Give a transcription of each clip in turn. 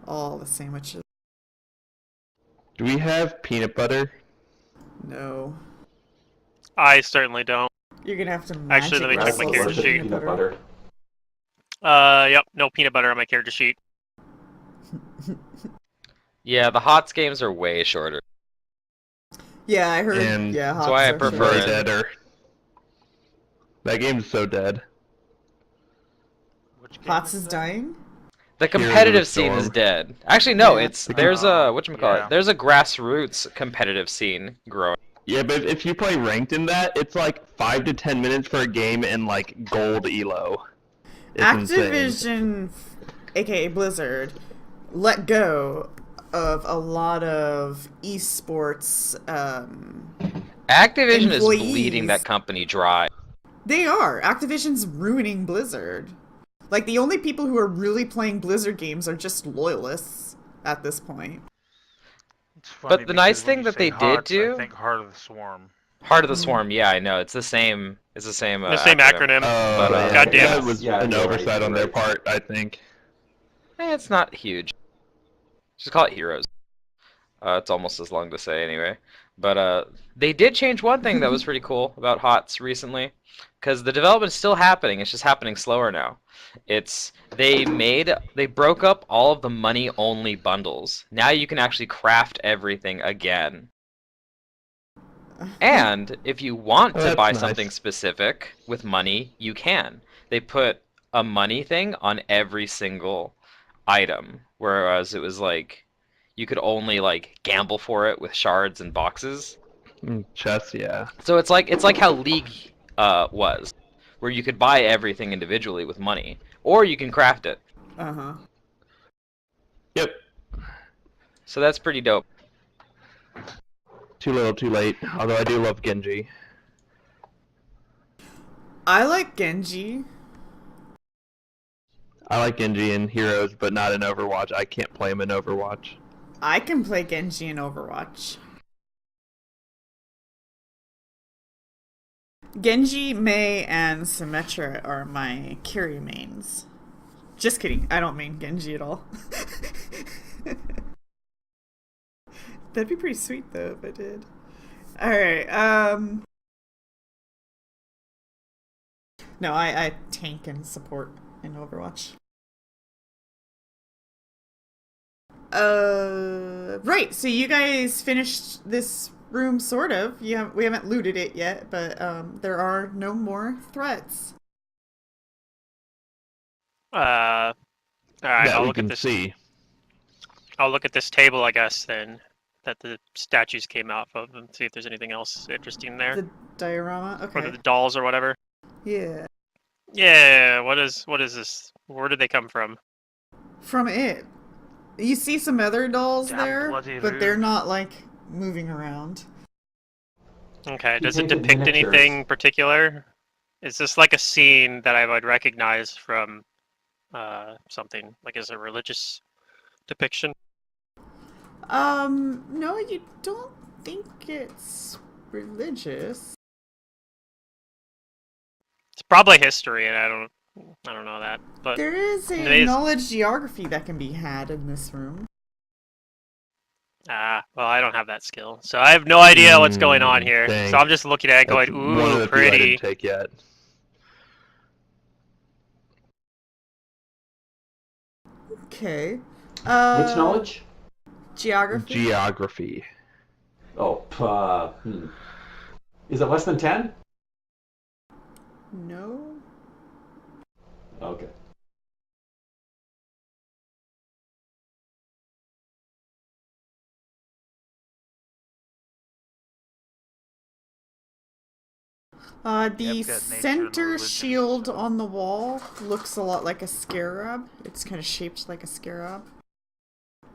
all the sandwiches. Do we have peanut butter? No. I certainly don't. You're gonna have to Actually, let magic me check my muscle character some sheet. peanut butter. Yep, no peanut butter on my character sheet. Yeah, the HOTS games are way shorter. Yeah, I heard. And Yeah, that's why I hops are prefer way it. deader. That game's so dead. Which game Hots is that? dying. The Heroes of the competitive scene is Storm. dead. Actually, no, Yeah. there's a whatchamacallit. Yeah. There's a grassroots competitive scene growing. Yeah, but if you play ranked in that, it's like 5 to 10 minutes for a game and like gold elo. It's insane. Activision, aka Blizzard, let go of a lot of esports Activision employees. is bleeding that company dry. They are. Activision's ruining Blizzard. Like, the only people who are really playing Blizzard games are just loyalists at this point. It's funny But the nice because when thing you that say they did HOTS, do, I think Heart of the Swarm. Heart of the Swarm, yeah, I know, it's the same. It's the same. The same acronym. Oh, But, goddamn. that was an you're oversight on you're their part, I think. It's not huge. Just call it Heroes. It's almost as long to say anyway. But they did change one thing that was pretty cool about HOTS recently, because the development's still happening. It's just happening slower now. They broke up all of the money only bundles. Now you can actually craft everything again. And if you want to That's buy nice. something specific with money, you can. They put a money thing on every single item, whereas it was like you could only like gamble for it with shards and boxes. Chess, yeah. So it's like how League was, where you could buy everything individually with money, or you can craft it. Uh-huh. Yep. So that's pretty dope. Too little, too late. Although I do love Genji. I like Genji. I like Genji in Heroes, but not in Overwatch. I can't play him in Overwatch. I can play Genji in Overwatch. Genji, Mei, and Symmetra are my carry mains. Just kidding, I don't mean Genji at all. That'd be pretty sweet though if I did. Alright, no, I tank and support in Overwatch. Right, so you guys finished this room, sort of. We haven't looted it yet, but there are no more threats. Alright, That I'll we look at can this. see. I'll look at this table, I guess, then, that the statues came out of, and see if there's anything else interesting there. The diorama? Or Okay. the dolls or whatever. Yeah. Yeah, what is this? Where did they come from? From it. You see some other dolls Damn there, bloody but they're room. not, like, moving around. Okay, does You it take the depict miniatures. anything particular? Is this like a scene that I would recognize from something? Like, is it a religious depiction? No, you don't think it's religious. It's probably history, and I don't know that. But There is a It is. knowledge geography that can be had in this room. well, I don't have that skill, so I have no idea what's going on here. Dang. So I'm just looking at it, going, That's one of "Ooh, the few I pretty." didn't take yet. Okay. Which knowledge? Geography? Geography. Oh, is it less than 10? No. Okay. The Yep, got nature and center religion, shield so- on the wall looks a lot like a scarab. It's kind of shaped like a scarab.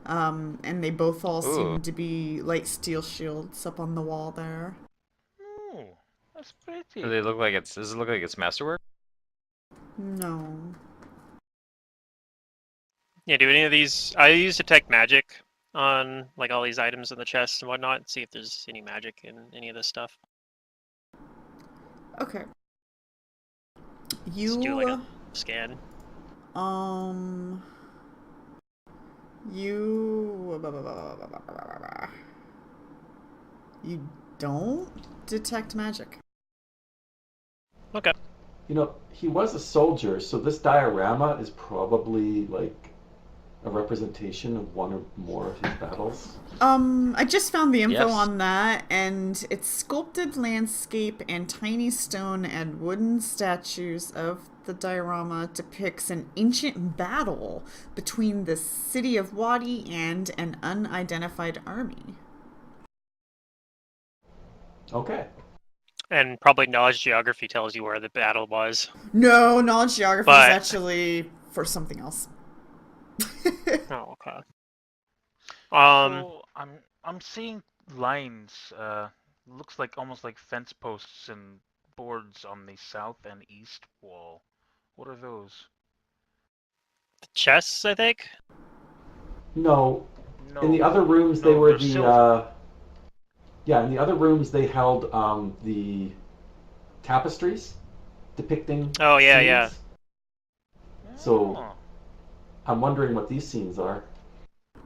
And they both all Ooh. seem to be light steel shields up on the wall there. Ooh, that's pretty. Does it look like it's masterwork? No. Yeah, do any of these? I use detect magic on like all these items in the chest and whatnot, and see if there's any magic in any of this stuff. Okay. Just do like a scan. Um, You don't detect magic. Okay. You know, he was a soldier, so this diorama is probably like a representation of one or more of his battles. I just found the info Yes. on that, and it's sculpted landscape and tiny stone and wooden statues of the diorama depicts an ancient battle between the city of Wadi and an unidentified army. Okay. And probably knowledge geography tells you where the battle was. No, knowledge geography is But- actually for something else. Oh, okay. So I'm seeing lines. Looks like almost like fence posts and boards on the south and east wall. What are those? The chests, I think. No, No. in the other rooms they No, were they're the silver. yeah, in the other rooms they held the tapestries depicting Oh, yeah, scenes. yeah. So- Oh. I'm wondering what these scenes are.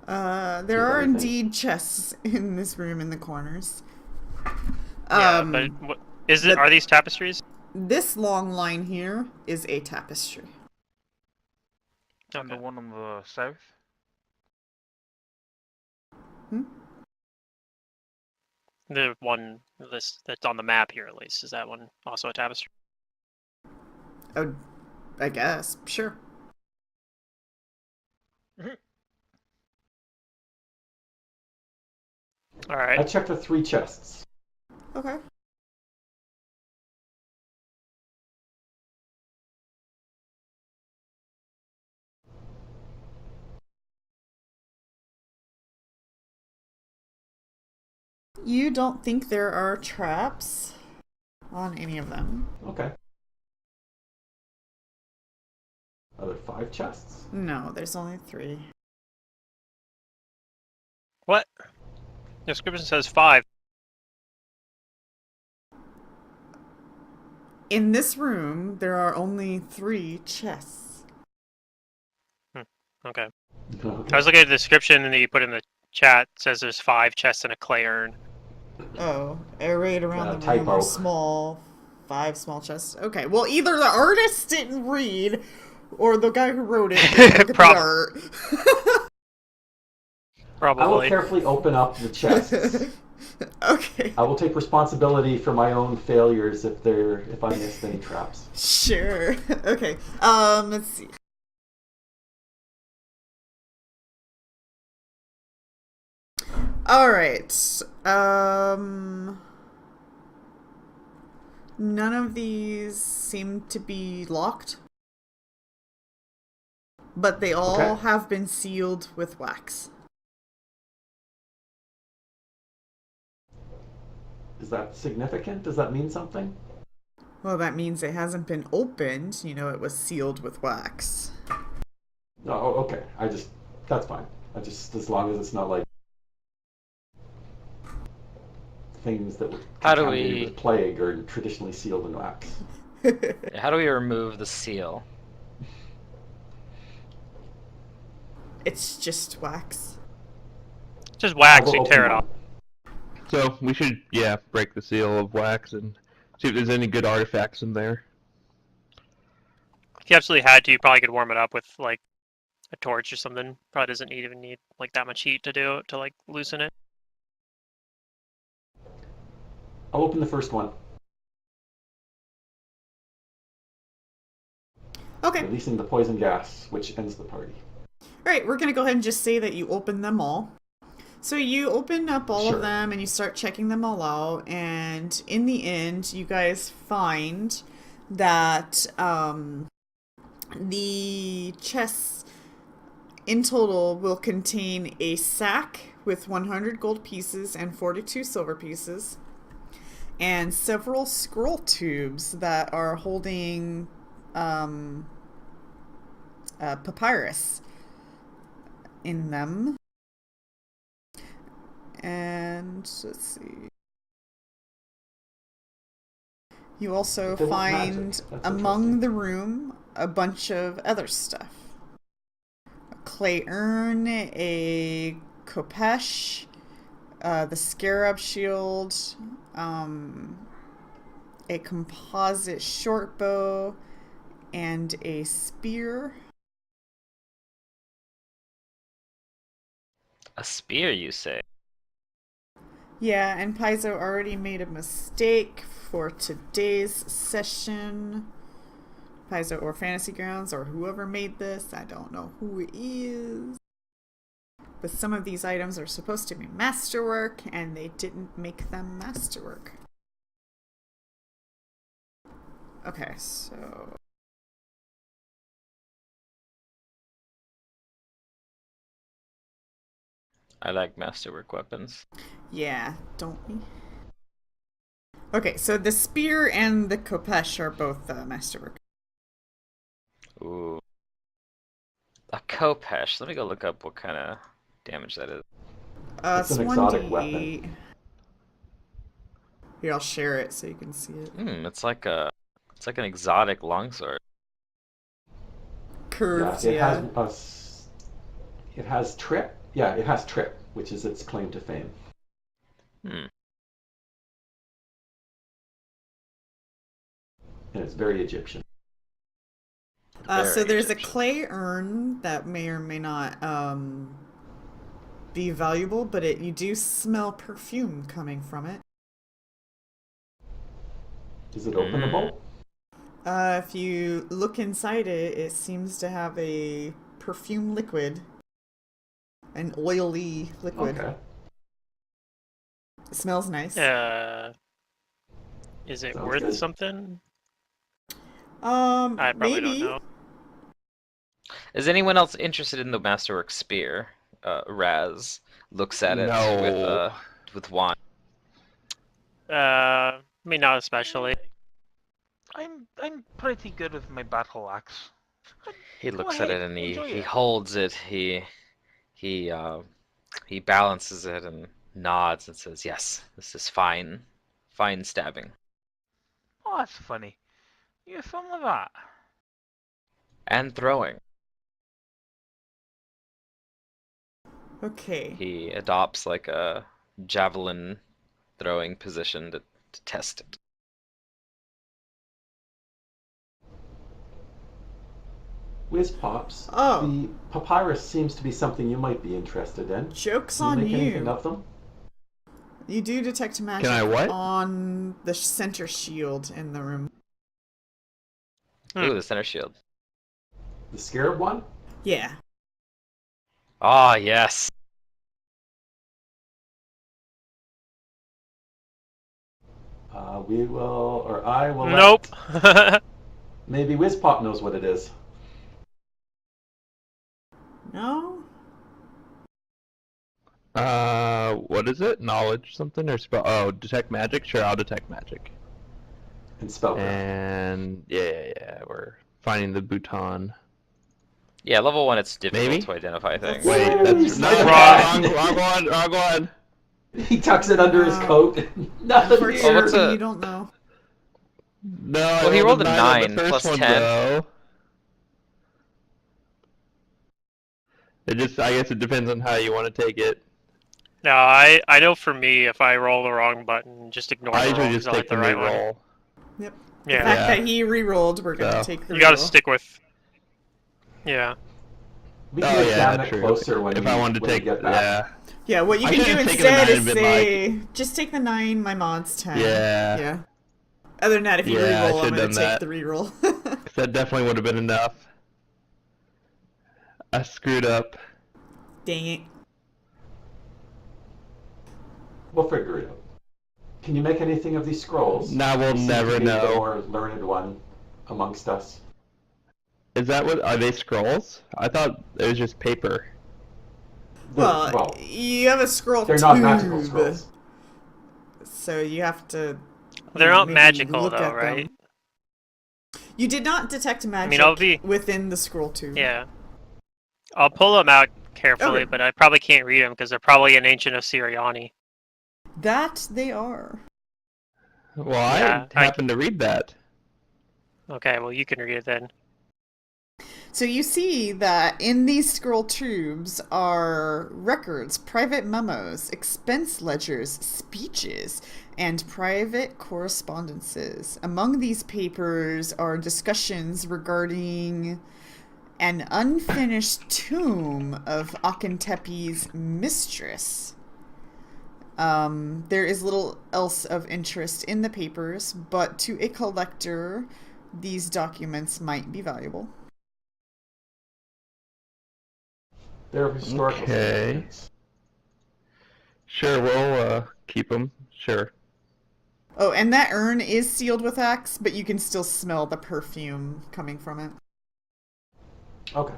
There what are I think. indeed chests in this room in the corners. Yeah, but what, is it? but- Are these tapestries? This long line here is a tapestry. And the Okay. one on the south? The one list that's on the map here, at least, is that one also a tapestry? Oh, I guess. Sure. All I right. checked the 3 chests. Okay. You don't think there are traps on any of them? Okay. Are there 5 chests? No, there's only 3. What? The description says 5. In this room, there are only 3 chests. Okay. Okay. I was looking at the description and you put in the chat. It says there's 5 chests and a clay urn. Oh, arrayed around the room typo. are small, 5 small chests. Okay, well, either the artist didn't read, or the guy who wrote it didn't look at the art. I will Probably. carefully open up the chests. Okay, I will take responsibility for my own failures if I missed any traps. sure. Okay, let's see. All right. None of these seem to be locked, but they all Okay. have been sealed with wax. Is that significant? Does that mean something? Well, that means it hasn't been opened. You know, it was sealed with wax. Oh, okay. That's fine. As long as it's not like things that were How do contaminated we- with plague or traditionally sealed in wax. How do we remove the seal? It's just wax. Just I wax, will you open tear it one. off. So we should, yeah, break the seal of wax and see if there's any good artifacts in there. If you absolutely had to, you probably could warm it up with like a torch or something. Probably doesn't even need like that much heat to like loosen it. I'll open the first one, Okay. releasing the poison gas, which ends the party. Alright, we're gonna go ahead and just say that you open them all. So you open up all Sure. of them and you start checking them all out, and in the end, you guys find that the chests in total will contain a sack with 100 gold pieces and 42 silver pieces, and several scroll tubes that are holding papyrus in them. And let's see. You also But they want find magic. That's among interesting. the room a bunch of other stuff. A clay urn, a khopesh, the scarab shield, a composite short bow, and a spear. A spear, you say? Yeah, and Paizo already made a mistake for today's session. Paizo or Fantasy Grounds or whoever made this, I don't know who it is. But some of these items are supposed to be masterwork, and they didn't make them masterwork. Okay, so... I like masterwork weapons. yeah, don't we? Okay, so the spear and the khopesh are both masterwork. Ooh. A khopesh. Let me go look up what kind of damage that is. It's an exotic 1d8. weapon. Here, I'll share it so you can see it. It's like an exotic longsword. Curved, Yeah, it has trip. Yeah, it has trip, which is its claim to fame. Hmm. And it's very Egyptian. So Very there's Egyptian. a clay urn that may or may not be valuable, but you do smell perfume coming from it. Is it openable? If you look inside it, it seems to have a perfume liquid. An oily liquid. Okay. It smells nice. Is it Sounds worth good. something? I probably Maybe. don't know. Is anyone else interested in the masterwork spear? Raz looks at it No. with wand. I mean, not especially. I'm pretty good with my battle axe. He Go looks at ahead, it and enjoy he it. holds it. He balances it and nods and says, "Yes, this is fine stabbing Oh, that's funny. You have fun with that. and throwing." Okay. He adopts like a javelin throwing position to test it. Whiz Pops. Oh. The papyrus seems to be something you might be interested in. Joke's Can you on make anything you. of them? You do detect magic I what? on the center shield in the room. Ooh, the center shield. The scarab one? Yeah. Ah, yes. We will, or I will. Nope. Maybe Whiz Pop knows what it is. No? What is it? Knowledge something or spell? Oh, detect magic? Sure, I'll detect magic. And spellcraft. And yeah, we're finding the Bhutan. Yeah, level 1 it's difficult Maybe? to identify things. Wait, Yay, that's sleight of Wrong. hand. wrong one. He tucks it under his No. coat. Nothing For here. Oh, what's sure, a- you don't know. No, Well, I he rolled a 9 on the 9 first plus one, 10. though. I guess it depends on how you want to take it. No, I know for me, if I roll the wrong button, just ignore I the usually roll, just 'cause I'll take hit the the right one. reroll. Yep. The Yeah, fact Yeah. that he re-rolled, we're going to So. take the you gotta reroll. stick with. Yeah. We Oh can yeah, examine it true. closer when if I wanted to when we take, get back. yeah, Yeah, what you I can do should've taken the instead 9 is and been say, just take the 9, my mod's 10. Yeah. Yeah. Other than that, if you Yeah, I re-roll, I'm should've going to done take that. the re-roll. that definitely would have been enough. I screwed up. Dang it. We'll figure it out. Can you make anything of these scrolls? Now we'll You seem never to be the know. more learned one amongst us. Is that what? Are they scrolls? I thought it was just paper. Well, you have a scroll they're tube, not magical scrolls. so you have to. They're not maybe magical, look though, at them. right? You did not detect magic I'll be- within the scroll tube. Yeah. I'll pull them out carefully, Okay. but I probably can't read them because they're probably an ancient Assyriani. That they are. Well, Yeah, I happened to read that. Okay, well, you can read it then. So you see that in these scroll tubes are records, private memos, expense ledgers, speeches, and private correspondences. Among these papers are discussions regarding an unfinished tomb of Akentepe's mistress. There is little else of interest in the papers, but to a collector, these documents might be valuable. They're of historical Okay. significance. Sure, we'll keep them. Sure. Oh, and that urn is sealed with wax, but you can still smell the perfume coming from it. Okay.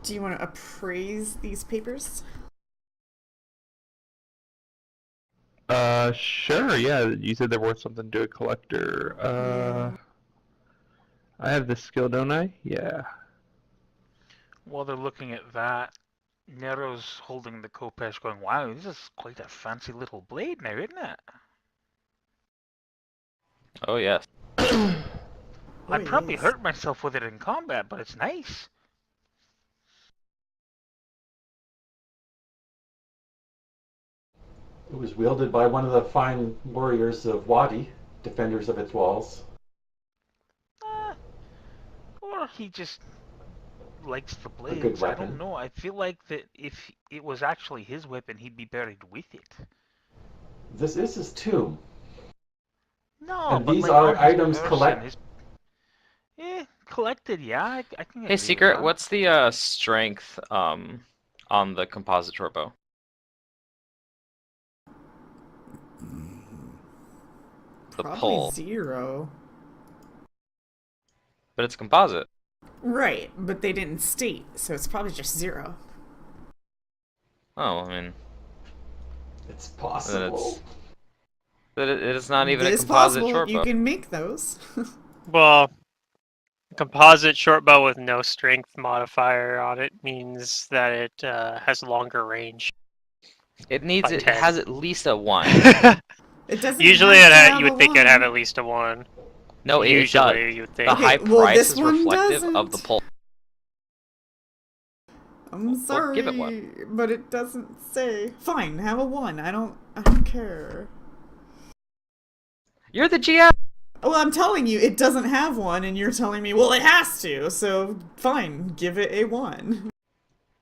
Do you want to appraise these papers? Sure, yeah. You said they're worth something to a collector. I have the skill, don't I? Yeah. While they're looking at that, Nero's holding the Kopesh going, wow, this is quite a fancy little blade now, isn't it? Oh yes. I probably yes. hurt myself with it in combat, but it's nice. It was wielded by one of the fine warriors of Wadi, defenders of its walls. Or he just likes the A good blades. I don't weapon. know. I feel like that if it was actually his weapon, he'd be buried with it. This is his tomb. No, And but these like are on his items person, his collected. Yeah, I can agree Hey with Secret, that. what's the strength on the composite shortbow? The Probably pull. 0. But it's composite. Right, but they didn't state, so it's probably just 0. Oh, I mean, It's possible. that it is not even It a is composite possible. You shortbow. can make those. Well, composite short bow with no strength modifier on it means that it has longer range. It needs By it 10. has at least a 1. It doesn't Usually, have to have you a would think it'd have 1. at least a 1. No, it does. Usually, you would think. The Okay, high well, price this is one reflective of the doesn't. pull. I'm Well, sorry, give it 1. but it doesn't say. Fine, have a 1. I don't care. You're the GM. Well, I'm telling you, it doesn't have 1, and you're telling me, well, it has to. So fine, give it a 1.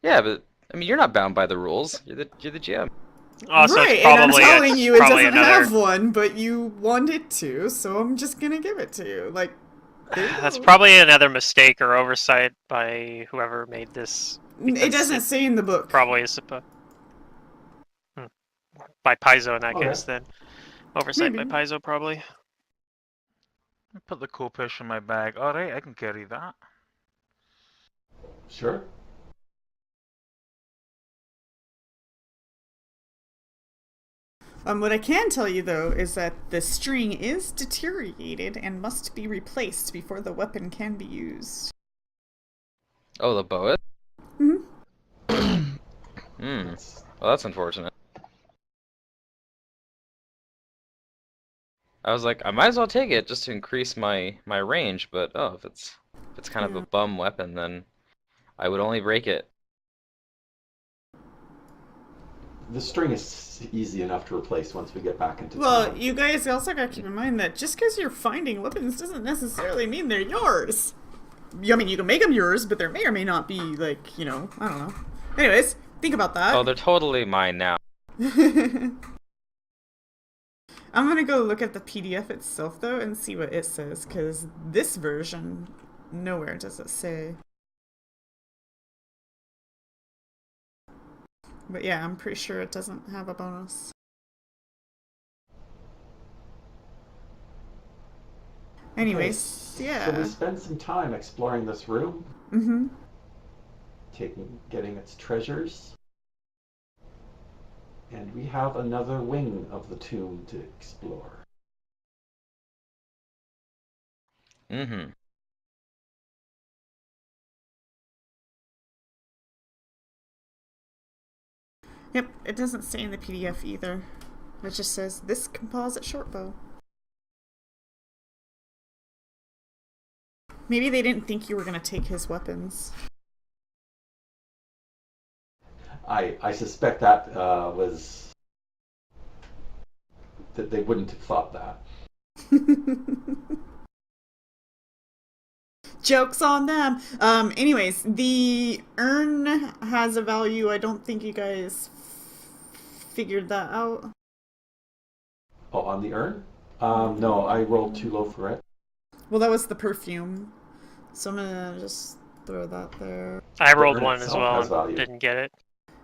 Yeah, but I mean, you're not bound by the rules. You're the GM. Also, right, it's and I'm probably telling you, it probably doesn't another. have 1, but you want it to, so I'm just gonna give it to you. Like, there you That's go. probably another mistake or oversight by whoever made this. It doesn't say in the book. Probably is supposed. By Paizo in that Okay. case, then. Oversight Maybe. by Paizo, probably. I put the Kopesh in my bag. Alright, I can carry that. Sure. What I can tell you, though, is that the string is deteriorated and must be replaced before the weapon can be used. Oh, the boa. Hmm. That's- Well, that's unfortunate. I was like, I might as well take it just to increase my range, but oh, if it's kind of a bum weapon, then I would only break it. The string is easy enough to replace once we get back into Well, town. you guys also gotta keep in mind that just because you're finding weapons doesn't necessarily mean they're yours. I mean, you can make them yours, but there may or may not be, like, you know, I don't know. Anyways, think about that. Oh, they're totally mine now. I'm gonna go look at the PDF itself, though, and see what it says, because this version, nowhere does it say. But yeah, I'm pretty sure it doesn't have a bonus. Anyways, Okay, yeah. So we spend some time exploring this room, Mm-hmm. getting its treasures. And we have another wing of the tomb to explore. Mm-hmm. Yep, it doesn't say in the PDF either. It just says, this composite short bow. Maybe they didn't think you were going to take his weapons. I suspect that was that they wouldn't have thought that. Joke's on them. Anyways, the urn has a value. I don't think you guys figured that out. Oh, on the urn? No, I rolled too low for it. Well, that was the perfume. So I'm gonna just throw that there. I The rolled urn one as itself well has and value. didn't get it.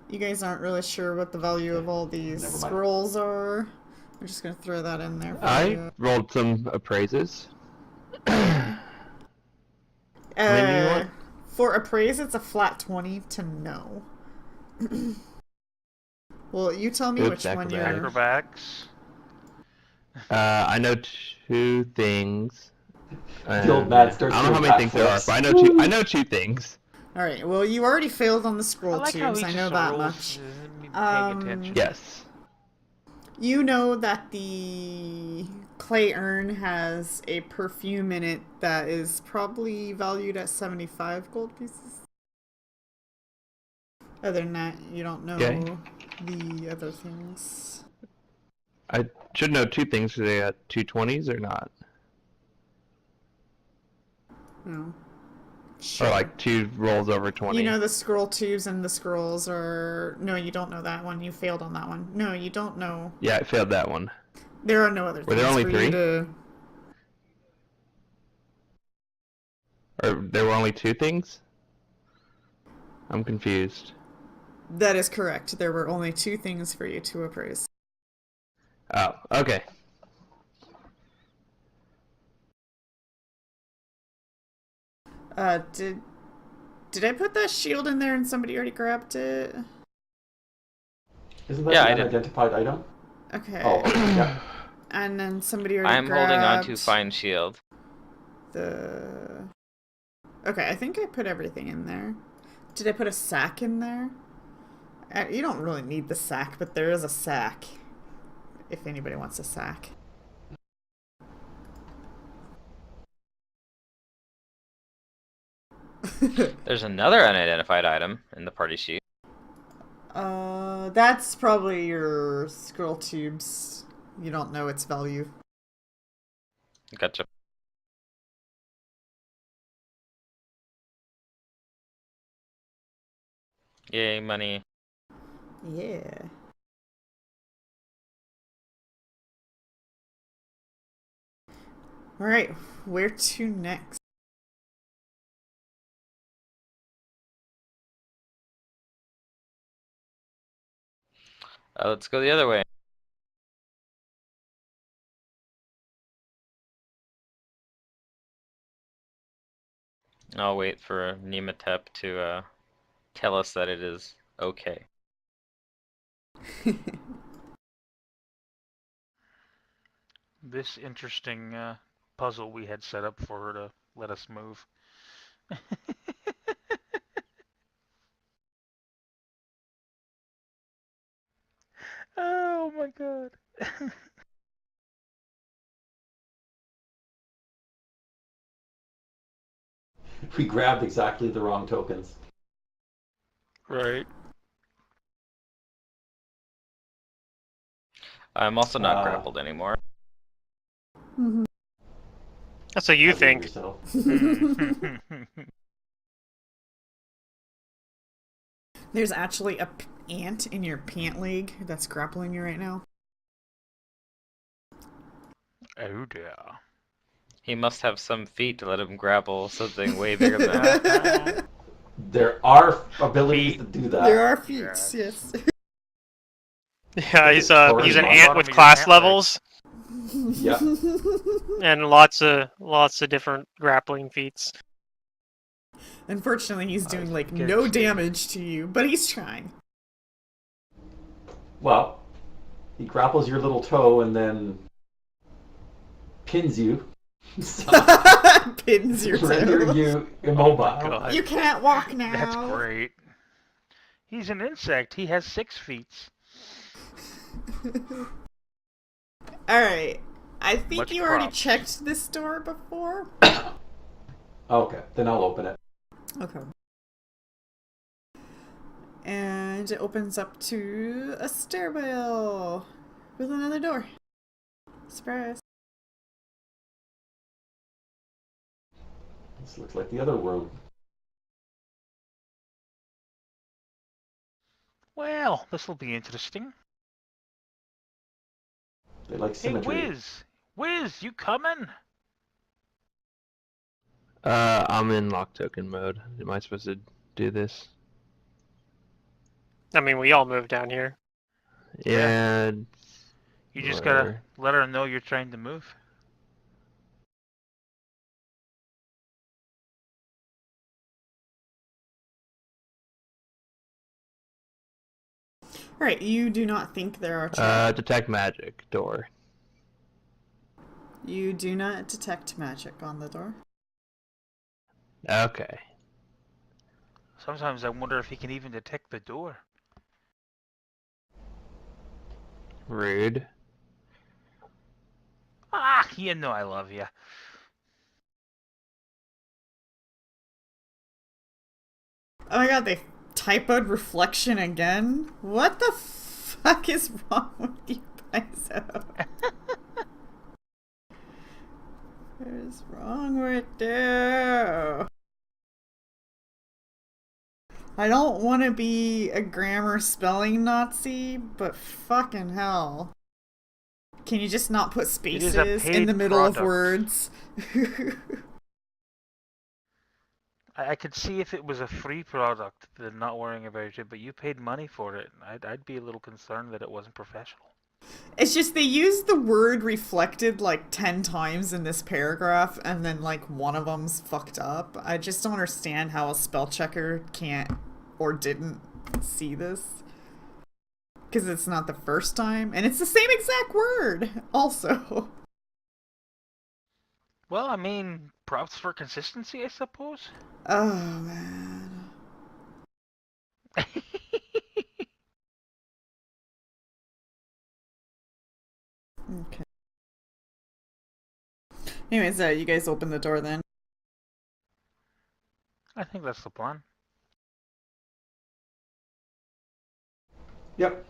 You guys aren't really sure what the value of all these Never mind. scrolls are. I'm just gonna throw that in there for I you. rolled some appraises. Uh, what? for appraise, it's a flat 20 to no. Well, you tell me Oops, which one you're... Acrobatics. I know 2 things. The old man starts I don't know how doing many things there are, backflips. but I know 2. I know 2 things. Alright, well, you already failed on the I scroll like how tubes, he I just know that rolls, much. isn't paying Um, attention. Yes. You know that the clay urn has a perfume in it that is probably valued at 75 gold pieces. Other than that, you don't know Okay. the other things. I should know 2 things. Do they got 2 20s or not? No. Or like 2 rolls over 20? You know the scroll tubes and the scrolls are... No, you don't know that one. You failed on that one. No, you don't know. Yeah, I failed that one. There are no other Were things there only for 3? you to... Or there were only 2 things? I'm confused. That is correct. There were only 2 things for you to appraise. Oh, okay. Did I put that shield in there and somebody already grabbed it? Isn't that Yeah, the I did. unidentified item? Okay. Oh, yeah. And then somebody already I'm grabbed holding on to Fine Shield. the... Okay, I think I put everything in there. Did I put a sack in there? You don't really need the sack, but there is a sack. If anybody wants a sack. There's another unidentified item in the party sheet. That's probably your scroll tubes. You don't know its value. Gotcha. Yay, money. Yeah. Alright, where to next? Let's go the other way. I'll wait for Nematep to tell us that it is okay. This interesting puzzle we had set up for her to let us move. Oh my god. We grabbed exactly the wrong tokens. Right. I'm also not grappled anymore. Mm-hmm. That's what you Forgive think. yourself. There's actually a ant in your pant leg that's grappling you right now. Oh dear. He must have some feet to let him grapple something way bigger than that. There are abilities to do that. There are feats, Yes. yes. Yeah, he's an Bottom ant of with your class pant leg. levels Yeah. and lots of different grappling feats. Unfortunately, he's doing like get no it. damage to you, but he's trying. Well, he grapples your little toe and then pins you. So Pins your render toe. you immobile. God. You can't walk now. That's great. He's an insect. He has 6 feet. Alright. I think Much you already props. checked this door before. Okay, then I'll open it. Okay. And it opens up to a stairwell with another door. Surprise. This looks like the other room. Well, this will be interesting. They like Hey, symmetry. Wiz, you coming? I'm in lock token mode. Am I supposed to do this? I mean, we all moved down here. Yeah. You just gotta Whatever. let her know you're trying to move. Alright, you do not think there are traps. Detect magic door. You do not detect magic on the door. Okay. Sometimes I wonder if he can even detect the door. Rude. Ah, you know I love you. Oh my god, they typoed reflection again? What the fuck is wrong with you, Paizo? What is wrong with you? I don't want to be a grammar spelling Nazi, but fucking hell. Can you just not put It is a spaces in paid the middle of product. words? I could see if it was a free product, then not worrying about it, but you paid money for it. I'd be a little concerned that it wasn't professional. It's just they use the word reflected like 10 times in this paragraph, and then like one of them's fucked up. I just don't understand how a spell checker can't or didn't see this. Because it's not the first time, and it's the same exact word, also. Well, I mean, props for consistency, I suppose. Oh, man. Okay. Anyways, you guys open the door then. I think that's the plan. Yep.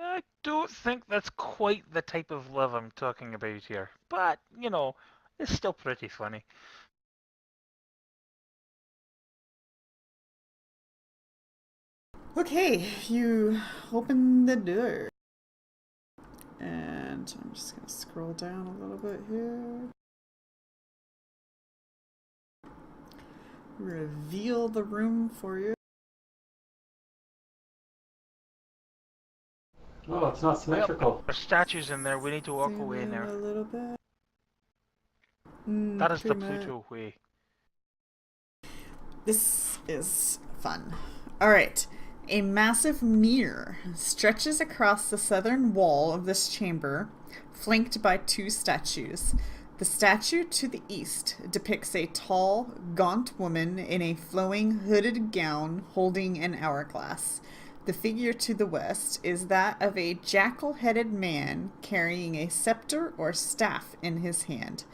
I don't think that's quite the type of love I'm talking about here. But, you know, it's still pretty funny. Okay, you open the door. And I'm just going to scroll down a little bit here. Reveal the room for you. Oh, it's not symmetrical. There's statues in there. We need to walk Zoom away in now. a little bit. That is the Pretty much. Pluto way. This is fun. Alright. A massive mirror stretches across the southern wall of this chamber, flanked by two statues. The statue to the east depicts a tall, gaunt woman in a flowing hooded gown holding an hourglass. The figure to the west is that of a jackal-headed man carrying a scepter or staff in his hand.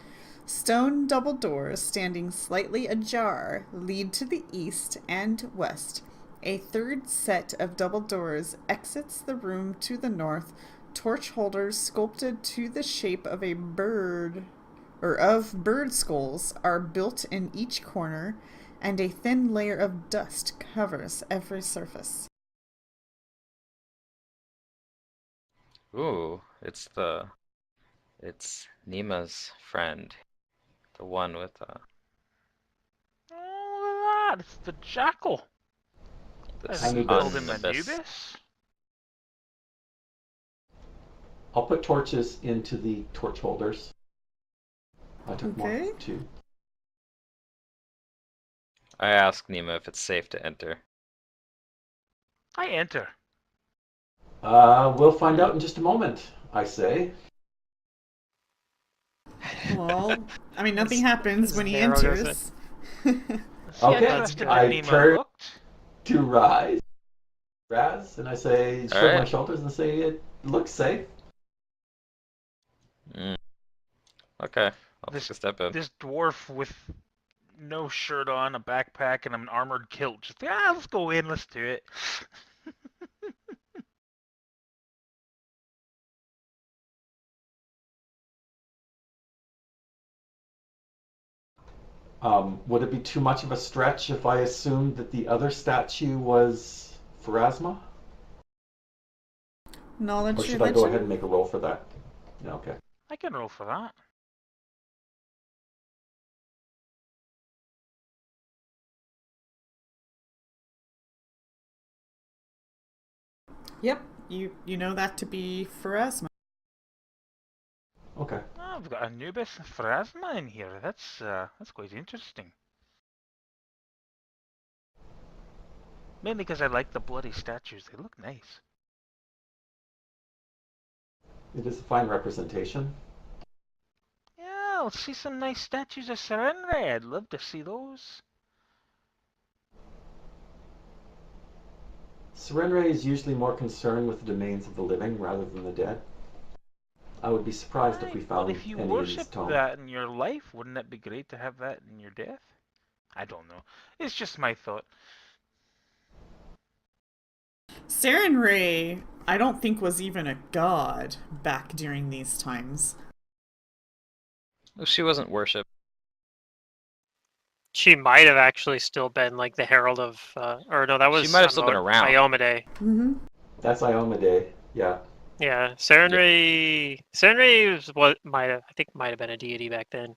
Stone double doors standing slightly ajar lead to the east and west. A third set of double doors exits the room to the north. Torch holders sculpted to the shape of a bird or of bird skulls are built in each corner, and a thin layer of dust covers every surface. Ooh, it's Nima's friend, the one with Oh, look at that! It's the jackal. this I think you Anubis. called him Anubis. Anubis. I'll put torches into the torch holders. I took Okay. more too. I asked Nima if it's safe to enter. I enter. We'll find out in just a moment, I say. Well, I mean, nothing Is- happens is when he Daryl gonna say- enters. See Okay, how interested I Nima turn looked? to Raz, and I say, shrug my Alright. shoulders and say, it looks safe. Mm. Okay, I'll This take a step in. this dwarf with no shirt on, a backpack, and an armored kilt. Just let's go in, let's do it. Would it be too much of a stretch if I assumed that the other statue was Pharasma? Knowledge Or should I religion? go ahead and make a roll for that? Yeah, okay. I can roll for that. Yep, you know that to be Pharasma. Okay. Oh, I've got Anubis Pharasma in here. That's quite interesting. Mainly because I like the bloody statues. They look nice. It is a fine representation. Yeah, let's see some nice statues of Serenre. I'd love to see those. Serenre is usually more concerned with the domains of the living rather than the dead. I would be surprised if we Right, found but if you any in his worship tome. that in your life, wouldn't it be great to have that in your death? I don't know. It's just my thought. Sarenrae, I don't think was even a god back during these times. She wasn't worshipped. She might have actually still been like the herald of, or no, that was She might have still been around. Iomade. Mm-hmm. That's Iomade, yeah. Yeah, Serenrae was what I think might have been a deity back then.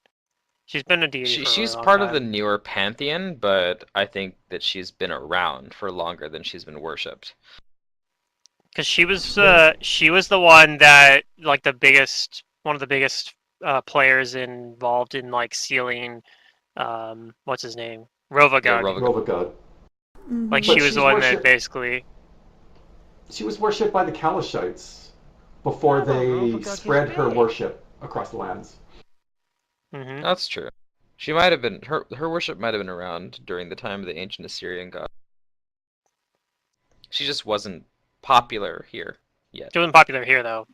She's been a deity for a really She's long part of the time. newer pantheon, but I think that she's been around for longer than she's been worshipped. Because she was the one that like one of the biggest players involved in like sealing, what's his name, Yeah, Rovagug. Rovagug. Like Mm-hmm. she But was the she's one that worshipped. basically. She was worshipped by the Kalashites before Yeah, well, they Rovagug is spread her big. worship across the lands. Hmm. That's true. She might have been her worship might have been around during the time of the ancient Assyrian god. She just wasn't popular here yet. She wasn't popular here though,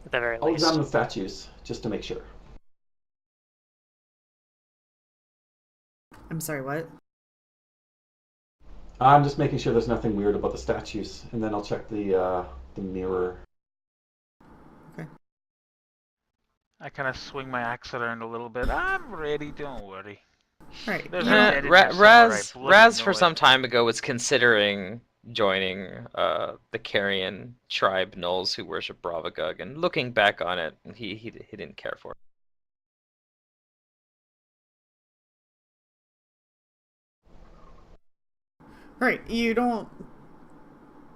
at the very I'll least. examine the statues just to make sure. I'm sorry, what? I'm just making sure there's nothing weird about the statues, and then I'll check the mirror. I kind of swing my axe around a little bit. I'm ready, don't worry. Right. There's You a don't, dead in here somewhere, I bloody Raz know for it. some time ago was considering joining the Carian tribe gnolls who worship Bravagug, and looking back on it, he didn't care for it. right. You don't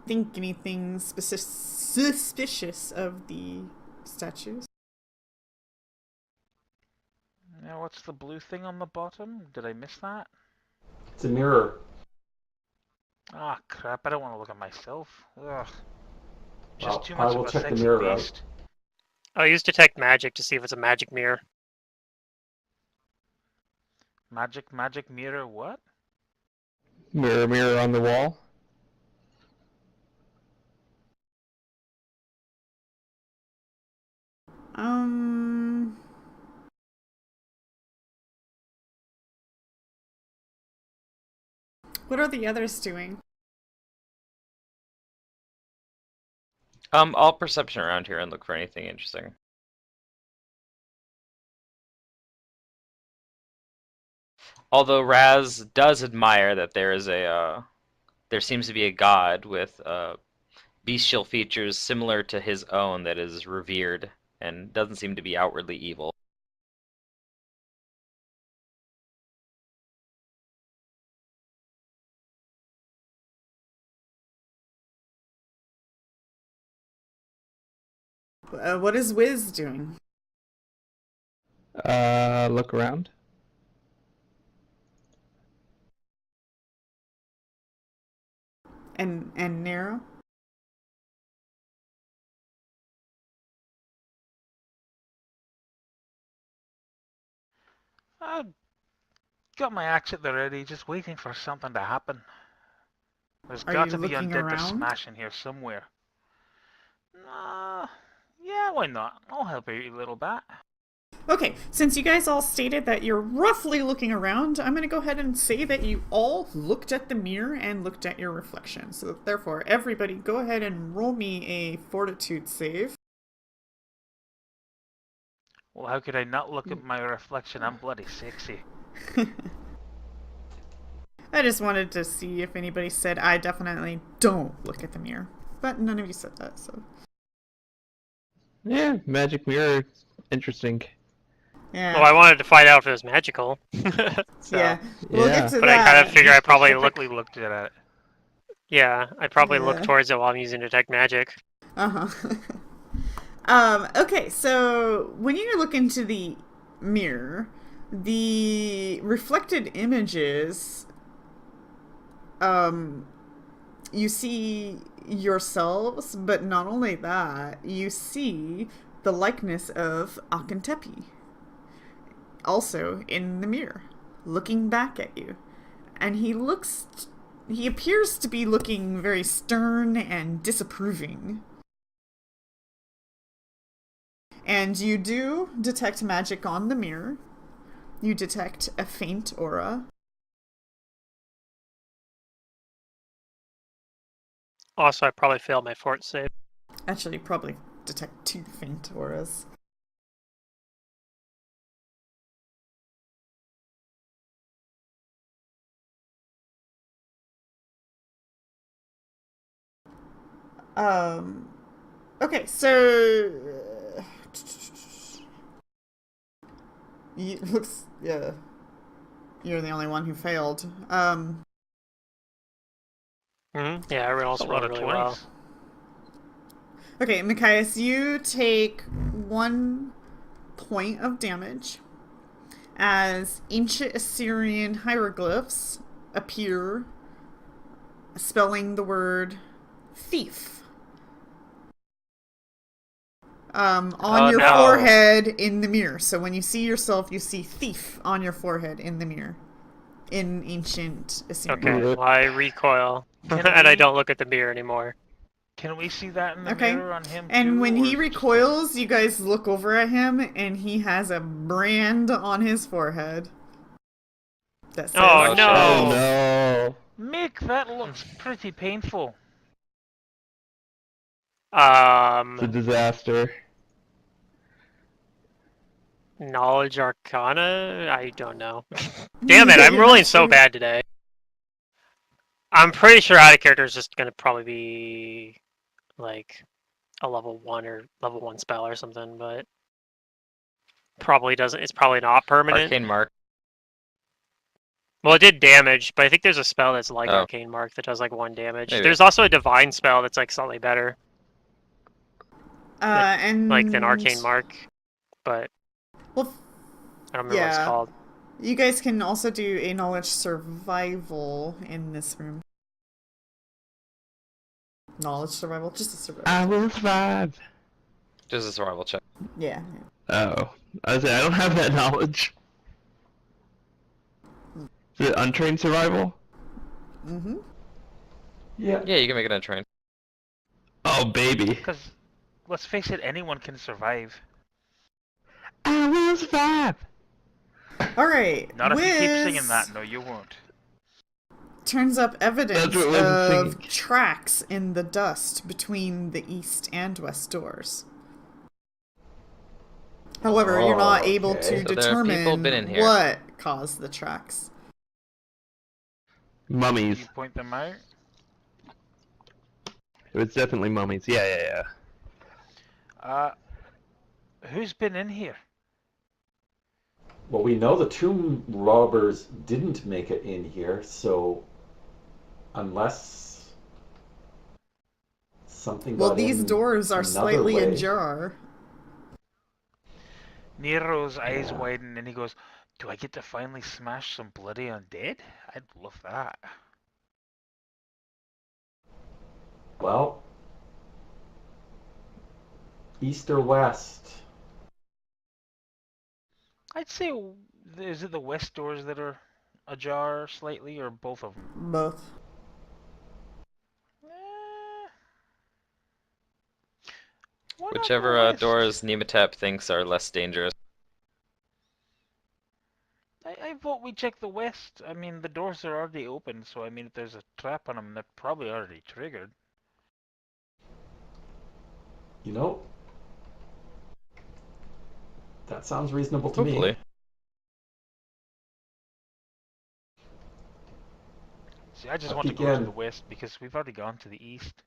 think anything suspicious of the statues? Now, what's the blue thing on the bottom? Did I miss that? It's a mirror. Ah, crap, I don't want to look at myself. Ugh. Just Well, too I much will of a check the sexy mirror out. beast. I'll use detect magic to see if it's a magic mirror. Magic mirror, what? Mirror, mirror on the wall. Um. What are the others doing? I'll perception around here and look for anything interesting. Although Raz does admire that there seems to be a god with bestial features similar to his own that is revered and doesn't seem to be outwardly evil. What is Wiz doing? Look around. And narrow? I got my axe at the ready, just waiting for something to happen. There's Are got you to be looking undead to around? smash in here somewhere. Yeah, why not? I'll help you a little bit. Okay, since you guys all stated that you're roughly looking around, I'm going to go ahead and say that you all looked at the mirror and looked at your reflection. So therefore, everybody go ahead and roll me a fortitude save. Well, how could I not look at my reflection? I'm bloody sexy. I just wanted to see if anybody said, I definitely don't look at the mirror. But none of you said that, so. Yeah, magic mirror, interesting. Yeah. Well, I wanted to find out if it was magical. So, Yeah. We'll get to but I kind that. of figure I probably look. Specifically looked at it. Yeah, I probably look Yeah. towards it while I'm using detect magic. Uh-huh. Okay, so when you look into the mirror, the reflected images, you see yourselves, but not only that, you see the likeness of Akentepi, also in the mirror, looking back at you. And he appears to be looking very stern and disapproving. And you do detect magic on the mirror. You detect a faint aura. Also, I probably failed my fort save. Actually, you probably detect 2 faint auras. Okay, so looks, yeah, you're the only one who failed. Yeah, everyone else That's a lot rolled of really well. 20s. Okay, Machias, you take 1 point of damage as ancient Assyrian hieroglyphs appear, spelling the word thief. On your no. forehead in the mirror. So when you see yourself, you see thief on your forehead in the mirror. In ancient Assyrian. Okay, well, I recoil, Can and I we- don't look at the mirror anymore. Can we see that in the Okay. mirror on him And too, when or he is it just him? recoils, you guys look over at him, and he has a brand on his forehead that says, Oh, Oh, no! Oh no! Mick, that looks pretty painful. It's a Um, disaster. Knowledge Arcana? I don't know. Damn it, I'm rolling so bad today. I'm pretty sure out of character is just gonna probably be like a level 1 or level 1 spell or something, but probably doesn't. It's probably not permanent. Arcane Mark. Well, it did damage, but I think there's a spell that's like Oh. Arcane Mark that does like 1 damage. Maybe. There's also a Divine spell that's like slightly better, and like than Arcane Mark, but Well, I don't remember what it's yeah. called. You guys can also do a knowledge survival in this room. Knowledge survival, just a survival. I will survive. Just a survival check. Yeah. Oh, I don't have that knowledge. Is it untrained survival? Mm-hmm. Yeah. Yeah, you can make it untrained. Oh baby. Because, let's face it, anyone can survive. I will survive. All right. Not if you keep singing Wiz that. No, you won't. turns up evidence That's what Wiz is of singing. tracks in the dust between the east and west doors. However, you're not Oh, able okay. to So there have determine people been in here. what caused the tracks. Mummies. You point them out. It was definitely mummies. Yeah. Who's been in here? Well, we know the tomb robbers didn't make it in here, so unless something Well, got these in doors are another slightly way. ajar. Nero's eyes Yeah. widen and he goes, "Do I get to finally smash some bloody undead? I'd love that." Well, east or west? I'd say, is it the west doors that are ajar slightly, or both of them? Both. Why not go Whichever west? doors Nematap thinks are less dangerous. I vote we check the west. I mean, the doors are already open, so I mean, if there's a trap on them, they're probably already triggered. You know, that sounds reasonable to Hopefully. me. See, I just A want to peek go to in. the west because we've already gone to the east.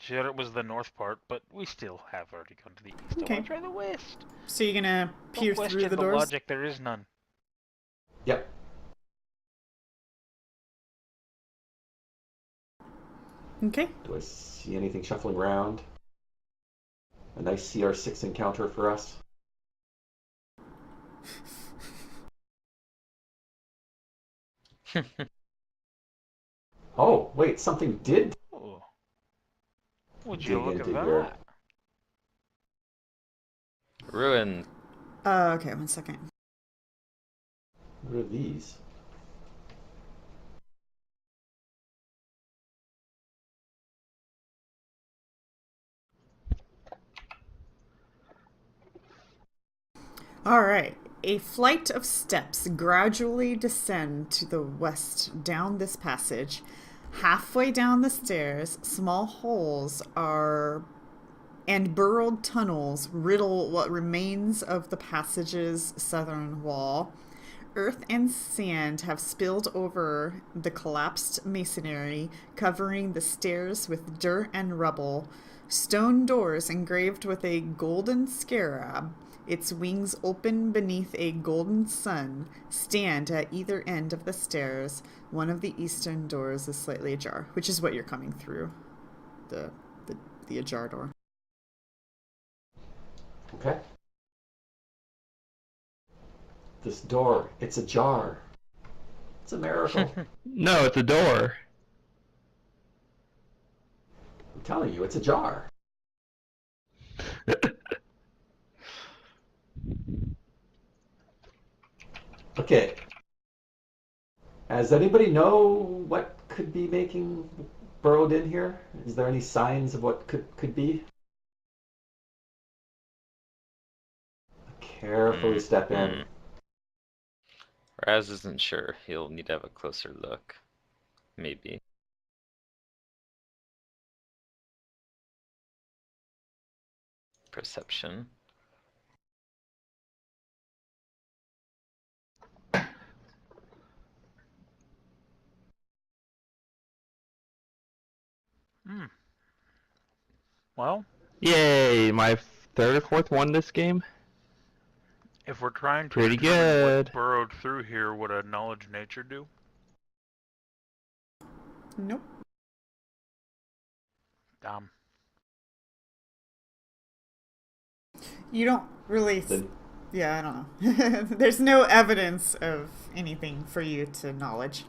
Sure, it was the north part, but we still have already gone to the east. I Okay. want to try the west. So you're gonna peer Don't through question the the doors? logic. There is none. Yep. Okay. Do I see anything shuffling around? A nice CR6 encounter for us. Oh, wait, something did Oh. Would you dig look at into here. that? Ruin. Okay, 1 second. What are these? All right. A flight of steps gradually descend to the west down this passage. Halfway down the stairs, small holes are and burrowed tunnels riddle what remains of the passage's southern wall. Earth and sand have spilled over the collapsed masonry, covering the stairs with dirt and rubble. Stone doors engraved with a golden scarab, its wings open beneath a golden sun, stand at either end of the stairs. One of the eastern doors is slightly ajar, which is what you're coming through. The ajar door. Okay. This door, it's ajar. It's a miracle. No, it's a door. I'm telling you, it's ajar. Okay. Does anybody know what could be making burrowed in here? Is there any signs of what could be? Carefully step in. Raz isn't sure. He'll need to have a closer look. Maybe. Perception. Hmm. Well, Yay, my third or fourth one this game. if we're trying to Pretty determine good. what burrowed through here, would a knowledge nature do? Nope. Damn. You don't really. Then Yeah, I don't know. There's no evidence of anything for you to knowledge.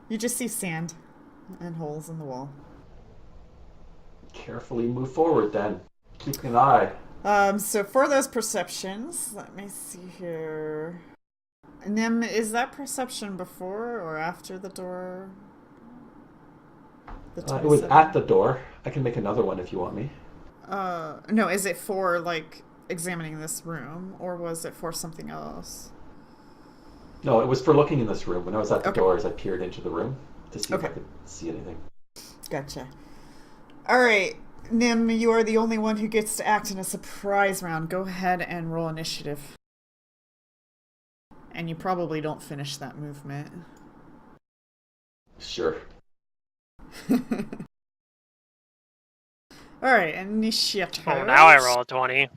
You just see sand and holes in the wall. carefully move forward then. Keep an eye. So for those perceptions, let me see here. Nim, is that perception before or after the door? The It was 27? at the door. I can make another one if you want me. No, is it for, like, examining this room, or was it for something else? No, it was for looking in this room. When I was at the Okay. doors, I peered into the room to see if I Okay. could see anything. Gotcha. Alright, Nim, you are the only one who gets to act in a surprise round. Go ahead and roll initiative. And you probably don't finish that movement. Sure. Alright, initiative. Oh, now I roll a 20.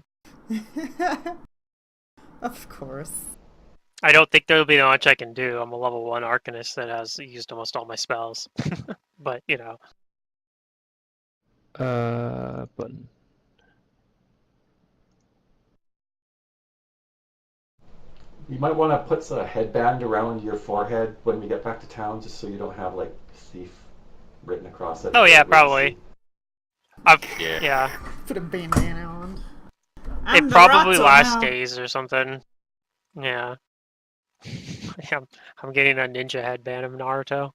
Of course. I don't think there'll be much I can do. I'm a level 1 Arcanist that has used almost all my spells. But, you know. You might want to put a headband around your forehead when we get back to town, just so you don't have like thief written across it. Oh yeah, Really probably. Yeah. Yeah. Put a bandana on. It I'm the probably Rato lasts now. days or something. Yeah. I'm getting a ninja headband of Naruto.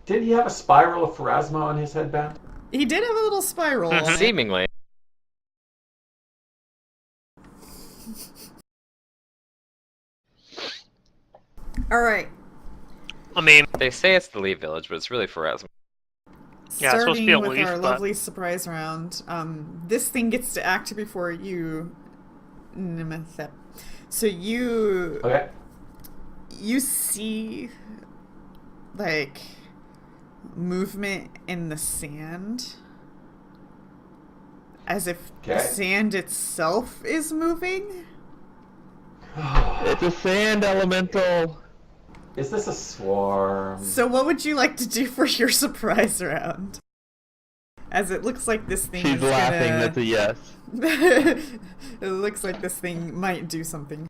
Did he have a spiral of Pharasma on his headband? He did have a little spiral on it. Seemingly. All right. I mean, They say it's the Leaf Village, but it's really Pharasma. Yeah, it's supposed to be Starting a with leaf, our but- lovely surprise round, this thing gets to act before you, Nimethep. So you Okay. you see like movement in the sand, as if the Okay. sand itself is moving. It's a sand elemental. Is this a swarm? So what would you like to do for your surprise round? As it looks like this thing She's is laughing. gonna... That's a yes. It looks like this thing might do something.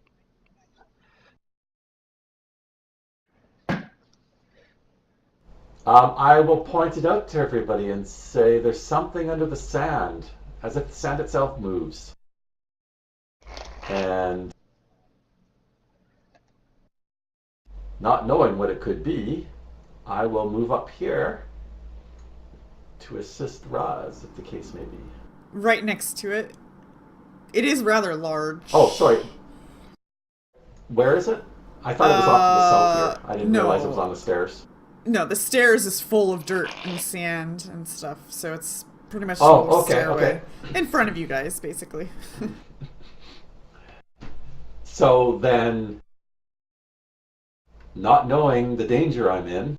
I will point it out to everybody and say there's something under the sand, as if the sand itself moves. And not knowing what it could be, I will move up here to assist Raz, if the case may be. Right next to it. It is rather large. Oh, sorry. Where is it? I thought it was off to the south here. I didn't realize it was on the stairs. No, the stairs is full of dirt and sand and stuff, so it's pretty much Oh, the okay, stairway. okay. In front of you guys, basically. So then, not knowing the danger I'm in,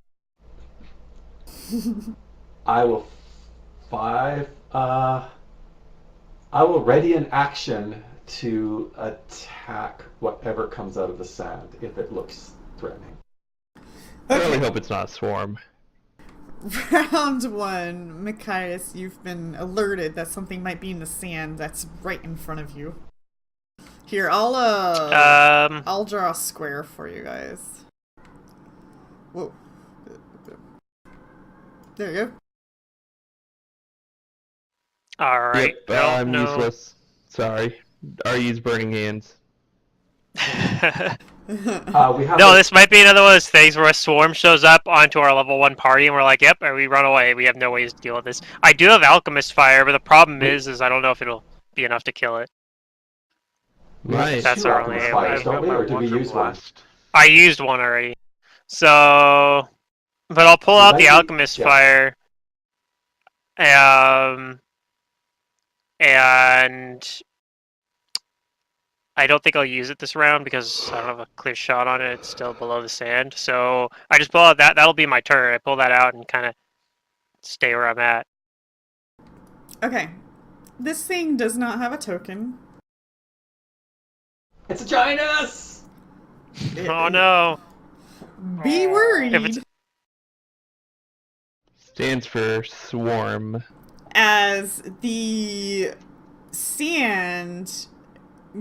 I will I will ready an action to attack whatever comes out of the sand if it looks threatening. I really hope it's not a swarm. Round one, Machias, you've been alerted that something might be in the sand that's right in front of you. Here, I'll draw a square for you guys. Whoa. There you Alright. Yep, I'm useless. Sorry. RU's burning hands. We have No, this might be another one of those things where a swarm shows up onto our level 1 party and we're like, yep, and we run away. We have no ways to deal with this. I do have Alchemist Fire, but the problem is I don't know if it'll be enough to kill it. Right. That's two our alchemist only- fires, I've don't got we? my Or did we Wonder use one? Blast. I used one already. So... But I'll pull We out might the be- Alchemist yeah. Fire. And... I don't think I'll use it this round because I don't have a clear shot on it. It's still below the sand. So I just pull out that. That'll be my turn. I pull that out and kind of stay where I'm at. go. Okay. This thing does not have a token. It's a Giantus! Oh no. Be worried. If it's- Stands for swarm. As the sand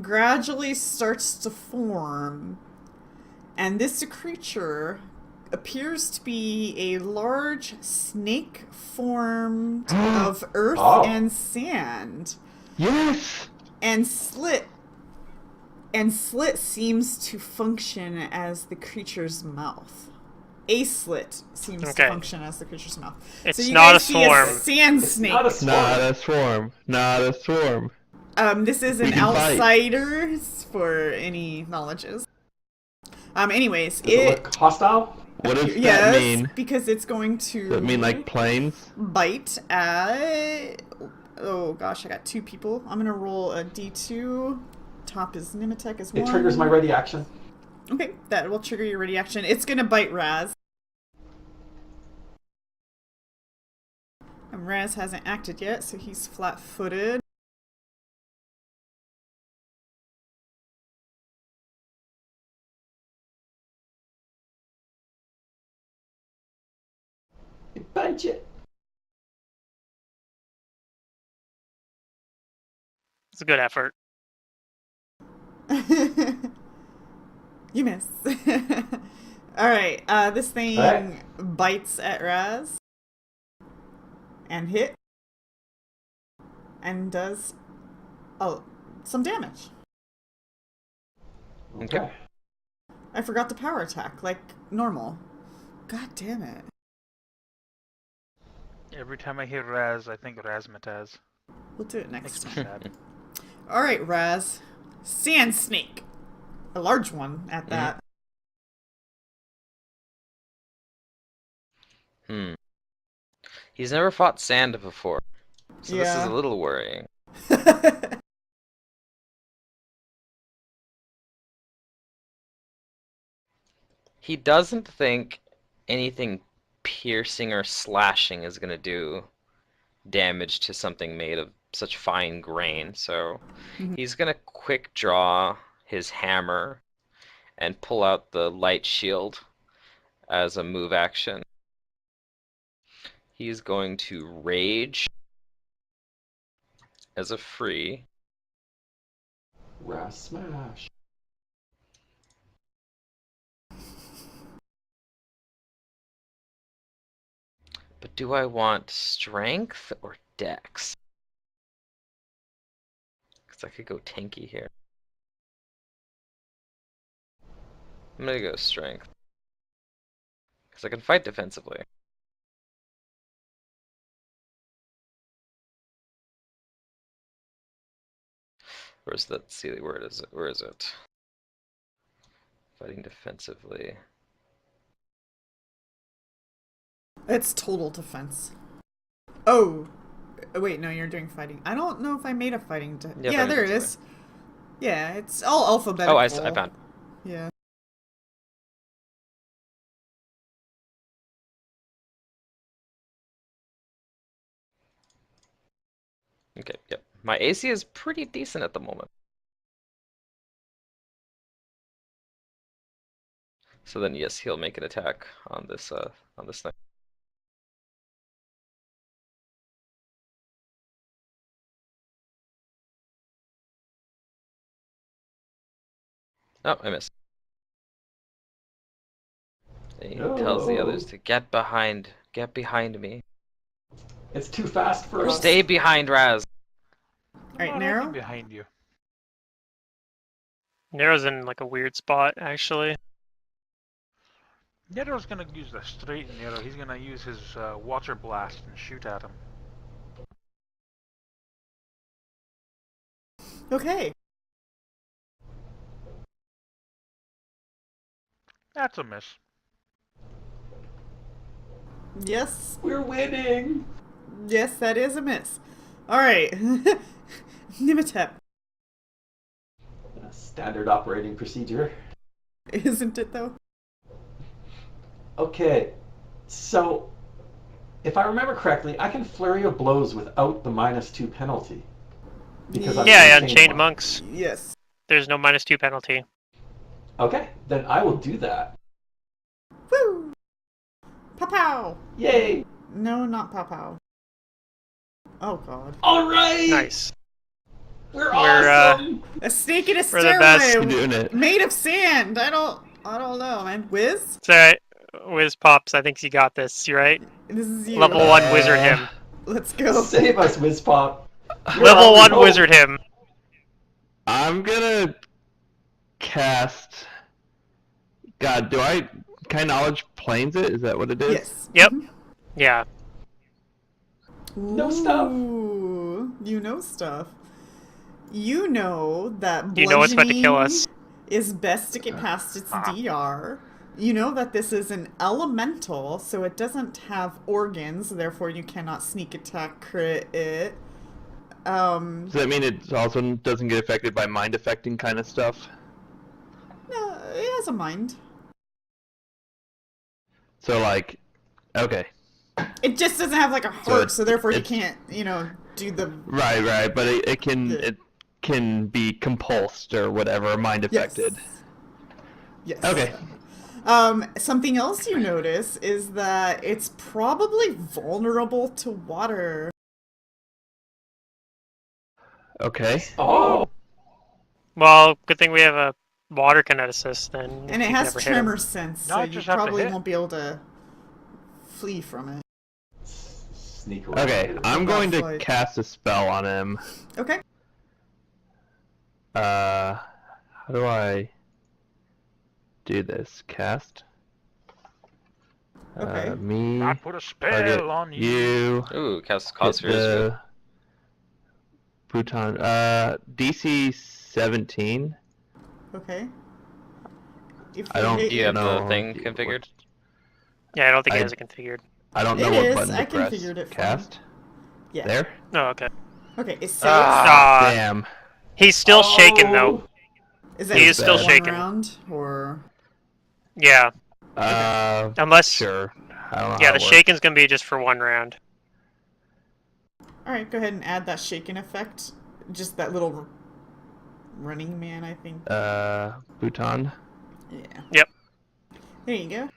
gradually starts to form, and this creature appears to be a large snake formed of earth Oh. and sand. Yes! And Slit seems to function as the creature's mouth. A slit seems to Okay. function as the creature's mouth. It's so you not guys a see swarm. sand It's snake. not a swarm. Not a swarm. Not a swarm. This is We an can fight. outsiders for any knowledges. Anyways, Does it look hostile? What does yes, that mean? because it's going to Does it mean like planes? bite at. Oh gosh, I got 2 people. I'm gonna roll a d2. Top is Nimitech as It one. triggers my ready action. Okay, that will trigger your ready action. It's gonna bite Raz. And Raz hasn't acted yet, so he's flat-footed. Punch it. It's a good effort. You miss. Alright, this thing Alright. bites at Raz. And hit. And does some damage. Okay. I forgot the power attack, like normal. God damn it. Every time I hear Raz, I think Razmataz. We'll do it next Makes me time. sad. Alright, Raz. Sand snake. A large one at that. He's never fought sand before, so this is Yeah. a little worrying. He doesn't think anything piercing or slashing is going to do damage to something made of such fine grain, so he's going to quick draw his hammer and pull out the light shield as a move action. He's going to rage as a free. Raz smash. But do I want strength or dex? Because I could go tanky here. I'm gonna go strength. Because I can fight defensively. Where's that? See, where is it? Where is it? Fighting defensively. It's total defense. Oh. Wait, no, you're doing fighting. I don't know if I made a fighting. Yeah, Yeah, fighting there it is. defensively. Yeah, it's all alphabetical. Oh, I found. Yeah. Okay, yep. My AC is pretty decent at the moment. So then, yes, he'll make an attack on this thing. Oh, I missed. He tells the others to get behind me. It's too fast for us. Stay behind Raz. Alright, Not Narrow? behind you. Nero's in like a weird spot, actually. Nero's gonna use the straight Nero. He's gonna use his water blast and shoot at him. Okay. That's a miss. Yes. We're winning. Yes, that is a miss. Alright. Nimitep. Standard operating procedure. Isn't it though? Okay, so if I remember correctly, I can flurry of blows without the -2 penalty. Because I'm Yeah, Unchained Unchained Monk. Monks. Yes. There's no -2 penalty. Okay, then I will do that. Woo! Pow-pow! Yay! No, not pow-pow. Oh god. All right. Nice. We're We're, awesome. A snake in a We're the best. stairway Doing it. made of sand. I don't know, man. Whiz? It's alright. Wiz Pops, I think you got this, you right? This is you. Level 1 Wizard him. Let's go. Save us, Wizpop. Level 1 hope. Wizard him. I'm gonna cast. God, do I kind knowledge planes it? Is that what it is? Yes. Yep. Yeah. No stuff. Ooh, you know stuff. You know that You know what's about to kill us. is best to get past its DR. You know that this is an elemental, so it doesn't have organs, therefore you cannot sneak attack crit it. Does that mean it also doesn't get affected by mind affecting kind of stuff? No, it has a mind. So like, okay, It just doesn't have like a So heart, so therefore you it's- can't, do the... right, but it Yeah. can be compulsed or whatever, mind affected. Yes. Okay. Something else you notice is that it's probably vulnerable to water. Okay. Oh, Well, good thing we have a water kineticist then. And it if you has never hit him. tremor sense, No, so I you just have to probably hit. won't be able to flee from it. Sneak around. Okay, or- I'm About going to flight. cast a spell on him. Okay. How do I do this? Cast? Okay. Me. I put a spell Target on you. you. Ooh, cause Hit fear is good. the Bhutan. DC 17. Okay. If I don't. hit Do you have know the thing what- configured? Yeah, I don't think he I- has it configured. I don't know It what is, button to I press. configured it for Cast. Yeah. There. Oh, okay. Okay, it saves. Ah. Damn. He's still shaken though. Is he is still one shaken. round or? Yeah. Unless. Sure. I don't know Yeah, how the it works. shaken's gonna be just for 1 round. All right, go ahead and add that shaken effect. Just that little running man, I think. Bhutan. Yeah. Yep. There you go.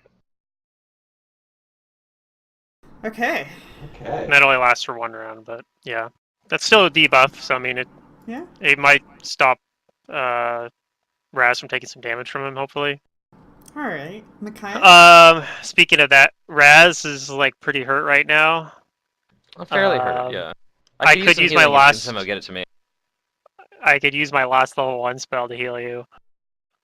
Okay. Okay. That only lasts for 1 round, but yeah, that's still a debuff. So I mean, Yeah. it might stop Raz from taking some damage from him. Hopefully. All right, Micaiah. Speaking of that, Raz is like pretty hurt right now. I'm fairly hurt, Um, yeah. I could could use use some my healing if last- somehow get it to me. I could use my last level 1 spell to heal you.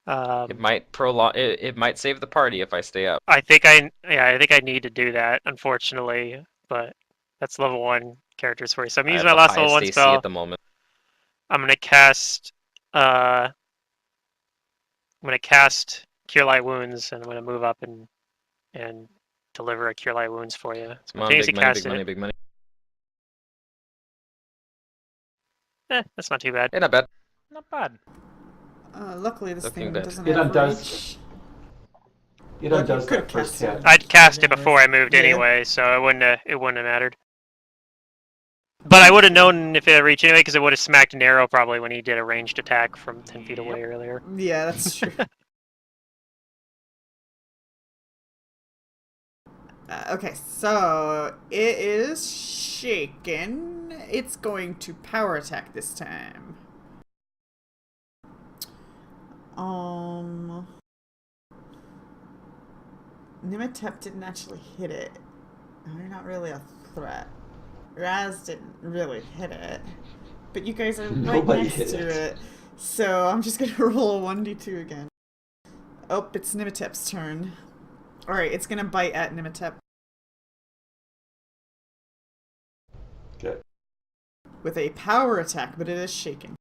It might prolong. It might save the party if I stay up. I think I need to do that, unfortunately, but that's level 1 characters for you. So I'm I using have my the last level 1 highest AC spell. at the moment. I'm gonna cast Cure Light Wounds, and I'm gonna move up and deliver a Cure Light Wounds for you. Come on, big money, cast big money, it. big money. That's not too bad. Hey, not bad. Not bad. Luckily, this Looking thing bad. doesn't It have undoes- reach. It Well, undoes you could've that first cast it. hit. I'd cast it before I moved Yeah. anyway, so it wouldn't have mattered. But I would have known if it had reached anyway, because it would have smacked an arrow probably when he did a ranged attack from 10 feet away earlier. Yeah, that's true. Okay, so it is shaken. It's going to power attack this time. Nimitep didn't actually hit it. They're not really a threat. Raz didn't really hit it. But you guys are right Nobody next hit to it. it. So I'm just gonna roll a 1d2 again. Oh, it's Nimitep's turn. Alright, it's gonna bite at Nimitep. Okay. With a power attack, but it is shaking.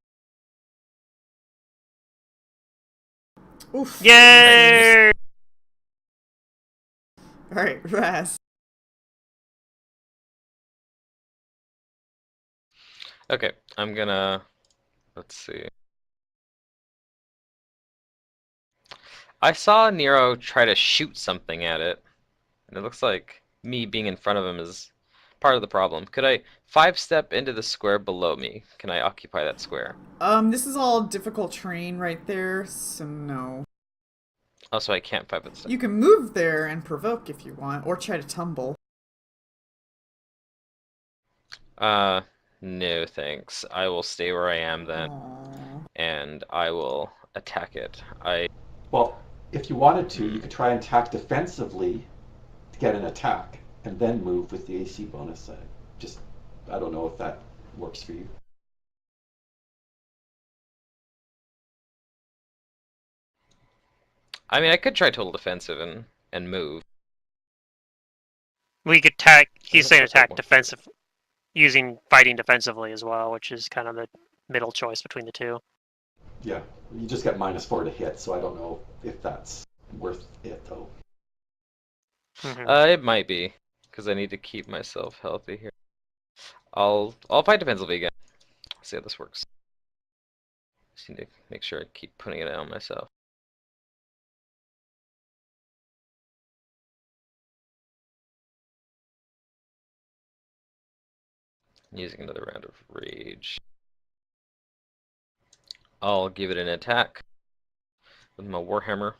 Oof. Yay! Alright, Raz. Okay, I'm gonna. Let's see. I saw Nero try to shoot something at it, and it looks like me being in front of him is part of the problem. Could I 5-step into the square below me? Can I occupy that square? This is all difficult terrain right there, so no. Oh, so I can't 5-step. You can move there and provoke if you want, or try to tumble. No thanks. I will stay where I am then, Aww. and I will attack it. Well, if you wanted to, you could try and attack defensively to get an attack, and then move with the AC bonus. I don't know if that works for you. I mean, I could try total defensive and move. We could attack. He's Doesn't saying look like attack one. defensive, using fighting defensively as well, which is kind of the middle choice between the two. Yeah, you just get -4 to hit, so I don't know if that's worth it though. Mhm. It might be, because I need to keep myself healthy here. I'll fight defensively again. See how this works. Just need to make sure I keep putting it on myself. Using another round of rage. I'll give it an attack with my warhammer.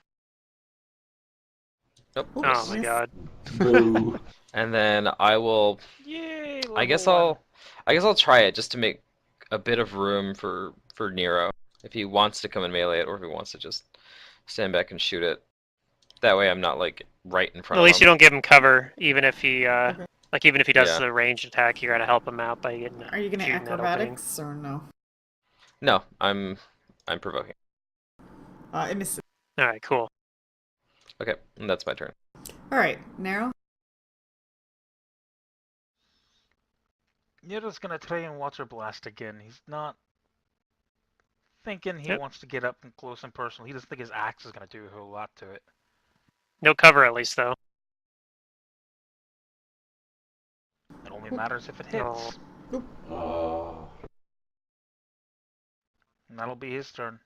Nope. Ooh, Oh my yes. god. Boo. And then I will. Yay! I guess level I'll try it just to make a bit of room for Nero. If he wants to come and melee it, or if he wants to just stand back and shoot it. That way I'm not like right in front At of least you him. don't give him cover, even if he Okay. like even if he does Yeah. the ranged attack, you gotta help him out by getting Are you gonna shooting that opening. acrobatics or no? No, I'm provoking. It misses. All right, cool. Okay, and that's my turn. All right, narrow. Nero's gonna try and water blast again. He's not thinking he Yep. wants to get up and close and personal. He doesn't think his axe is gonna do a whole lot to it. No cover at least though. It only matters if it hits. Oh. And that'll be his turn.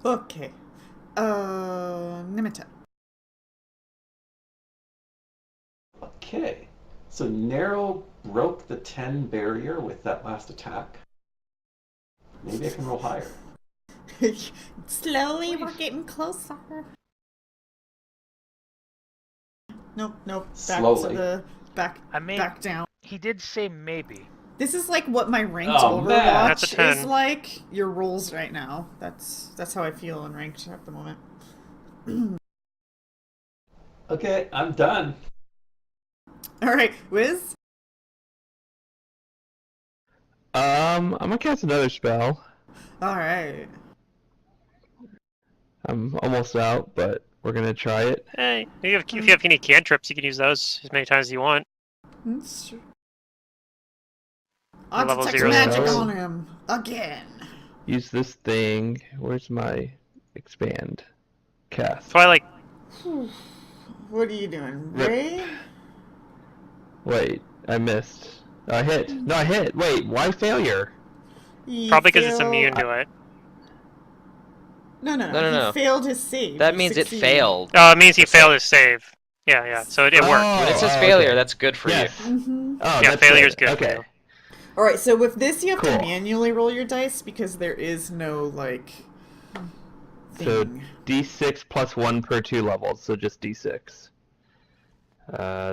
Okay. Nimita. Okay. So Narrow broke the 10 barrier with that last attack. Maybe I can roll higher. Slowly, we're getting closer. Nope. Back Slowly. to the back. I mean, Back down. he did say maybe. This is like what my ranked Oh, man. That's a Overwatch 10. is like. Your rolls right now. That's how I feel in ranked at the moment. Okay, I'm done. All right, Wiz. I'm gonna cast another spell. All right. I'm almost out, but we're gonna try it. Hey, if you have any cantrips, you can use those as many times as you want. That's true. Level I'll detect 0 magic spells. on him again. Use this thing. Where's my expand? Cast. So I like What are you doing, Rip. Ray? Wait, I missed. I hit. No, I hit. Wait, why failure? He probably because it's failed- immune to it. No. No. He failed his save. That He means succeeded. it failed. Oh, it means he The save. failed his save. Yeah. So it worked. When it says Oh, failure, okay. that's good for Yes. Mm-hmm. Oh, Yeah, that's failure's good for Okay. you. All right, so with this, you have to Cool. manually roll your dice because there is no like So thing. D6 plus 1 per 2 levels, so just D6.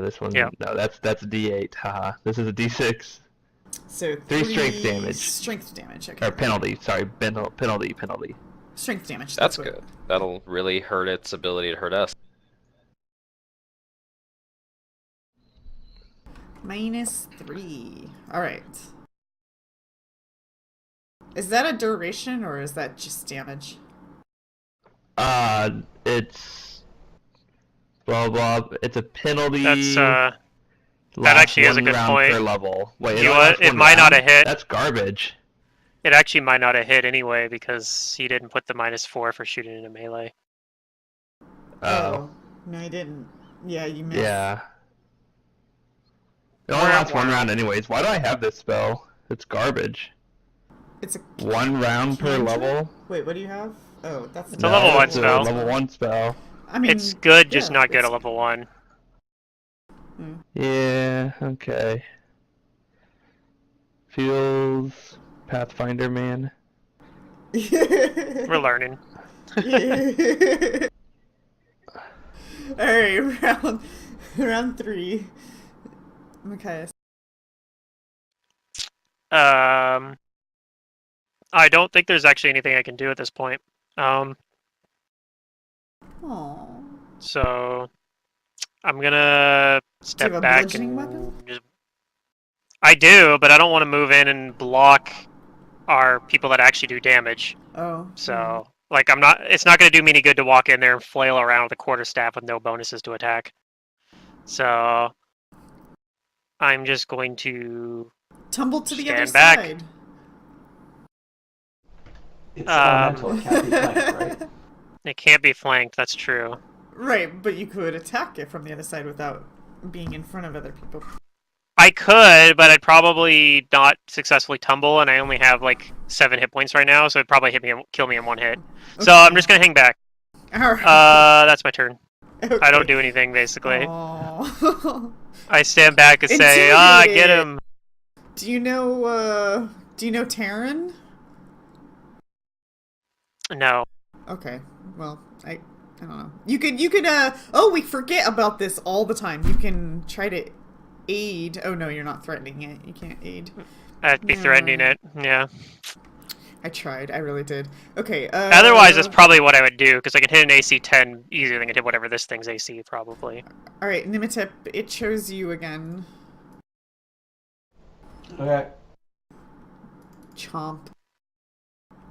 This one. Yeah. No, that's D8. Haha. This is a D6 So 3 strength damage. Strength damage. Okay. or penalty. Sorry, penalty. Strength damage. That's what- good. That'll really hurt its ability to hurt us. -3. All right. Is that a duration or is that just damage? It's blah blah. It's a penalty. That's that lasts actually is a one good round point. Per level. Wait, You know only what? lasts It one might not round? have hit. That's garbage. It actually might not have hit anyway because he didn't put the -4 for shooting in a melee. Oh, No, I didn't. Yeah, you missed. yeah. It only Wah, lasts one wah. round anyways. Why do I have this spell? It's garbage. It's a 1 round per cantrip? level. Wait, what do you have? Oh, that's It's a level 1 it's a spell. level 1 spell. I mean, It's good, just yeah, not good it's- at level 1. Yeah. Okay. Feels Pathfinder man. We're learning. All right, round 3. Matthias. I don't think there's actually anything I can do at this point. Aww. So I'm gonna step have a back bludgeoning and weapon? just. I do, but I don't want to move in and block our people that actually do damage. Oh. So, like, I'm not. It's not gonna do me any good to walk in there and flail around with a quarterstaff with no bonuses to attack. So I'm just going to. Tumble to the Stand other back. side. It's elemental. It can't be flanked, right? It can't be flanked. That's true. Right, but you could attack it from the other side without being in front of other people. I could, but I'd probably not successfully tumble, and I only have like 7 hit points right now, so it'd probably kill me in 1 hit. So I'm just gonna hang back. Alright. That's my turn. Okay. I don't do anything basically. Aw. I stand back and say, "Ah, get Intimidated. him." Do you know Taryn? No. Okay. Well, I don't know. You could, oh, we forget about this all the time. You can try to aid. Oh, no, you're not threatening it. You can't aid. I'd be threatening it. Yeah. I tried. I really did. Okay. Otherwise, that's probably what I would do, because I can hit an AC 10 easier than I can hit whatever this thing's AC, probably. All right, Nimitip, it chose you again. Okay. Chomp.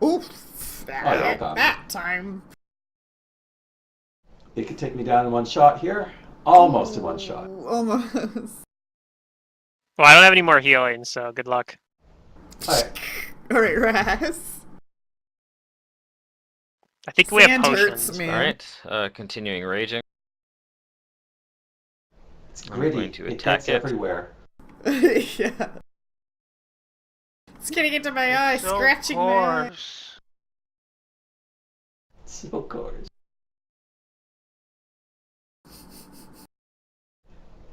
Oof. That time. It could take me down in one shot here. Almost in one shot. Ooh, almost. Well, I don't have any more healing, so good luck. Alright. All right, Raz. I think we have Sand potions. hurts, man. Alright, continuing raging. It's I'm gritty. going to It attack gets it. everywhere. Yeah. It's getting into my eye, So scratching my eye. coarse. So coarse.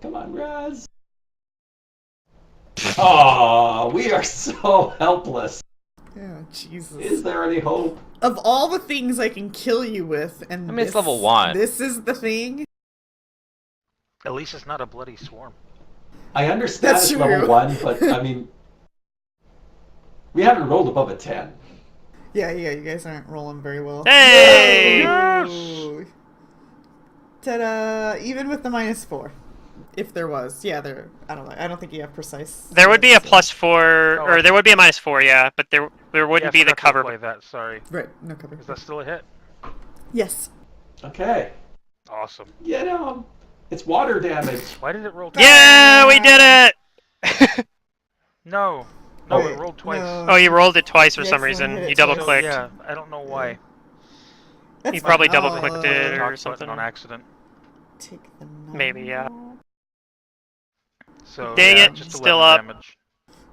Come on, Raz. Oh, we are so helpless. Oh, Jesus. Is there any hope? Of all the things I can kill you with, and I mean, it's level 1. This is the thing. At least it's not a bloody swarm. I understand That's it's level true. 1, but I mean, we haven't rolled above a 10. Yeah, you guys aren't rolling very well. Hey! Yes! Ooh. Ta-da! Even with the -4. If there was. Yeah, there. I don't know. I don't think you have precise. There would be a so- +4, or Oh. there would be a -4, yeah, but there wouldn't Yeah, be I the forgot to cover. play that. Sorry. Right, no cover. Is that still a hit? Yes. Okay. Awesome. Get him! It's water damage. Why did it roll? Yeah, we did it! No. No, Oh. it rolled twice. No. Oh, you rolled it twice for Yeah, some someone reason. hit it You twice. double-clicked. Yeah, I don't know why. That's You probably fine. double-clicked I'll, it or Talk button something. on accident. Take the Maybe, yeah. knob. So Dang yeah, it, just still 11 up. damage.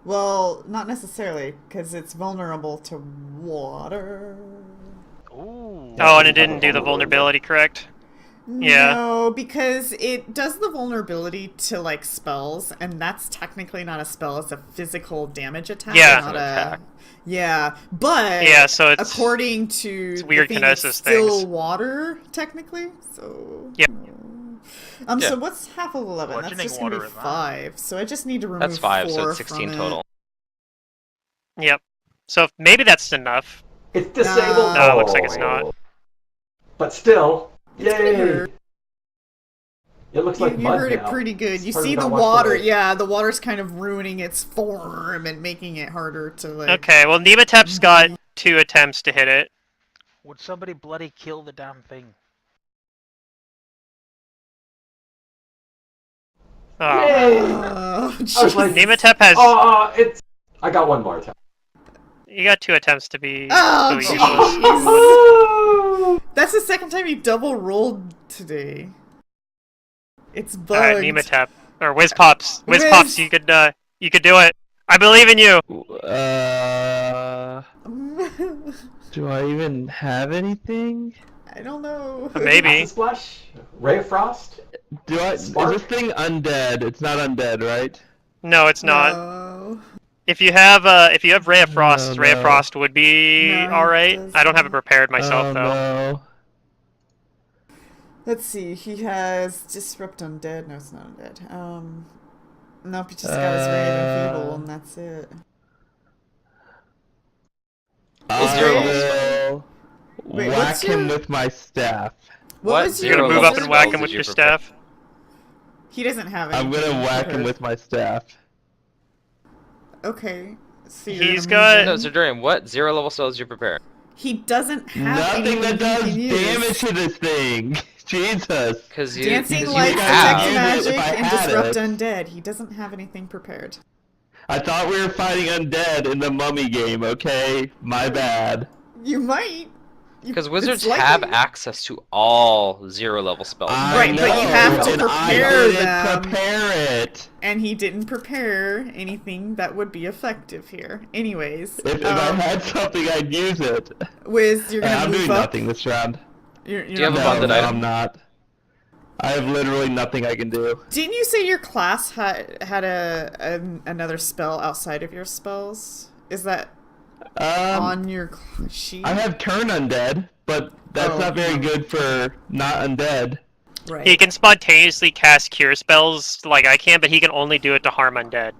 Well, not necessarily, because it's vulnerable to water. Ooh. Oh, and it didn't do the vulnerability, correct? Yeah. No, because it does the vulnerability to like spells, and that's technically not a spell; it's a physical damage attack. Yeah. not It's an a attack. Yeah, but Yeah, so it's- according to it's the weird thing, Kenosis it's still things. water technically. So Yep. Yeah. So what's half of 11? That's Bludgeoning just gonna be water at that. 5. So I just need to remove That's 5, 4 so it's 16 from total. Yep. So maybe that's enough. It's disabled. No, it looks like it's not. But still, It's gonna yay! hurt. It looks You, like you mud heard it now. pretty good. It's You part of see it the got washed water. away. Yeah, the water's kind of ruining its form and making it harder to like. Okay, well, Nematep's got 2 attempts to hit it. Would somebody bloody kill the damn thing? Oh. Yay! Oh, I was jeez. like, Nematep has... oh, it's. I got one more attack. You got 2 attempts to be Oh, really jeez. useless. That's the second time you double rolled today. It's bugged. Alright, Nematep. Or Whizpops. Wiz. Whizpops, you could do it. I believe in you! Do I even have anything? I don't know. Maybe. Acid splash. Ray of frost. Is Spark? this thing undead? It's not undead, right? No, it's not. No. If you have Ray of Frost, No, Ray of no. Frost would be No, it alright. I don't have it doesn't. prepared myself, Oh, though. no. Let's see. He has disrupt undead. No, it's not undead. Nope. He just got his rave and feeble, and that's it. I Ray- will Wait, whack what's him your- with my staff. What was You're gonna Zero move up level and whack spells him did with you your prepare? staff? He doesn't have I'm anything gonna whack him prepared. with my staff. Okay. So He's you're gonna got- move No, in. Zerdurian, what 0 level spells did you prepare? He doesn't have Nothing anything that he does can use. damage to this thing. Jesus. Because you, Dancing because lights, you detect have- magic, If I and had disrupt it. undead. He doesn't have anything prepared. I thought we were fighting undead in the mummy game, okay? My bad. You might. Because It's wizards likely- have access to all 0 level spells. Right, I but you know, have to and prepare I didn't them. prepare it. And he didn't prepare anything that would be effective here. Anyways, If I had something, I'd use it. Wiz, you're gonna I'm move doing up. nothing this round. You're Do you have a not No, bonded moving item? up. I'm not. I have literally nothing I can do. Didn't you say your class had another spell outside of your spells? Is that on your sheet? I have turn undead, but that's Oh, not very no. good for not undead. Right. He can spontaneously cast cure spells like I can, but he can only do it to harm undead,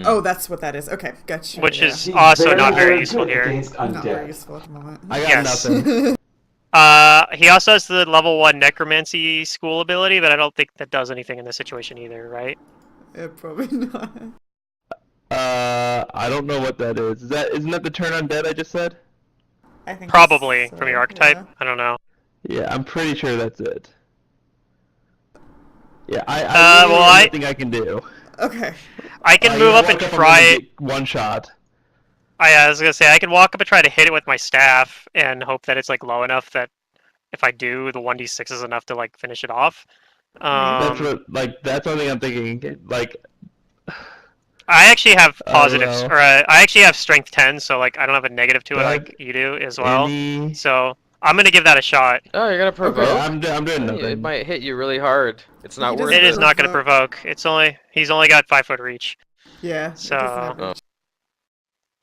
Oh, that's what that is. Okay, gotcha. which yeah. is He's also not very very useful good here. against Not very undead. useful at the moment. I got Yes. nothing. He also has the level 1 necromancy school ability, but I don't think that does anything in this situation either, right? Probably not. I don't know what that is. Isn't that the turn undead I just said? I think Probably so, from your archetype. yeah. I don't know. Yeah, I'm pretty sure that's it. Yeah, I well, literally have nothing I can do. Okay. I can You move up walk and I'm try gonna it. get one shot. I was gonna say I can walk up and try to hit it with my staff and hope that it's like low enough that if I do, the 1d6 is enough to like finish it off. That's that's one thing I'm thinking. Like, I actually have I don't positives, know. or I actually have strength 10, so like I don't have a negative to it Doug, like you do as well. any... So I'm gonna give that a shot. Oh, you're gonna provoke? Yeah, I'm doing It nothing. might hit you really hard. It's not He worth doesn't It it. is not gonna provoke. provoke. He's only got 5-foot reach. Yeah. it So- doesn't have Oh. much.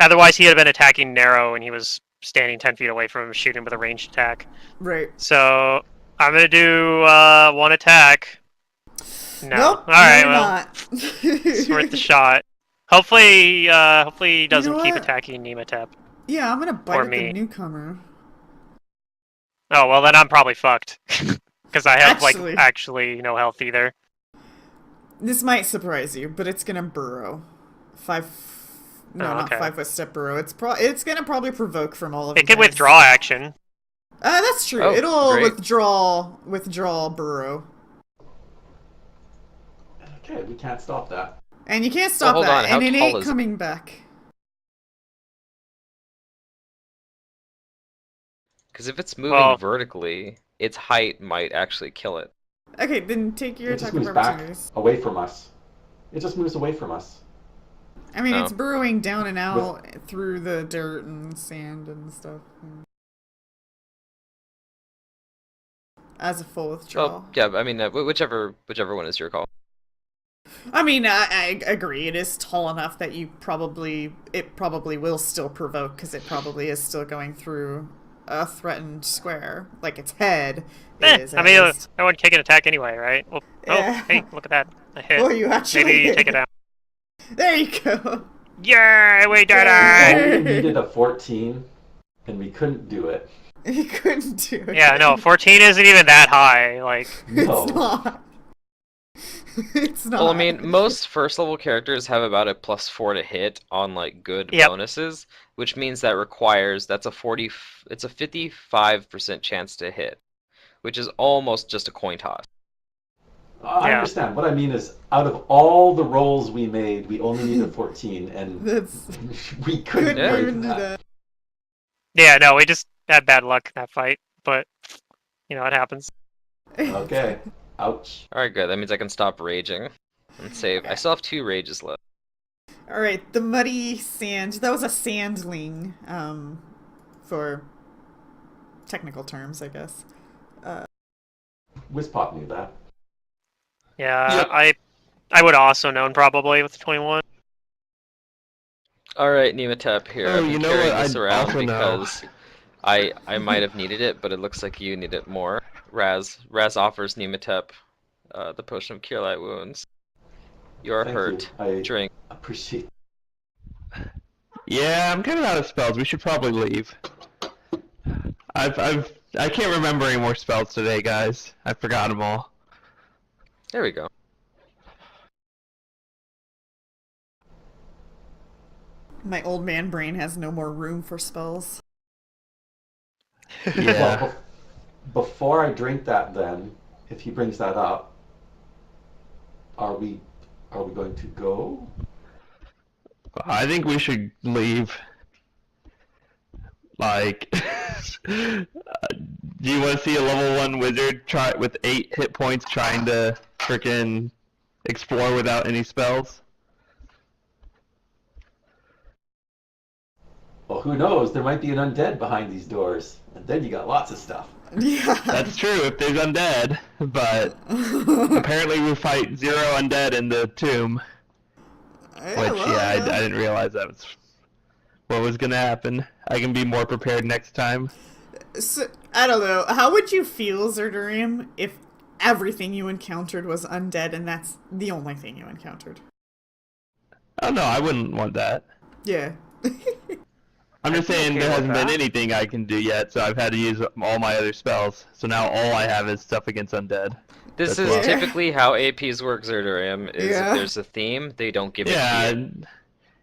Otherwise, he had been attacking narrow, and he was standing 10 feet away from him, shooting with a ranged attack. Right. So I'm gonna do one attack. No. Nope. All right. you're Well, not. it's worth the shot. Hopefully he doesn't keep what? attacking Nematep. Yeah, I'm gonna bite Or at me. the newcomer. Oh well, then I'm probably fucked because I have Actually. like actually no health either. This might surprise you, but it's gonna burrow. No, Oh, not okay. 5-foot step burrow. It's gonna probably provoke from all of It you can guys. withdraw action. That's true. Oh, It'll great. withdraw burrow. Okay, we can't stop that. And you can't stop hold that, on, how and it tall ain't is it? coming back. Because if it's moving Well- vertically, its height might actually kill it. Okay, then take your It just attack of moves back opportunities. away from us. It just moves away from us. I mean, Oh. it's burrowing down and out through the dirt and sand and stuff. As a full withdrawal. Well, yeah, I mean, whichever one is your call. I mean, I agree. It is tall enough that it probably will still provoke because it probably is still going through a threatened square. Like its head is. I at mean, least. I wouldn't take an attack anyway, right? Well, Yeah. Oh, hey, look at that! I hit. Oh, you actually. Maybe you take it out. There you go. Yeah, we did Yay. it! We needed a 14, and we couldn't do it. You couldn't do it. Yeah, no, 14 isn't even that high. Like, No. It's not. It's not. Well, I mean, most first level characters have about a +4 to hit on like good Yep. bonuses, which means that's a 55% chance to hit, which is almost just a coin toss. I Yeah. understand. What I mean is, out of all the rolls we made, we only needed 14, and That's we couldn't couldn't break even do that. yeah, no, we just had bad luck in that fight, but you know it happens. Okay. Ouch. All right, good. That means I can stop raging and save. I still have 2 rages left. All right, the muddy sand. That was a sandling, for technical terms, I guess. Wizpop knew that. Yeah, Yep. I would also known probably with 21. All right, Nematep here. Oh, I've been you know carrying what? this I around also know. because I might have needed it, but it looks like you need it more. Raz offers Nematep the potion of cure light wounds. You are Thank hurt. you. I Drink. appreciate. Yeah, I'm kind of out of spells. We should probably leave. I can't remember any more spells today, guys. I forgot them all. There we go. My old man brain has no more room for spells. Yeah. Well, before I drink that, then, if he brings that up, are we going to go? I think we should leave. Like, do you want to see a level 1 wizard try with 8 hit points trying to freaking explore without any spells? Well, who knows? There might be an undead behind these doors, and then you got lots of stuff. Yeah. That's true if there's undead, but apparently we fight 0 undead in the tomb, which, I didn't realize that was what was gonna happen. I can be more prepared next time. So, I don't know. How would you feel, Zerdurium, if everything you encountered was undead and that's the only thing you encountered? Oh no, I wouldn't want that. Yeah. I'm just I'd be saying okay there with hasn't been that. anything I can do yet, so I've had to use all my other spells. So now all I have is stuff against undead. This That's is rough. typically how APs work, Zerdurium, is if Yeah. there's a theme, they don't give it to Yeah, you.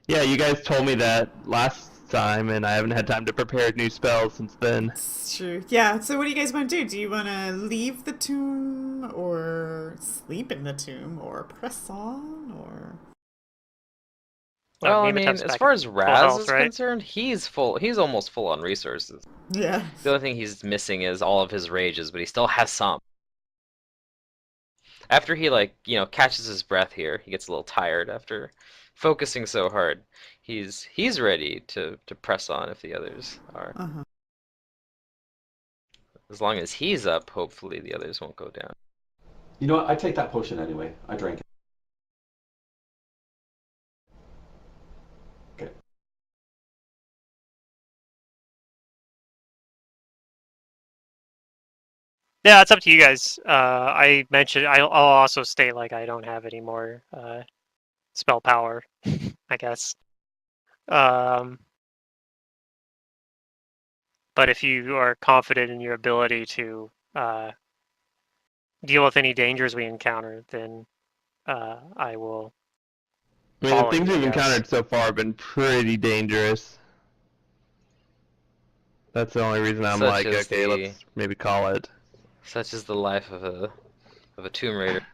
yeah, you guys told me that last time, and I haven't had time to prepare new spells since then. It's true. Yeah, so what do you guys want to do? Do you want to leave the tomb, or sleep in the tomb, or press on, or... Well, I Nematep's mean, as back far at as full Raz health, is right? concerned, he's almost full on resources. Yeah. The only thing he's missing is all of his rages, but he still has some. After he, like, catches his breath here, he gets a little tired after focusing so hard. He's ready to press on if the others are. Uh-huh. As long as he's up, hopefully the others won't go down. You know what? I take that potion anyway. I drank it. Okay. Yeah, it's up to you guys. I mentioned I'll also state like I don't have any more spell power, I guess. But if you are confident in your ability to deal with any dangers we encounter, then I will I mean, the follow things you, I we've guess. encountered so far have been pretty dangerous. That's the only reason I'm Such like, as okay, the- let's maybe call it. Such is the life of a Tomb Raider.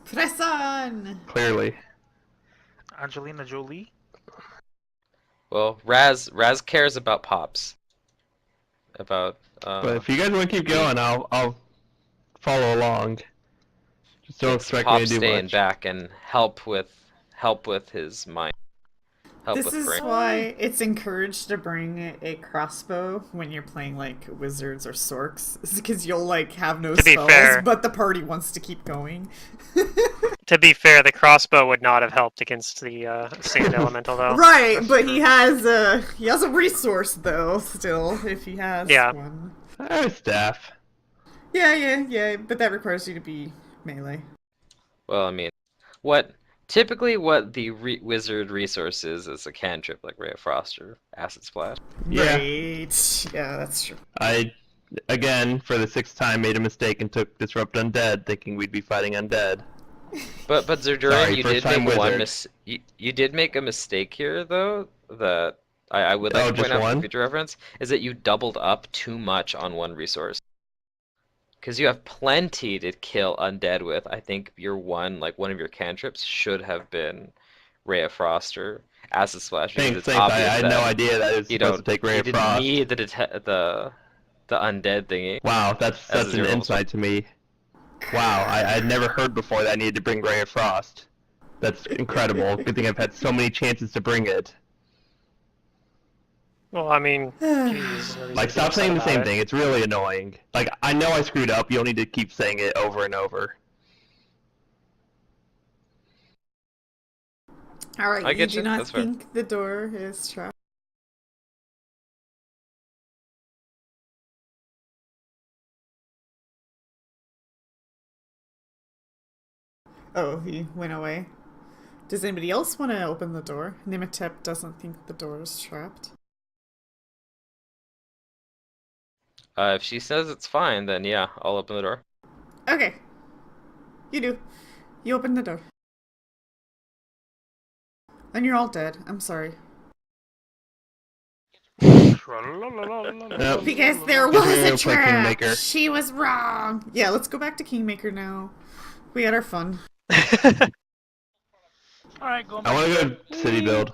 Press on! Clearly. Angelina Jolie? Well, Raz cares about Pops. About But if you guys want to keep going, I'll follow along. Just don't it's expect me to Pops do staying much. back and help with his mind. Help This with is brain. why it's encouraged to bring a crossbow when you're playing like wizards or sorks, because you'll like have no To be spells, fair. but the party wants to keep going. To be fair, the crossbow would not have helped against the sand elemental, though. Right, That's but true. he has a resource though. Still, if he has Yeah. one. I have a staff. Yeah. But that requires you to be melee. Well, I mean, typically what the wizard resource is a cantrip like Ray of Frost or Acid Splash. Yeah. Right. Yeah, that's true. I, again, for the 6th time, made a mistake and took Disrupt Undead, thinking we'd be fighting undead. But Zerdurian, Sorry, you first did make time one wizard. you did make a mistake here though that I would like Oh, to point just out for one? future reference is that you doubled up too much on one resource. Because you have plenty to kill undead with. I think one of your cantrips should have been Ray of Frost or Acid Splash because Thanks. it's obvious I had no idea that it was you supposed don't to take Ray you of didn't Frost. need the undead thingy. Wow, that's As such a an zero insight to me. Wow, I'd never heard before that I needed to bring Ray of Frost. That's incredible. Good thing I've had so many chances to bring it. Well, I mean, geez, no reason Like, to be stop upset saying the about same it. thing. It's really annoying. Like, I know I screwed up. You don't need to keep saying it over and over. Alright, I you get do you, not that's fair. think the door is trapped? Oh, he went away. Does anybody else want to open the door? Nimatep doesn't think the door is trapped. If she says it's fine, then yeah, I'll open the door. Okay. You do. You open the door. And you're all dead. I'm sorry. Because there was We're a gonna play trap! Kingmaker. She was wrong! Yeah, let's go back to Kingmaker now. We had our fun. Alright, go I want to go city build.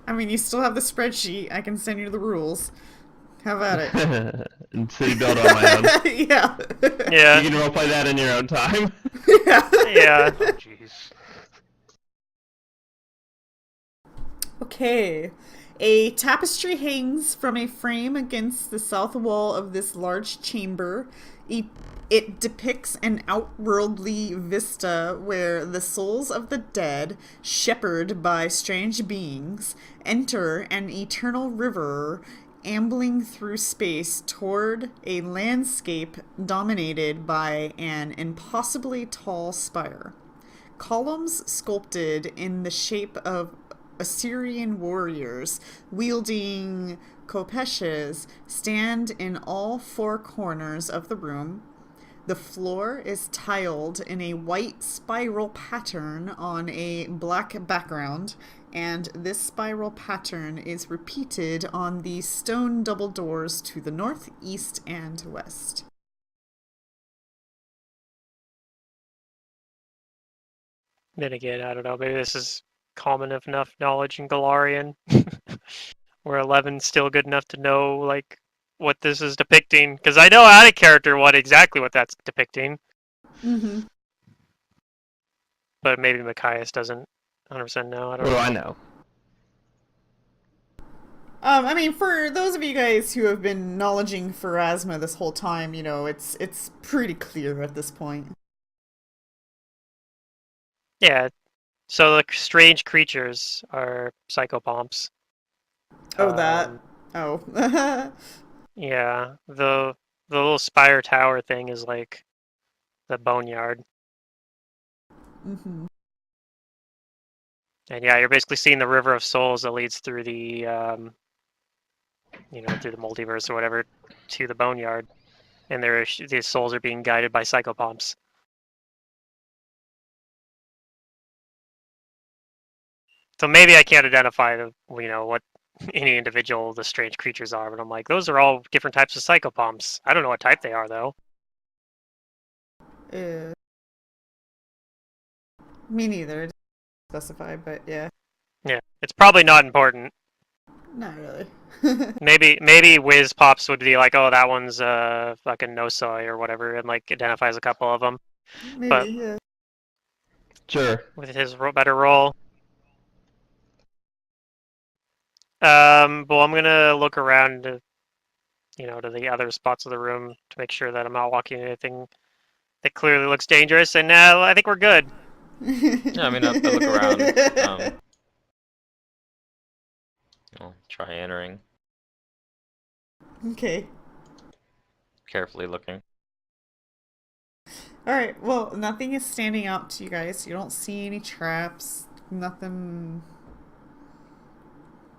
I mean, you still have the spreadsheet. I can send you the rules. How about it? And city build on my own. Yeah. Yeah, You can roleplay that in your own time. Yeah. yeah. Oh, jeez. Okay. A tapestry hangs from a frame against the south wall of this large chamber. It depicts an outworldly vista where the souls of the dead, shepherded by strange beings, enter an eternal river ambling through space toward a landscape dominated by an impossibly tall spire. Columns sculpted in the shape of Assyrian warriors wielding kopeshes stand in all four corners of the room. The floor is tiled in a white spiral pattern on a black background, and this spiral pattern is repeated on the stone double doors to the north, east, and west. Then again, I don't know. Maybe this is common enough knowledge in Galarian, where 11's still good enough to know like what this is depicting. Because I know out of character what that's depicting, Mm-hmm. but maybe Machias doesn't 100% know. I What don't do know. I know? I mean, for those of you guys who have been knowledging Pharasma this whole time, it's pretty clear at this point. Yeah. So the strange creatures are psychopomps. Oh, that. Um, Oh. Yeah. The little spire tower thing is like the boneyard. Mm-hmm. And yeah, you're basically seeing the river of souls that leads through the through the multiverse or whatever to the boneyard, and these souls are being guided by psychopomps. So maybe I can't identify what any individual the strange creatures are, but I'm like, those are all different types of psychopomps. I don't know what type they are though. Me neither. It doesn't specify, but yeah. Yeah, it's probably not important. Not really. Maybe Wiz Pops would be like, oh, that one's fucking Nosoi or whatever, and like identifies a couple of them. Maybe, But yeah. Sure. with his better role. Well, I'm gonna look around, to the other spots of the room to make sure that I'm not walking into anything that clearly looks dangerous, and I think we're good. Yeah, I mean, I look around. I'll try entering, Okay. carefully looking. Alright, well, nothing is standing out to you guys. You don't see any traps. Nothing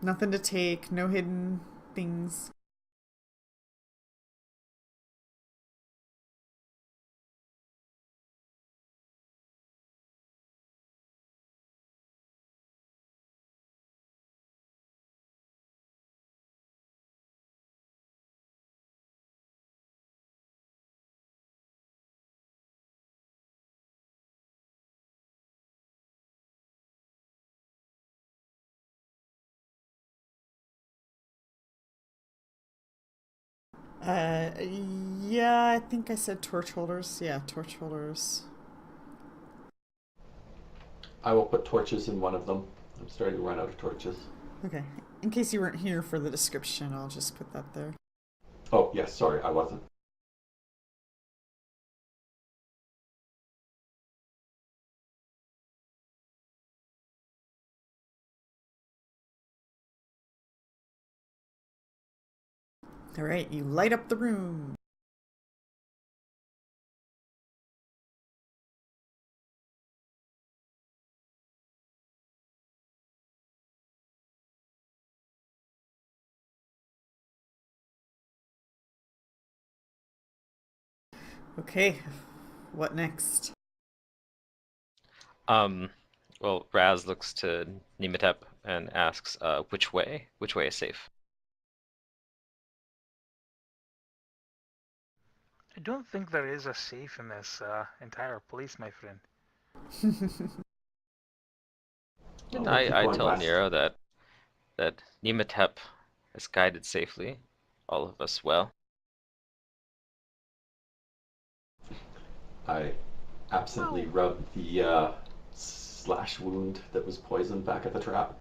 to take. No hidden things. Uh, yeah, I think I said torch holders. Yeah, torch holders. I will put torches in one of them. I'm starting to run out of torches. Okay. In case you weren't here for the description, I'll just put that there. Oh, yes, sorry, I wasn't. Alright, you light up the room. Okay, what next? Well, Raz looks to Nematep and asks, which way? Which way is safe? I don't think there is a safe in this entire place, my friend. Oh, we'll keep I going tell west. Nero that Nematep is guided safely, all of us well. I absently rubbed the slash wound that was poisoned back at the trap.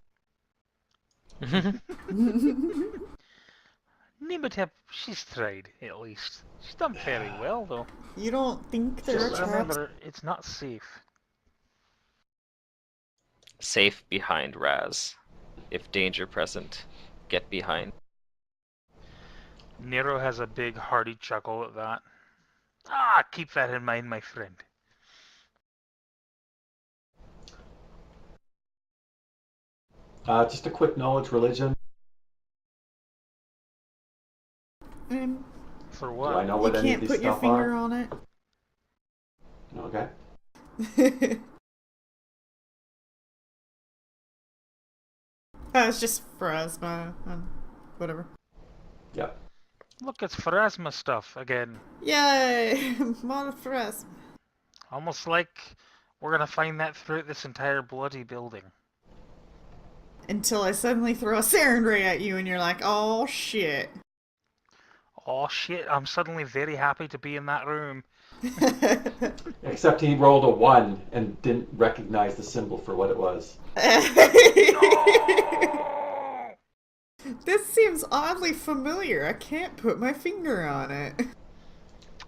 Nematep, she's tried, at least. She's done fairly well, though. You don't think there are Just traps? remember, it's not safe. Safe behind Raz. If danger present, get behind. Nero has a big hearty chuckle at that. Ah, keep that in mind, my friend. Just a quick knowledge religion. For Do what? I know You what any of can't these put your stuff finger are? on it. Okay. It's just phrasma and whatever. Yep. Look, it's Pharasma stuff again. Yay! Mod phrasma. Almost like we're gonna find that throughout this entire bloody building. Until I suddenly throw a Saren Ray at you and you're like, oh shit. Oh shit, I'm suddenly very happy to be in that room. Except he rolled a 1 and didn't recognize the symbol for what it was. No! This seems oddly familiar. I can't put my finger on it.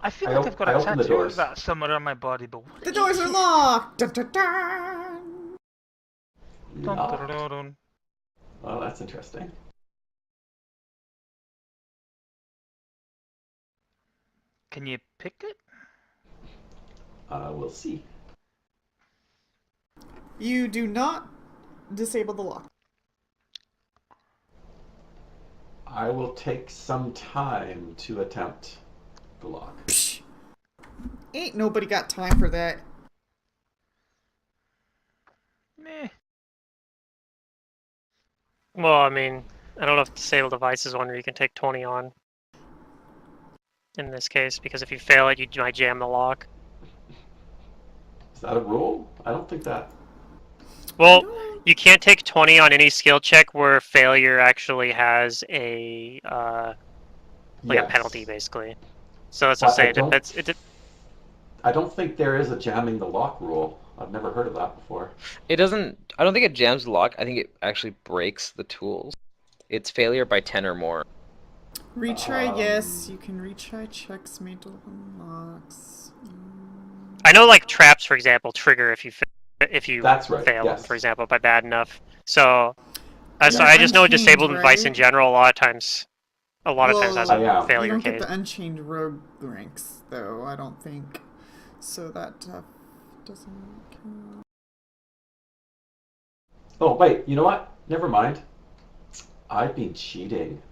I feel I like op- I've got I a opened the tattoo of doors. that somewhere on my body, but what The is doors are it? locked. Dun, dun, dun. Dun, Locked. dun, dun, dun. Well, that's interesting. Can you pick it? We'll see. You do not disable the lock. I will take some time to attempt the lock. Psh. Ain't nobody got time for that. Meh. Well, I mean, I don't know if disable device is one where you can take 20 on. In this case, because if you fail it, you might jam the lock. Is that a rule? I don't think that. Well, you can't take 20 on any skill check where failure actually has a a Yes. penalty, basically. So that's But what I'm saying. I don't think there is a jamming the lock rule. I've never heard of that before. It doesn't. I don't think it jams the lock. I think it actually breaks the tools. It's failure by 10 or more. Retry, yes. You can retry checks made to open locks. I know, like traps, for example, trigger if you That's right, fail them, yes. for example, by bad enough. So, You're I just know unchained, disabled device right? in general a lot of times has I a am. You failure don't case. get the Unchained Rogue ranks, though, I don't think. So that doesn't count. Oh, wait, you know what? Never mind. I've been cheating.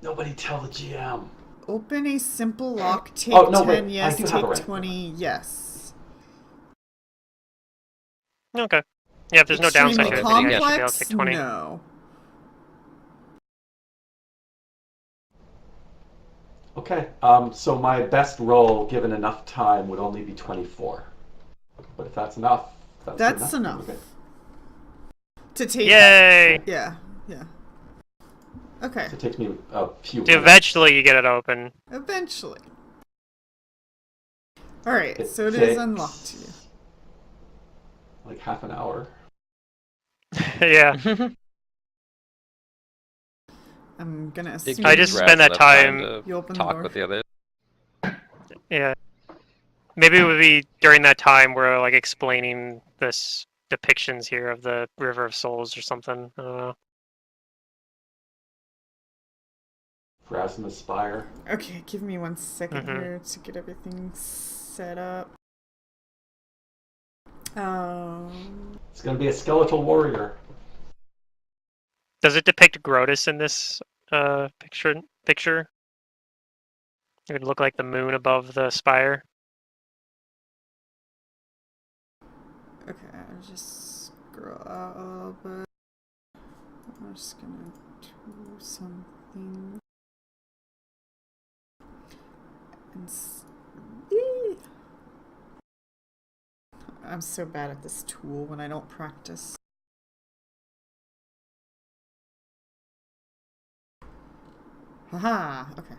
Nobody tell the GM. Open a simple lock, take Oh, no, 10 wait, yes, I do have take a rank. 20 yes. Okay. Yeah, if there's no downside to Extremely it, then you should be able to complex? take 20. No. Okay, so my best roll, given enough time, would only be 24. But if that's enough, That's enough. Okay. To take. Yay! Yeah, yeah. Okay, So it takes me a few minutes. Eventually, you get it open. eventually. Alright, It so it is takes unlocked to you. like half an hour. Yeah. I'm gonna It assume I gives just Raz spend that enough time- to you open the talk door. with the others. Yeah. Maybe it would be during that time where like explaining this depictions here of the River of Souls or something. I don't know. Phrasma Spire. Okay, give me 1 second Mhm. here to get everything set up. It's gonna be a skeletal warrior. Does it depict Grotus in this picture? It would look like the moon above the spire. Okay, I'll just scroll out a little bit. I'm just gonna do something. And I'm so bad at this tool when I don't practice. Haha, okay.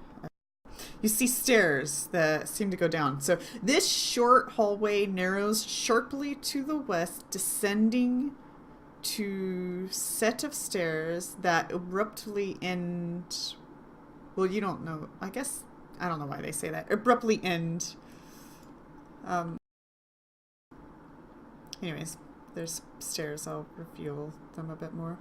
You see stairs that seem to go down. So this short hallway narrows sharply to the west, descending to set of stairs that abruptly end. Well, you don't know. I guess I don't know why they say that. Abruptly end. Anyways, there's stairs. I'll reveal them a bit more.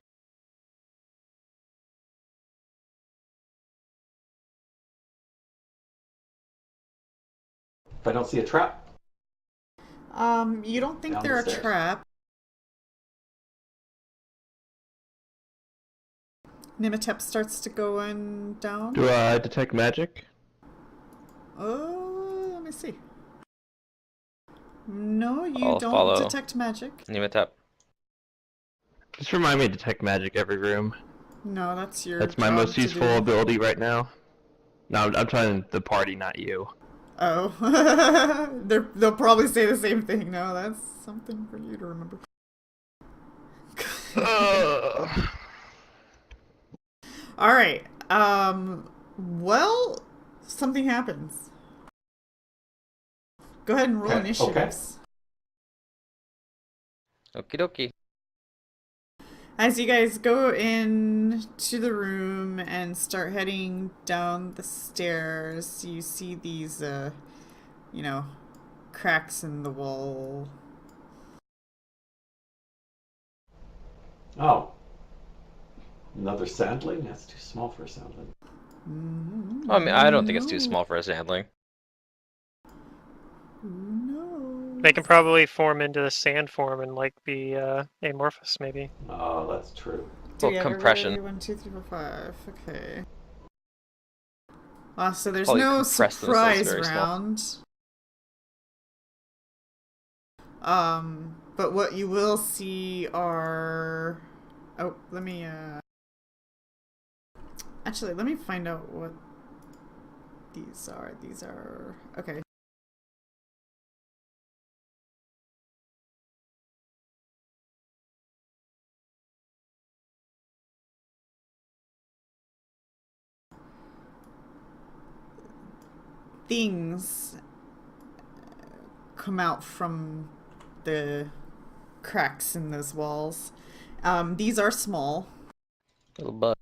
If I don't see a trap, You don't think Down they're the a stairs. trap. Nimitep starts to go on down. Do I detect magic? Oh, let me see. No, you I'll don't follow. detect magic. Nimitep. Just remind me to detect magic every room. No, that's your That's my job most to useful do. ability right now. No, I'm trying the party, not you. Oh. They'll probably say the same thing. No, that's something for you to remember. Alright. Well, something happens. Go ahead and roll Okay, initiatives. Okie dokie. As you guys go into the room and start heading down the stairs, you see these, cracks in the wall. oh, another sandling? That's too small for a sandling. I mean, I don't think it's too small for a sandling. No. They can probably form into the sand form and like be amorphous, maybe. Oh, that's true. Do we Well, have compression. everybody? 1, 2, 3, 4, 5. Okay. So there's Probably no compress themselves surprise very small. round. But what you will see are. Oh, let me. Actually, let me find out what these are. These are. Okay. Things come out from the cracks in those walls. These are small, Little bug.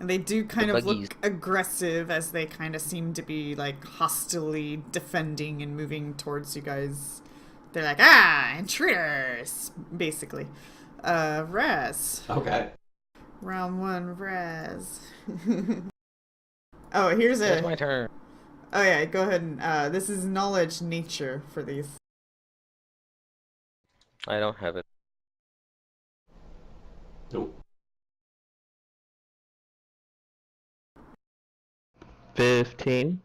and they do kind The of buggies. look aggressive as they kind of seem to be like hostilely defending and moving towards you guys. They're like, intruders, basically. Raz. Okay. Round 1, Raz. Oh, here's It's my turn. Oh yeah, go ahead and this is knowledge nature for these. I don't have it. Nope. 15.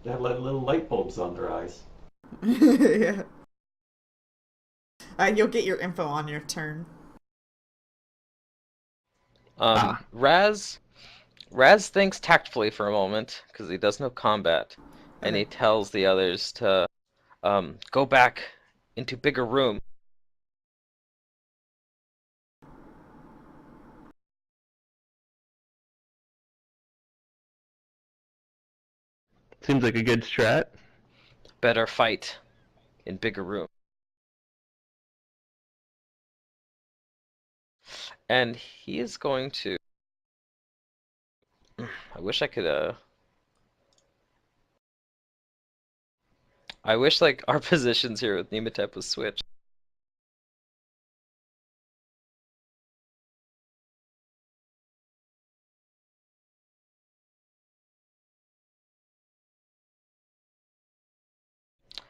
They have like little light bulbs on their eyes. Yeah. You'll get your info on your turn. Raz thinks tactfully for a moment because he does know combat, and Okay. he tells the others to go back into bigger room. Seems like a good strat. Better fight in bigger room. And he is going to. I wish I could. I wish like our positions here with Nematep was switched.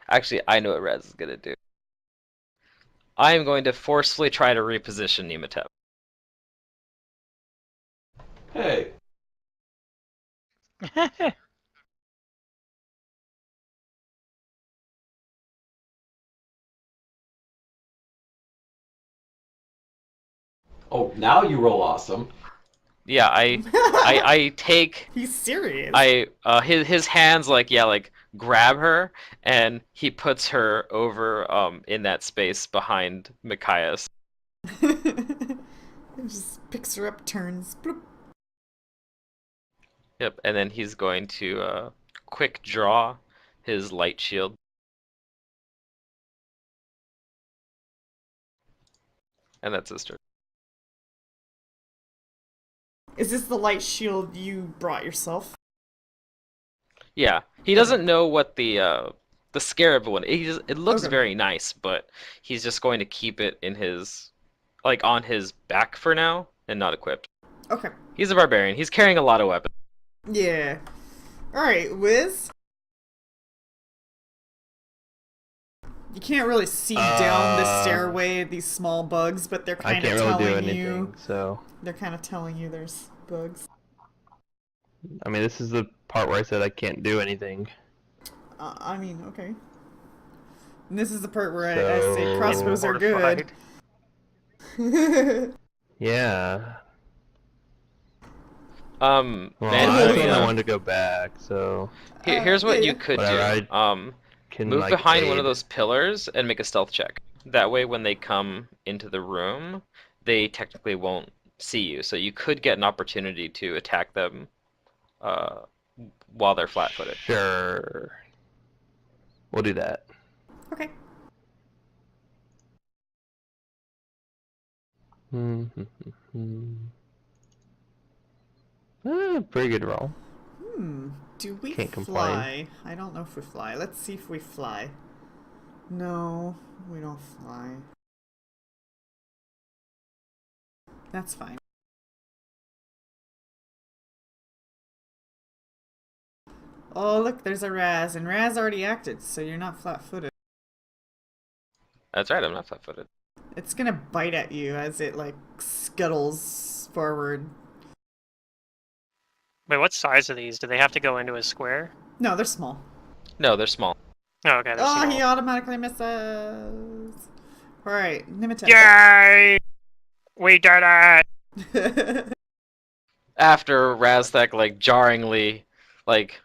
Actually, I know what Raz is gonna do. I am going to forcefully try to reposition Nematep. Hey, oh, now you roll awesome. Yeah, I take He's serious. his hands like grab her and he puts her over in that space behind Micaias. Just picks her up, turns. Bloop. Yep, and then he's going to quick draw his light shield. And that's his turn. Is this the light shield you brought yourself? Yeah, he doesn't know what the scarab one. It looks Okay. very nice, but he's just going to keep it in his, like, on his back for now and not equipped. Okay. He's a barbarian. He's carrying a lot of weapons. Yeah. Alright, Wiz? You can't really see down the stairway, these small bugs, but they're I kind of can't really do telling anything, you. so... They're kind of telling you there's bugs. I mean, this is the part where I said I can't do anything. I mean, okay. And this is the part where I So- say crossbows are good. Fortified. Yeah. Well, Well, And I holding thought I up. wanted to go back, so... here's what yeah. you could Whatever, do. Can, Move like, behind one aid. of those pillars and make a stealth check. That way, when they come into the room, they technically won't see you. So you could get an opportunity to attack them while they're flat-footed. Sure. We'll do that. Okay. Pretty good roll. Do we Can't fly? complain. I don't know if we fly. Let's see if we fly. No, we don't fly. That's fine. Oh, look, there's a Raz, and Raz already acted, so you're not flat-footed. That's right, I'm not flat-footed. It's gonna bite at you as it, like, scuttles forward. Wait, what size are these? Do they have to go into a square? No, they're small. No, they're small. Oh, okay, they're Oh, small. he automatically misses. Alright, Nimitek. Yay! We did it! After Razthek, like, jarringly, like,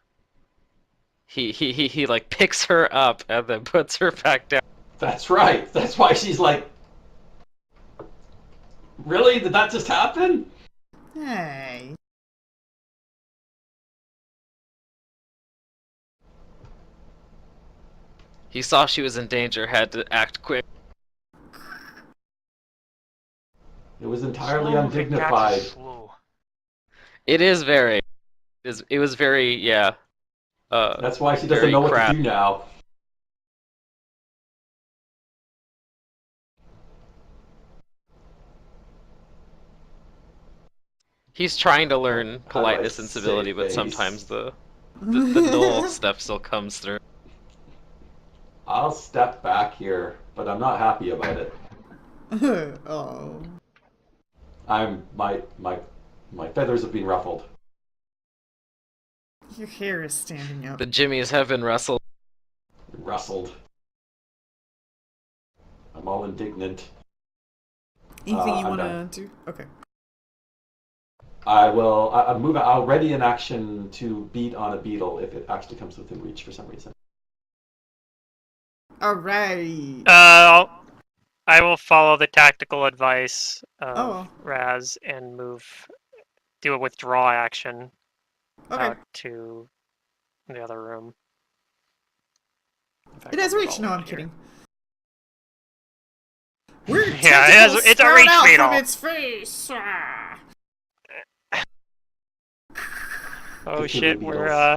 he like picks her up and then puts her back down. That's right. That's why she's like, really? Did that just happen? Hey. He saw she was in danger, had to act quick. It was entirely Slow moving cats undignified. is slow. It is very, it was very, yeah. That's why she doesn't Very know what crap. to do now. He's trying to learn How do I politeness and save civility, but face? sometimes the null stuff still comes through. I'll step back here, but I'm not happy about it. Oh. My feathers have been ruffled. Your hair is standing up. The jimmies have been rustled. Rustled. I'm all indignant. Anything you I'm want done. to do? Okay. I'll move. I'll ready an action to beat on a beetle if it actually comes within reach for some reason. Alright. I will follow the tactical advice of Oh. Raz and do a withdraw action Okay. out to the other room. In fact, It has I'll reach. follow No, it I'm here. kidding. Weird Yeah, it has- tentacles it's a sprout reach out beetle. from its face. Ah. Oh The shit, killer we're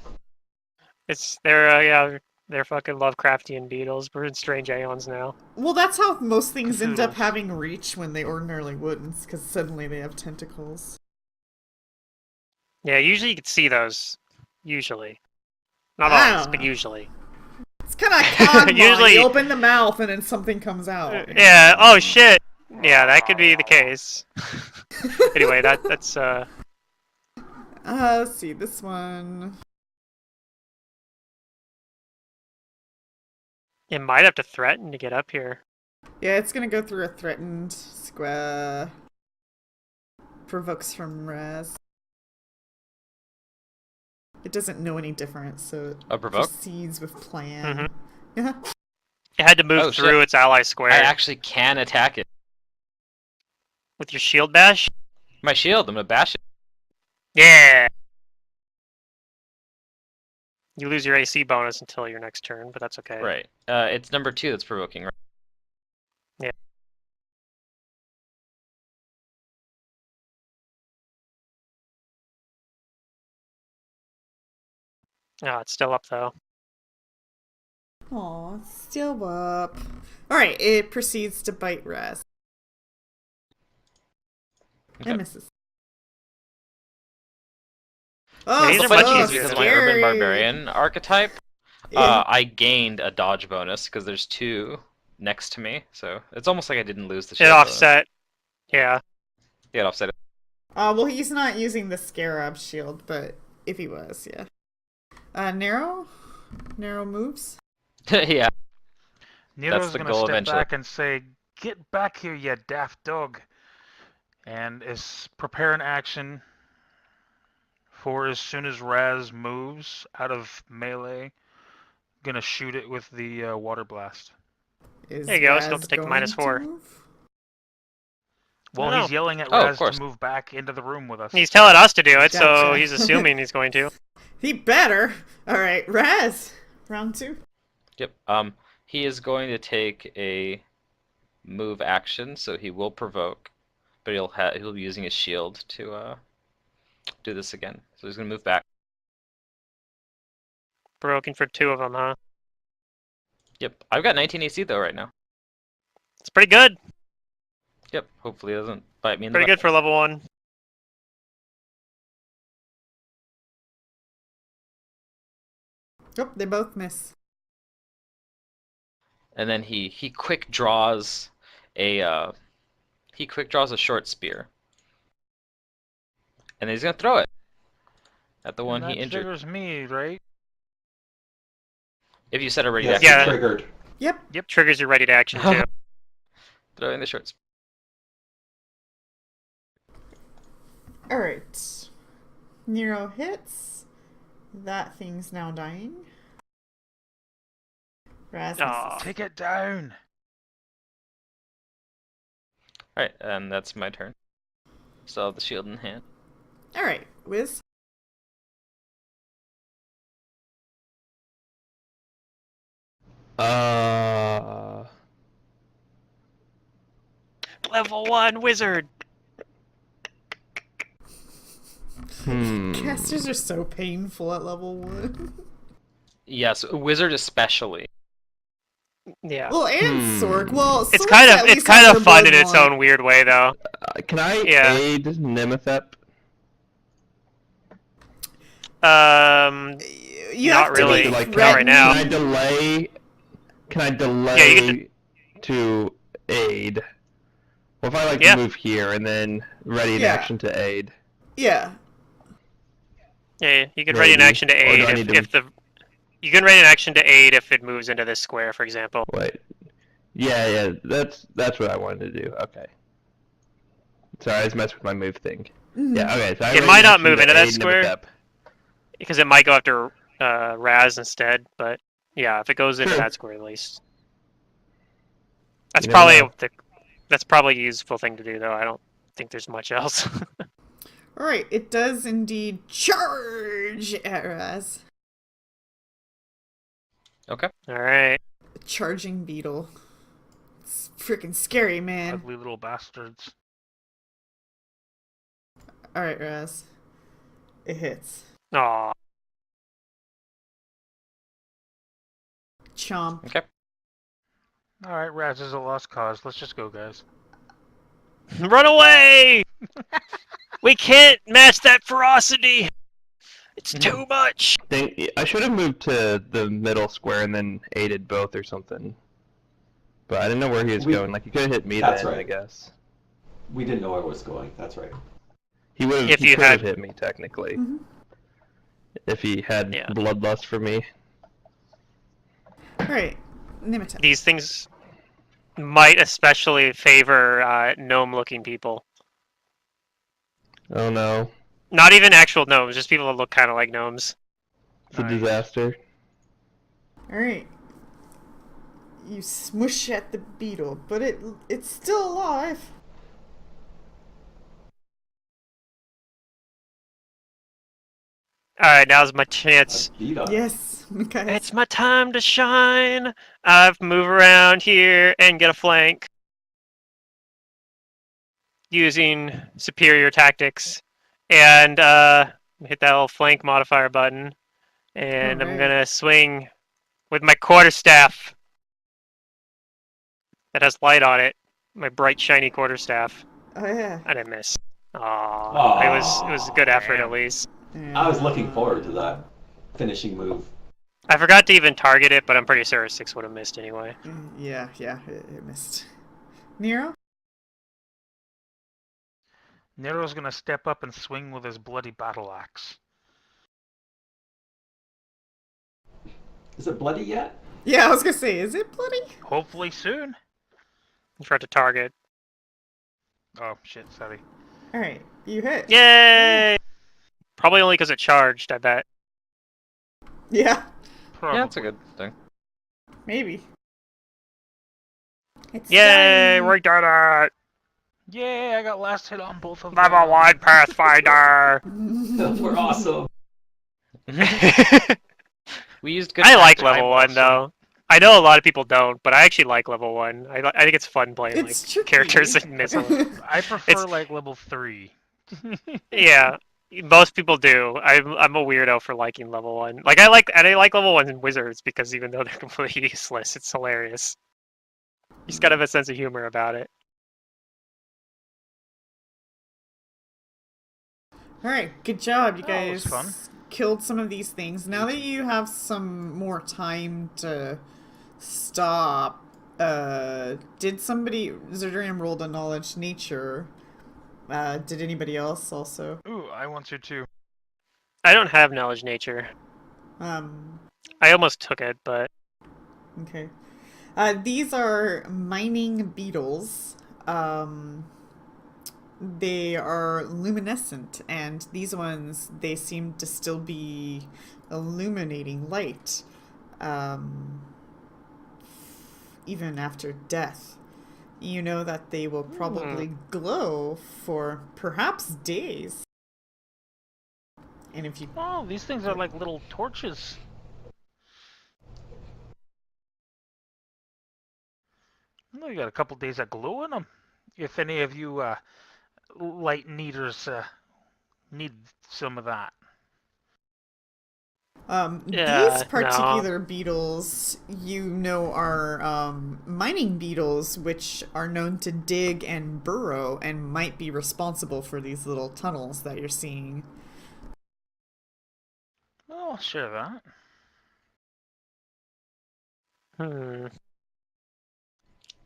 they're fucking Lovecraftian beetles. We're in strange aeons now. Well, that's how most things end up Cthulhu. having reach when they ordinarily wouldn't, because suddenly they have tentacles. Yeah, usually you can see those. Usually. Not I always, don't but know. usually. It's kind of like Cogma. Usually- You open the mouth and then something comes out. Yeah, oh shit! Yeah, that could be the case. Anyway, that's Let's see, this one. it might have to threaten to get up here. Yeah, it's gonna go through a threatened square. Provokes from Raz. It doesn't know any different, so it A provoke? proceeds with plan. Mhm. Yeah. It had to move Oh, shit. through its ally square I actually can attack it. with your shield bash. My shield, I'm gonna bash it. Yeah. You lose your AC bonus until your next turn, but that's okay. Right. It's number 2 that's provoking, right? Yeah. Oh, it's still up though. Aw, it's still up. Alright, it proceeds to bite Raz. Okay. And misses. Yeah, Oh, these The are funny much thing is easier because to of my do. Urban scary. Barbarian archetype, Yeah. I gained a dodge bonus because there's 2 next to me, so it's almost like I didn't lose the It shield bonus. offset. Yeah. Yeah, it offset. Well, he's not using the Scarab shield, but if he was, yeah. Narrow? Narrow moves? Yeah. Nero's the gonna goal step eventually. back and say, "Get back here, you daft dog!" And is prepare an action for as soon as Raz moves out of melee. Gonna shoot it with the water blast. Is There you go, Raz still have to take the going -4. to move? Well, No. he's yelling at Oh, of Raz to course. move back into the room with us. He's telling us to do it, so Gotcha. he's assuming he's going to. He better. Alright, Raz. Round 2. Yep. He is going to take a move action, so he will provoke, but he'll be using his shield to do this again. So he's gonna move back. Broken for 2 of them, huh? Yep. I've got 19 AC though right now. It's pretty good. Yep. Hopefully it doesn't bite me in Pretty the good for level 1. Oh, they both miss. And then he quick draws a short spear. And then he's gonna throw it at the one And he that injured. triggers me, right? If you set a ready Yes, action, Yeah. it's triggered. Yep. Triggers your ready to action too. throwing the short spear. Alright. Nero hits. That thing's now dying. Raz Aw. misses. Take it down. Alright, and that's my turn. Still have the shield in hand. Alright, Wiz. Level 1 wizard. Casters are so painful at level 1. Yes, wizard especially. Yeah. Well, and Sorg. Well, It's Sorg's kind at of it's least kind has of the fun in blood its mod. own weird way though. Can I Yeah. aid Nemethep? You Not have to really. be Like, Not right now. Can I delay? Can I delay Yeah, you to aid? Well, if I like Yeah. to move here and then ready an Yeah. action to aid. Yeah. Yeah, you can ready an Maybe. action to Or do aid I need if to- the you can ready an action to aid if it moves into this square, for example. Wait. Yeah, that's what I wanted to do. Okay. Sorry, I was messing with my move thing. Mhm. Yeah, okay. So I It ready might an not action move to into that aid square. Nemethep. Because it might go after Raz instead, but yeah, if it goes into True. that square at least. That's You never probably that's probably a useful thing to do though. I don't think there's much else. Alright, it does indeed charge at Raz. Okay. Alright. A charging beetle. It's freaking scary, man. Ugly little bastards. Alright, Raz. It hits. Aw. Chomp. Okay. Alright, Raz is a lost cause. Let's just go, guys. Run away! We can't match that ferocity! It's too much! I should have moved to the middle square and then aided both or something. But I didn't know where he was going. Like, he could have hit me That's then, right. I guess. We didn't know where it was going. That's right. He would have. If He you could have had- hit me technically. Mhm. If he had Yeah. bloodlust for me. Alright. Nematep. These things might especially favor gnome-looking people. Oh no, Not even actual gnomes, just people that look kind of like gnomes. it's a Nice. disaster. Alright. You smush at the beetle, but it's still alive. Alright, now's my chance. Beat us. Yes, guys. It's my time to shine. I've move around here and get a flank using superior tactics. And hit that little flank modifier button. And I'm Alright. gonna swing with my quarterstaff that has light on it. My bright shiny quarterstaff. Oh yeah. I didn't miss. Aww. It was a good effort Damn. at least. I was looking forward to that finishing move. I forgot to even target it, but I'm pretty sure 6 would have missed anyway. Yeah, it missed. Nero? Nero's gonna step up and swing with his bloody battle axe. Is it bloody yet? Yeah, I was gonna say, is it bloody? Hopefully soon. For to target. Oh shit, sorry. Alright, you hit. Yay! Probably only because it charged, I bet. Yeah, Probably. Yeah, that's a good thing. maybe. It's Yay! done. We did it! Yay, I got last hit on both of them. Level 1 Pathfinder! We're awesome. We used good. I like tactics. level 1 though. I know a lot of people don't, but I actually like level 1. I think it's fun playing It's like tricky. characters in Missile. I prefer It's- like level 3. Yeah, most people do. I'm a weirdo for liking level 1. Like I like level 1 in Wizards because even though they're completely useless, it's hilarious. You just gotta have a sense of humor about it. Alright, good job, you Oh, it was guys. fun. Killed some of these things. Now that you have some more time to stop, did somebody... Zerdurian rolled a knowledge nature. Did anybody else also? Ooh, I want to too. I don't have knowledge nature. I almost took it, but Okay. These are mining beetles. They are luminescent, and these ones, they seem to still be illuminating light, even after death. You know that they will probably glow for perhaps days. And if you... Oh, these things are like little torches. Well, you got a couple days of glow in them. If any of you light needers need some of that. Yeah, These particular beetles, you know, are mining beetles, which are known to dig and burrow and might be responsible for these little tunnels that you're seeing. Oh, I'll share that.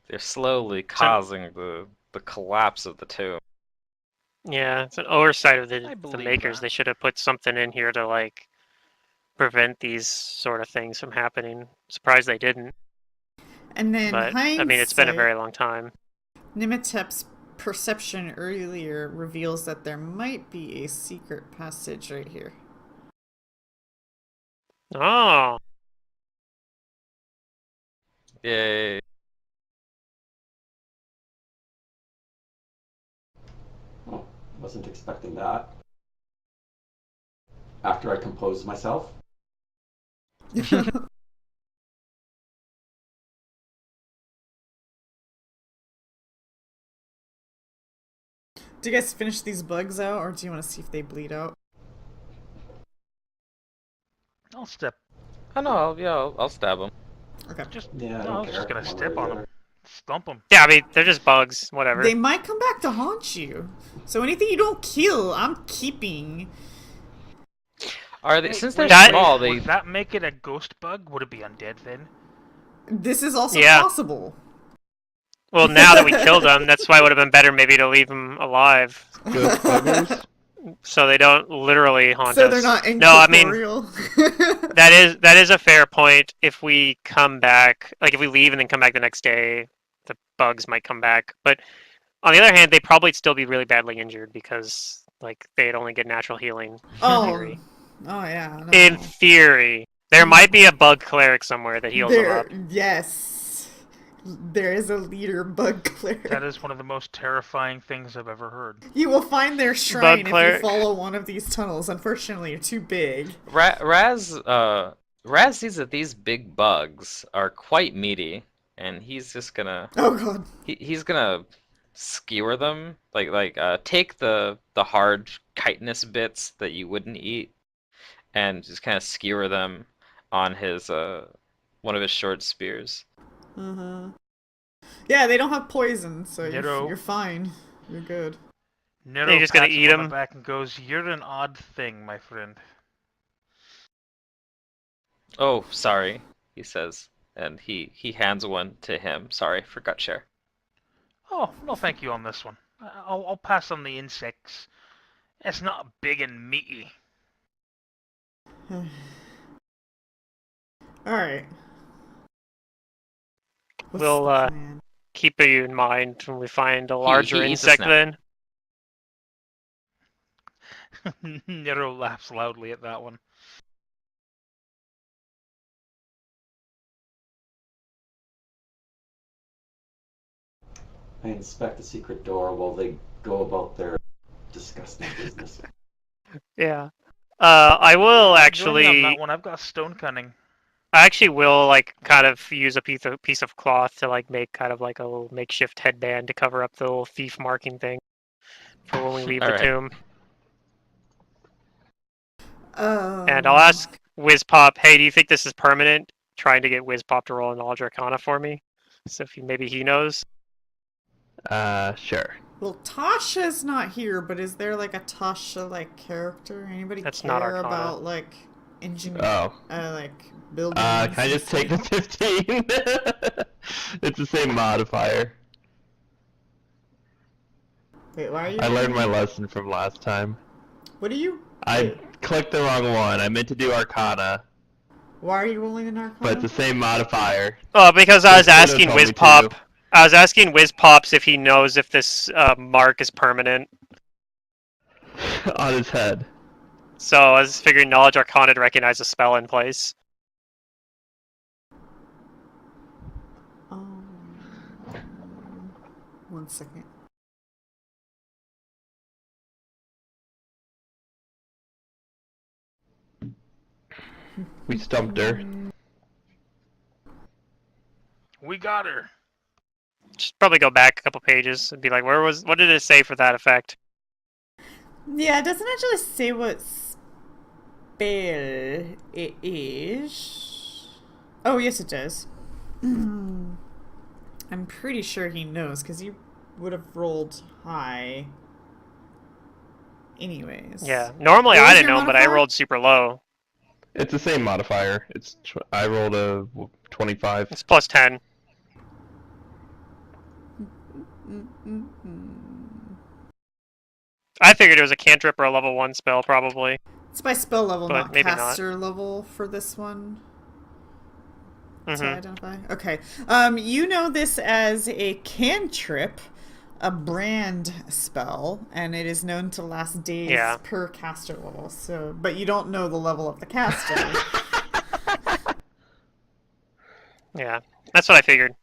They're slowly causing the collapse of the tomb. yeah, it's an oversight of I the believe makers. that. They should have put something in here to like prevent these sort of things from happening. Surprised they didn't. And then But I mean, it's been a very long time. Nimitep's perception earlier reveals that there might be a secret passage right here. Oh, Yay. Oh, wasn't expecting that. After I composed myself. Do you guys finish these bugs out, or do you want to see if they bleed out? I'll step. Oh no, I'll stab him. Okay. Just Yeah, I no, don't I was just care, gonna one way step or on the them, other. stump them. yeah. I mean, they're just bugs. Whatever. They might come back to haunt you. So anything you don't kill, I'm keeping. Are they? Since they're That- small, they. Would that make it a ghost bug? Would it be undead then? This is also Yeah. possible. Well, now that we killed them, that's why it would have been better maybe to leave them alive, Ghost buggers? so they don't literally haunt So us. they're not No, I mean incorporeal. that is a fair point. If we come back, like if we leave and then come back the next day, the bugs might come back. But on the other hand, they'd probably still be really badly injured because like they'd only get natural healing. In Oh, theory. oh yeah. No. In theory, there might be a bug cleric somewhere that heals them There, up. yes. There is a leader bug cleric. That is one of the most terrifying things I've ever heard. You will find their shrine if you cleric. follow one of these tunnels. Unfortunately, you're too big. Raz sees that these big bugs are quite meaty, and he's just gonna Oh god. he's gonna skewer them, take the hard chitinous bits that you wouldn't eat, and just kind of skewer them on his one of his short spears. Yeah, they don't have poison, so Nero. you're fine. You're good. Nero You're just gonna pats eat him on him? the back and goes, "You're an odd thing, my friend." Oh, sorry, he says, and he hands one to him. Sorry, forgot to share. Oh, no thank you on this one. I'll pass on the insects. It's not big and meaty. Alright. We'll, keep you in mind when we find a larger he eats a insect snap. then. Nero laughs loudly at that one. I inspect the secret door while they go about their disgusting business. Yeah. I will Join me on actually... that one. I've got stone cunning. I actually will, like, kind of use a piece of cloth to, like, make kind of like a little makeshift headband to cover up the little thief marking thing for when we leave the Alright. tomb. And I'll ask Wizpop, hey, do you think this is permanent? Trying to get Wizpop to roll a Knowledge Arcana for me. So if maybe he knows. Sure. Well, Tasha's not here, but is there like a Tasha-like character? Anybody That's not care Arcana. about like engineering, Oh. like building? Can I just take the 15? It's the same modifier. Wait, why are you? I learned my lesson from last time. What are you? I clicked the wrong one. I meant to do Arcana, Why are you rolling an Arcana? but it's the same modifier. Oh, because I was Widow asking told me Wizpop. to. I was asking Wizpops if he knows if this mark is permanent. On his head. So I was figuring Knowledge Arcana to recognize a spell in place. One second. We stumped her. We got her. Just probably go back a couple pages and be like, what did it say for that effect? Yeah, it doesn't actually say what spell it is. Oh, yes, it does. I'm pretty sure he knows because you would have rolled high. Anyways. Yeah, normally What I was didn't your know, but I modifier? rolled super low. It's the same modifier. I rolled a 25. It's plus 10. I figured it was a cantrip or a level 1 spell, probably. It's by spell level, But not maybe not. caster level for this one. To Mm-hmm. identify. Okay. You know this as a cantrip, a brand spell, and it is known to last days Yeah. per caster level. So, but you don't know the level of the caster. Yeah, that's what I figured.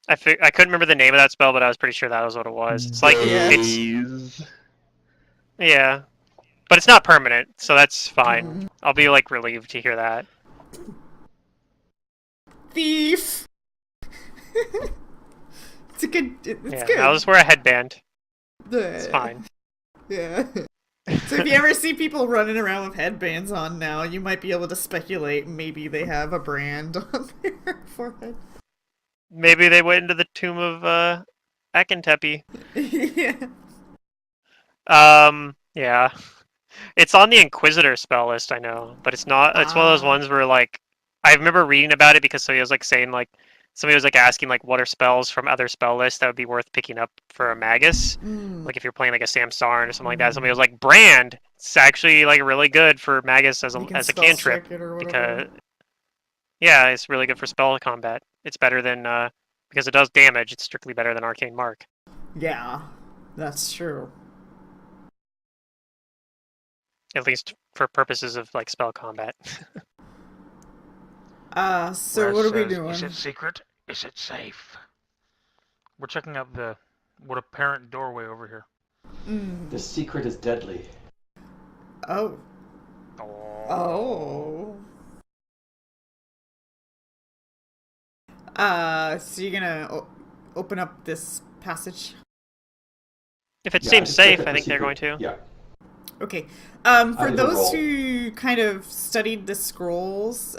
I couldn't remember the name of that spell, but I was pretty sure that was what it was. It's like it's Daze. yeah, but it's not permanent, so that's fine. I'll be like relieved to hear that. Thief. It's a good. It's Yeah, good. I'll just wear a headband. It's fine. Yeah. So if you ever see people running around with headbands on now, you might be able to speculate maybe they have a brand on their forehead. Maybe they went into the tomb of Akentepe. Yeah. Yeah. It's on the Inquisitor spell list, I know, but it's not. It's one of those ones where like I remember reading about it because somebody was like saying like somebody was like asking like what are spells from other spell lists that would be worth picking up for a magus, like if you're playing like a Samsarn or something like that. Somebody was like brand. It's actually like really good for magus as You can a spell cantrip check it or whatever. because yeah, it's really good for spell combat. It's better than because it does damage. It's strictly better than Arcane Mark. Yeah, that's true. At least for purposes of like spell combat. So Raz what are we says, doing? Is it secret? Is it safe? We're checking out the what apparent doorway over here. The secret is deadly. Oh. Oh. So you're gonna open up this passage? If it Yeah, seems just check safe, out I the think they're secret. going to. Yeah. Okay. For Either those roll. who kind of studied the scrolls,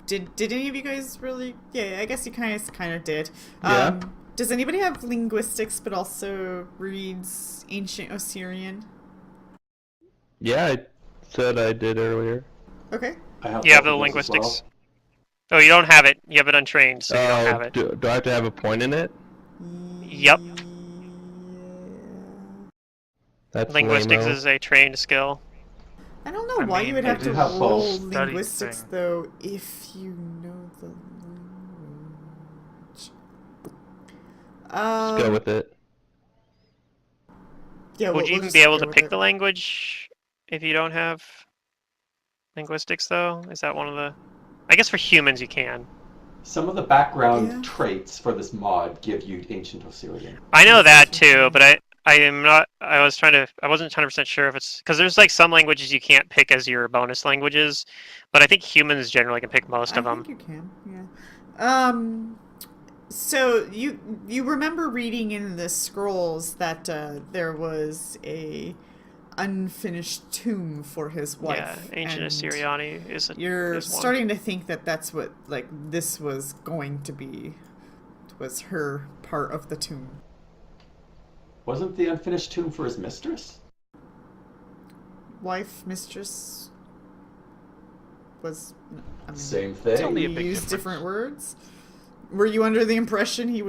did any of you guys really? Yeah, I guess you kind of did. Yeah. Does anybody have linguistics but also reads ancient Osirian? Yeah, I said I did earlier. Okay. I have You have both the of those as linguistics. well. Oh, you don't have it. You have it untrained, so you don't have it. Do I have to have a point in it? Yep. That's Linguistics lame-o. is a trained skill. I don't know I why mean, you would I have do to have roll both. Study linguistics thing. though if you know the language. Just go with it. Yeah, Would you we'll even just be able go to with pick it. the language if you don't have linguistics, though? Is that one of the... I guess for humans you can. Some of the background Yeah. traits for this mod give you ancient Osirian. I know Yes, that yes, too, yes. but I am not... I wasn't 100% sure if it's... Because there's like some languages you can't pick as your bonus languages, but I think humans generally can pick most of I them. think you can. Yeah. So you remember reading in the scrolls that there was a unfinished tomb for his wife. Yeah, ancient and Assyriani is You're is one. starting to think that that's what this was going to be. Was her part of the tomb. Wasn't the unfinished tomb for his mistress? Wife, mistress was. I mean, Same did thing. only we a big use difference. different words? Were you under the impression he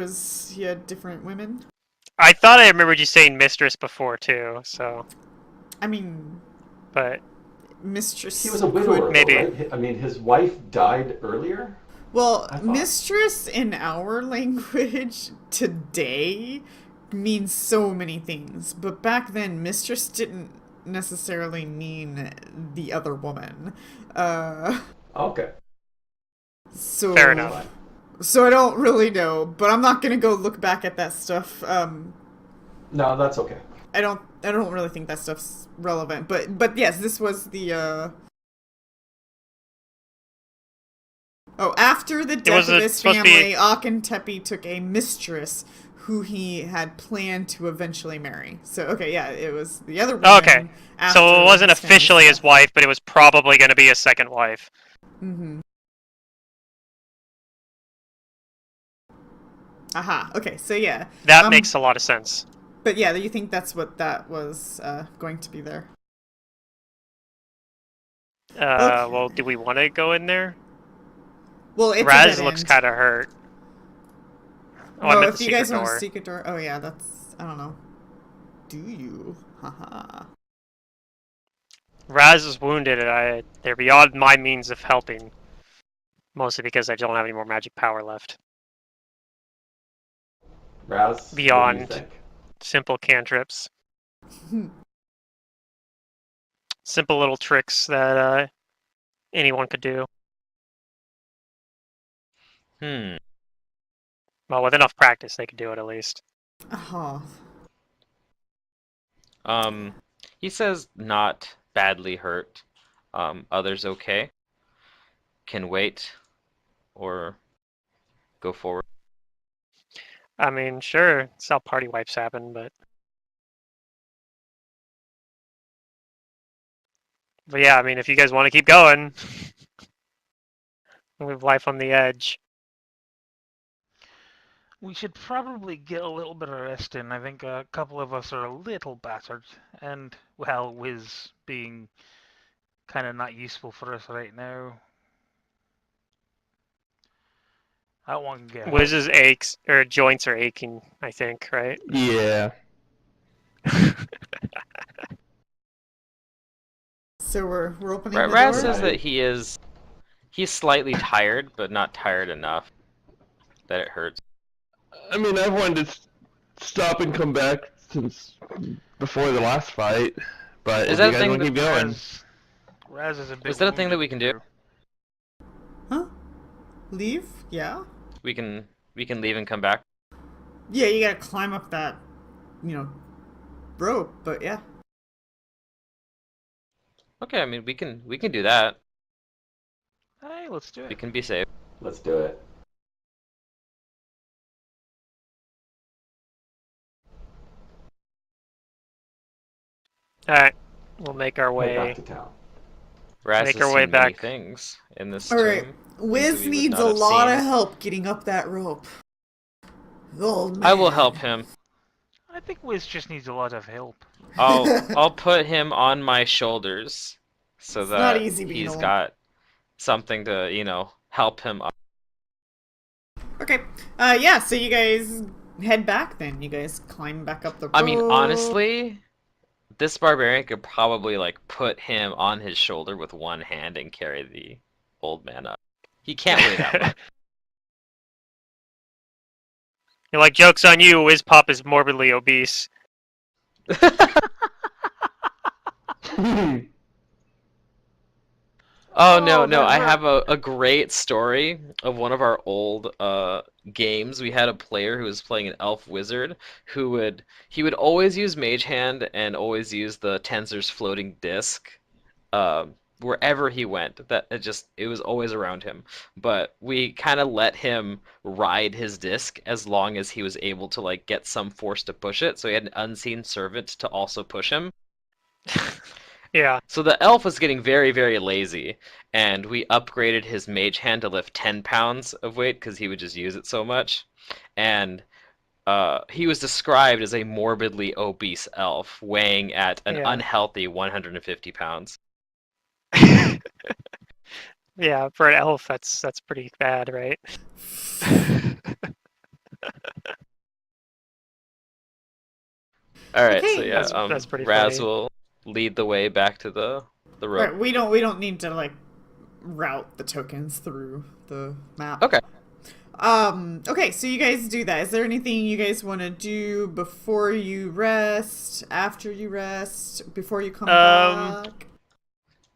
had different women? I thought I remembered you saying mistress before too, so... I mean, But mistress. He was a widower, though, maybe. right? I mean, his wife died earlier. Well, I thought. mistress in our language today means so many things, but back then, mistress didn't necessarily mean the other woman. Okay. So Fair That's enough. fine. So I don't really know, but I'm not gonna go look back at that stuff. No, that's okay. I don't really think that stuff's relevant. But yes, this was the Oh, after the death of his supposed to be- family, Akhentepe took a mistress who he had planned to eventually marry. So okay, yeah, it was the other woman. Okay, after so it wasn't his family's officially his death. wife, but it was probably going to be his second wife. Mm-hmm. Aha. Okay. So yeah, That makes a lot of sense. But yeah, you think that's what that was going to be there? Okay. Well, do we want to go in there? Well, it's a Raz dead looks end. kind of hurt. Oh, I No, meant if the you guys secret want door. a secret door, oh yeah, that's I don't know. Do you? Haha. Raz is wounded, and they're beyond my means of helping. Mostly because I don't have any more magic power left. Raz, Beyond. what do you think? Simple cantrips. Simple little tricks that anyone could do. Well, with enough practice, they could do it at least. Oh. He says not badly hurt. Others okay. Can wait or go forward. I mean, sure, it's how party wipes happen, but yeah, I mean, if you guys want to keep going, live life on the edge. We should probably get a little bit of rest in. I think a couple of us are a little battered, and well, Wiz being kind of not useful for us right now. That one can get hurt. Wiz's aches or joints are aching, I think, right? Yeah. So we're opening the Raz door. says that he's slightly tired, but not tired enough that it hurts. I mean, I've wanted to stop and come back since before the last fight, but Is if that you a guys thing want to that keep going, Raz is a bit Is that a thing that we wounded can do? too. Huh? Leave? Yeah. We can leave and come back. Yeah, you gotta climb up that, rope, but yeah. Okay, I mean we can do that. Hey, let's do We it. can be safe. Let's do it. Alright, we'll make our Head back way. to town. Raz Make has our way seen many back. things in this Alright, tomb. Things that Wiz we would needs not a have lot seen. of help getting up that rope. The old man. I will help him. I think Wiz just needs a lot of help. I'll put him on my shoulders so It's not that easy being he's old. got something to, help him up. Okay. Yeah, so you guys head back then. You guys climb back up the rope. I mean, honestly, this barbarian could probably like put him on his shoulder with one hand and carry the old man up. He can't weigh that much. You're like, joke's on you, Wiz Pop is morbidly obese. Oh no, that I hurt. have a great story of one of our old games. We had a player who was playing an elf wizard he would always use Mage Hand and always use the Tensor's floating disc wherever he went. It was always around him. But we kind of let him ride his disc as long as he was able to like get some force to push it. So he had an unseen servant to also push him. Yeah. So the elf was getting very, very lazy, and we upgraded his mage hand to lift 10 pounds of weight because he would just use it so much. And he was described as a morbidly obese elf, weighing at an Yeah. unhealthy 150 pounds. Yeah, for an elf, that's pretty bad, right? All right, so Okay. yeah, That's pretty Raz funny. will lead the way back to the rope. Right, we don't need to like route the tokens through the map. Okay. Okay, so you guys do that. Is there anything you guys want to do before you rest, after you rest, before you come back?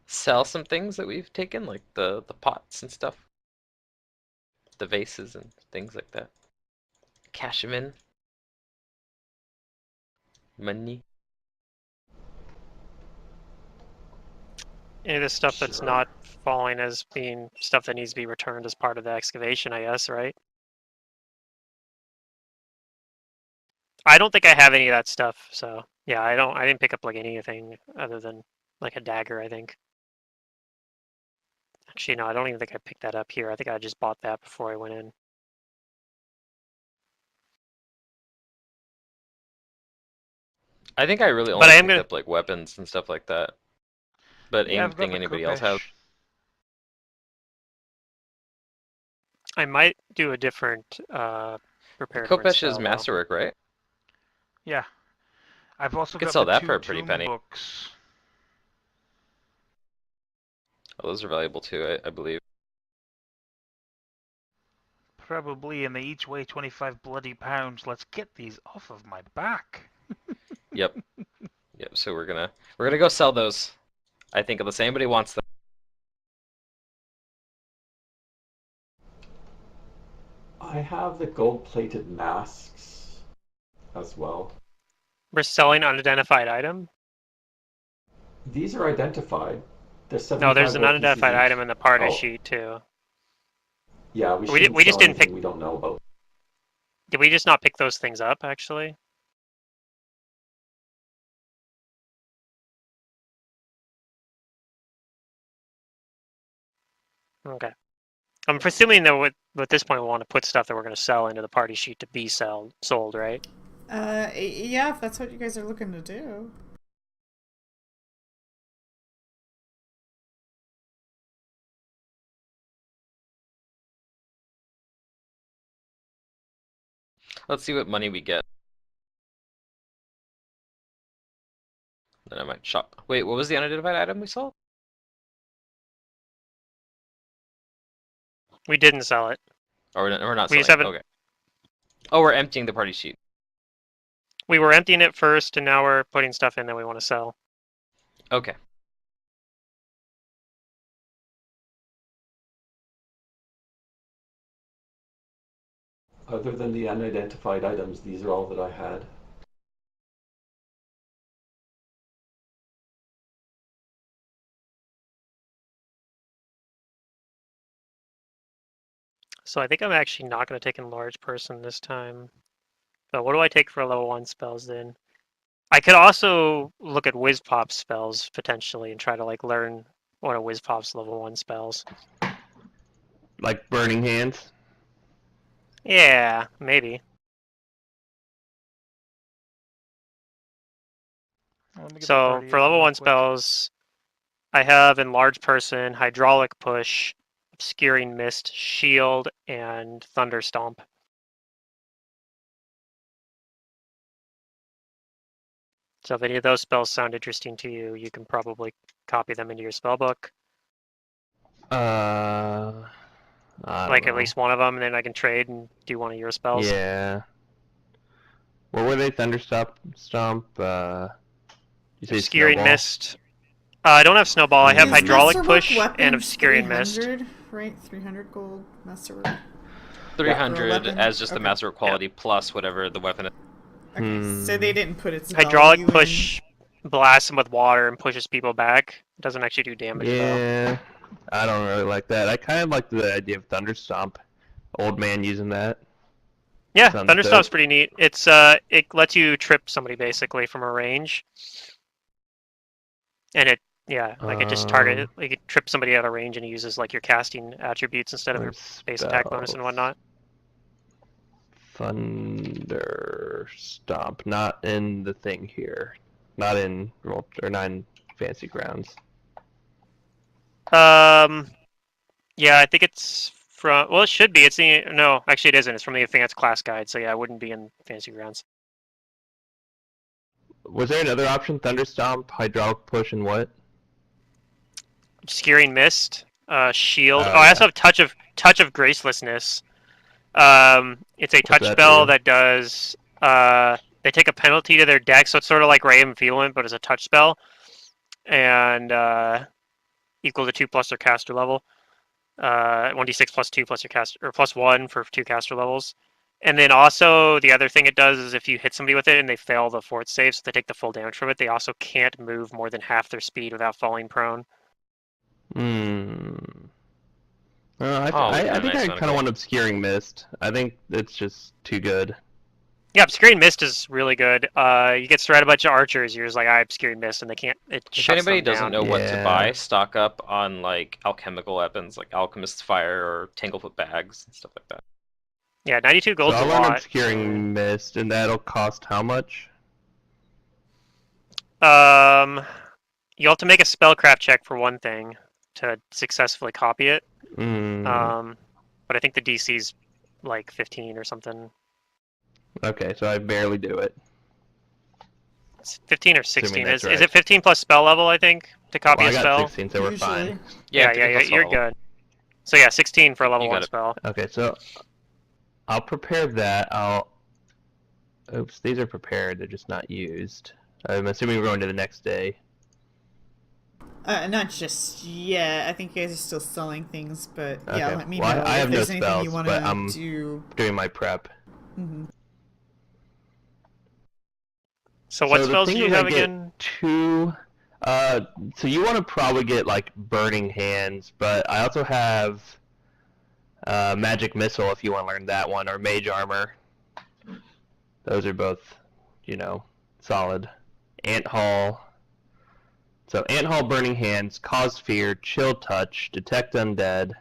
Sell some things that we've taken, like the pots and stuff, the vases and things like that. Cash them in. Money. Any of the stuff that's Sure. not falling as being stuff that needs to be returned as part of the excavation, I guess, right? I don't think I have any of that stuff, so yeah, I didn't pick up like anything other than like a dagger, I think. Actually, no, I don't even think I picked that up here. I think I just bought that before I went in. I think I really But only I am picked gonna up like weapons and stuff like that. But Yeah, I've got anything the anybody else have? Kopesh. I might do a different The prepared word Kopesh is spell though. masterwork, right? Yeah. I've also You could got sell the that two for a pretty tomb penny. books. Oh, those are valuable too, I believe. Probably, and they each weigh 25 bloody pounds. Let's get these off of my back. Yep. Yep. So we're gonna go sell those. I think unless anybody wants them. I have the gold-plated masks as well. We're selling unidentified item? These are identified. They're No, there's 75 an gold pieces unidentified each. item in the party Oh, sheet too. yeah, we We shouldn't just sell didn't anything pick. we don't know about. Did we just not pick those things up actually? Okay. I'm presuming that at this point we want to put stuff that we're going to sell into the party sheet to be sold, right? Yeah, if that's what you guys are looking to do. Let's see what money we get. Then I might shop. Wait, what was the unidentified item we sold? We didn't sell it. Or we're not We just selling. haven't. Okay. Oh, we're emptying the party sheet. We were emptying it first, and now we're putting stuff in that we want to sell. Okay. Other than the unidentified items, these are all that I had. So I think I'm actually not going to take Enlarge Person this time. But what do I take for level 1 spells then? I could also look at Whiz Pop spells potentially and try to like learn one of Whiz Pop's level 1 spells. Like Burning Hands. Yeah, maybe. Let me get the So 38 for level real 1 quick. spells, I have Enlarge Person, Hydraulic Push, Obscuring Mist, Shield, and Thunder Stomp. So if any of those spells sound interesting to you, you can probably copy them into your spellbook. I don't Like at know. least one of them, and then I can trade and do one of your spells. Yeah. What were they? Thunderstomp, Stomp. You say Obscuring Snowball? Mist. I don't have Snowball. I have Is Hydraulic Masterwork Push and weapons Obscuring Mist. 300, right? 300 gold Masterwork. 300 weapon? as just the Okay. master quality plus whatever the weapon is. Okay, so they didn't put its Hydraulic value Push blasts them with water and pushes people back. It doesn't actually do damage though. Yeah. I don't really like that. I kind of like the idea of Thunderstomp. Old man using that. Yeah, Sounds Thunderstomp's dope. pretty neat. It's it lets you trip somebody basically from a range. And it it just target like it trip somebody out of range and it uses like your casting attributes instead of your base attack bonus and whatnot. Thunderstomp, not in the thing here, not in not in Fancy Grounds. Yeah, I think it's from. Well, it should be. It's the no, actually it isn't. It's from the Advanced Class Guide. So yeah, it wouldn't be in Fancy Grounds. Was there another option? Thunderstomp, Hydraulic Push, and what? Obscuring Mist, Shield. Oh, I also yeah. have Touch of Gracelessness. It's a touch that spell do? that does. They take a penalty to their deck, so it's sort of like Ray of Enfeeblement, but it's a touch spell, and equal to 2+ their caster level. 1d6 plus 2 plus your caster, or plus 1 for 2 caster levels. And then also the other thing it does is if you hit somebody with it and they fail the fort save, so they take the full damage from it, they also can't move more than half their speed without falling prone. Hmm. I kinda think nice I one, kind of cool. want Obscuring Mist. I think it's just too good. Yeah, Obscuring Mist is really good. You get surrounded by a bunch of archers, you're just like, I Obscuring Mist, and they can't. It If shuts anybody them doesn't down. know what to Yeah. buy, stock up on like alchemical weapons like Alchemist's Fire or Tanglefoot Bags and stuff like that. Yeah, 92 So gold's I'll a learn lot. Obscuring Mist, and that'll cost how much? You have to make a spellcraft check for one thing to successfully copy it. But I think the DC's like 15 or something. Okay, so I barely do it. It's 15 or 16. that's Is right. it 15 plus spell level, I think, to copy Well, I a got spell? 16, so we're fine. Yeah, 15 plus you're level. good. So yeah, 16 for a level You got 1 it. spell. Okay, so I'll prepare that. Oops, these are prepared. They're just not used. I'm assuming we're going to the next day. Not just yet. I think you guys are still selling things, but yeah, Okay. let me Well, know I if have no there's anything you spells, want but to I'm do. doing my prep. Mm-hmm. So what the spells thing do you is have I get again? two. So you want to probably get like Burning Hands, but I also have Magic Missile if you want to learn that one, or Mage Armor. Those are both, solid. Ant Hall. So Ant Hall, Burning Hands, Cause Fear, Chill Touch, Detect Undead,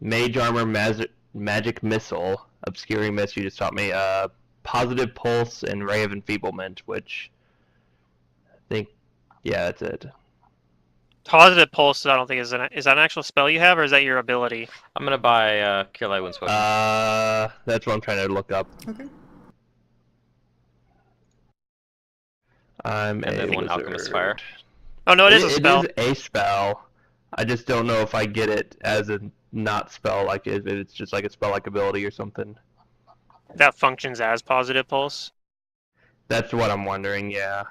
Mage Armor, Magic Missile, Obscuring Mist, you just taught me, Positive Pulse, and Ray of Enfeeblement, which I think, yeah, that's it. Positive Pulse, I don't think is that an actual spell you have, or is that your ability? I'm gonna buy Cure Light Wounds Potion. That's what I'm trying to look up. Okay. I'm And a then one wizard. Alchemist Fire. Oh no, it is a spell. It is a spell. I just don't know if I get it as a not spell, like if it's just like a spell-like ability or something. That functions as Positive Pulse. That's what I'm wondering, yeah.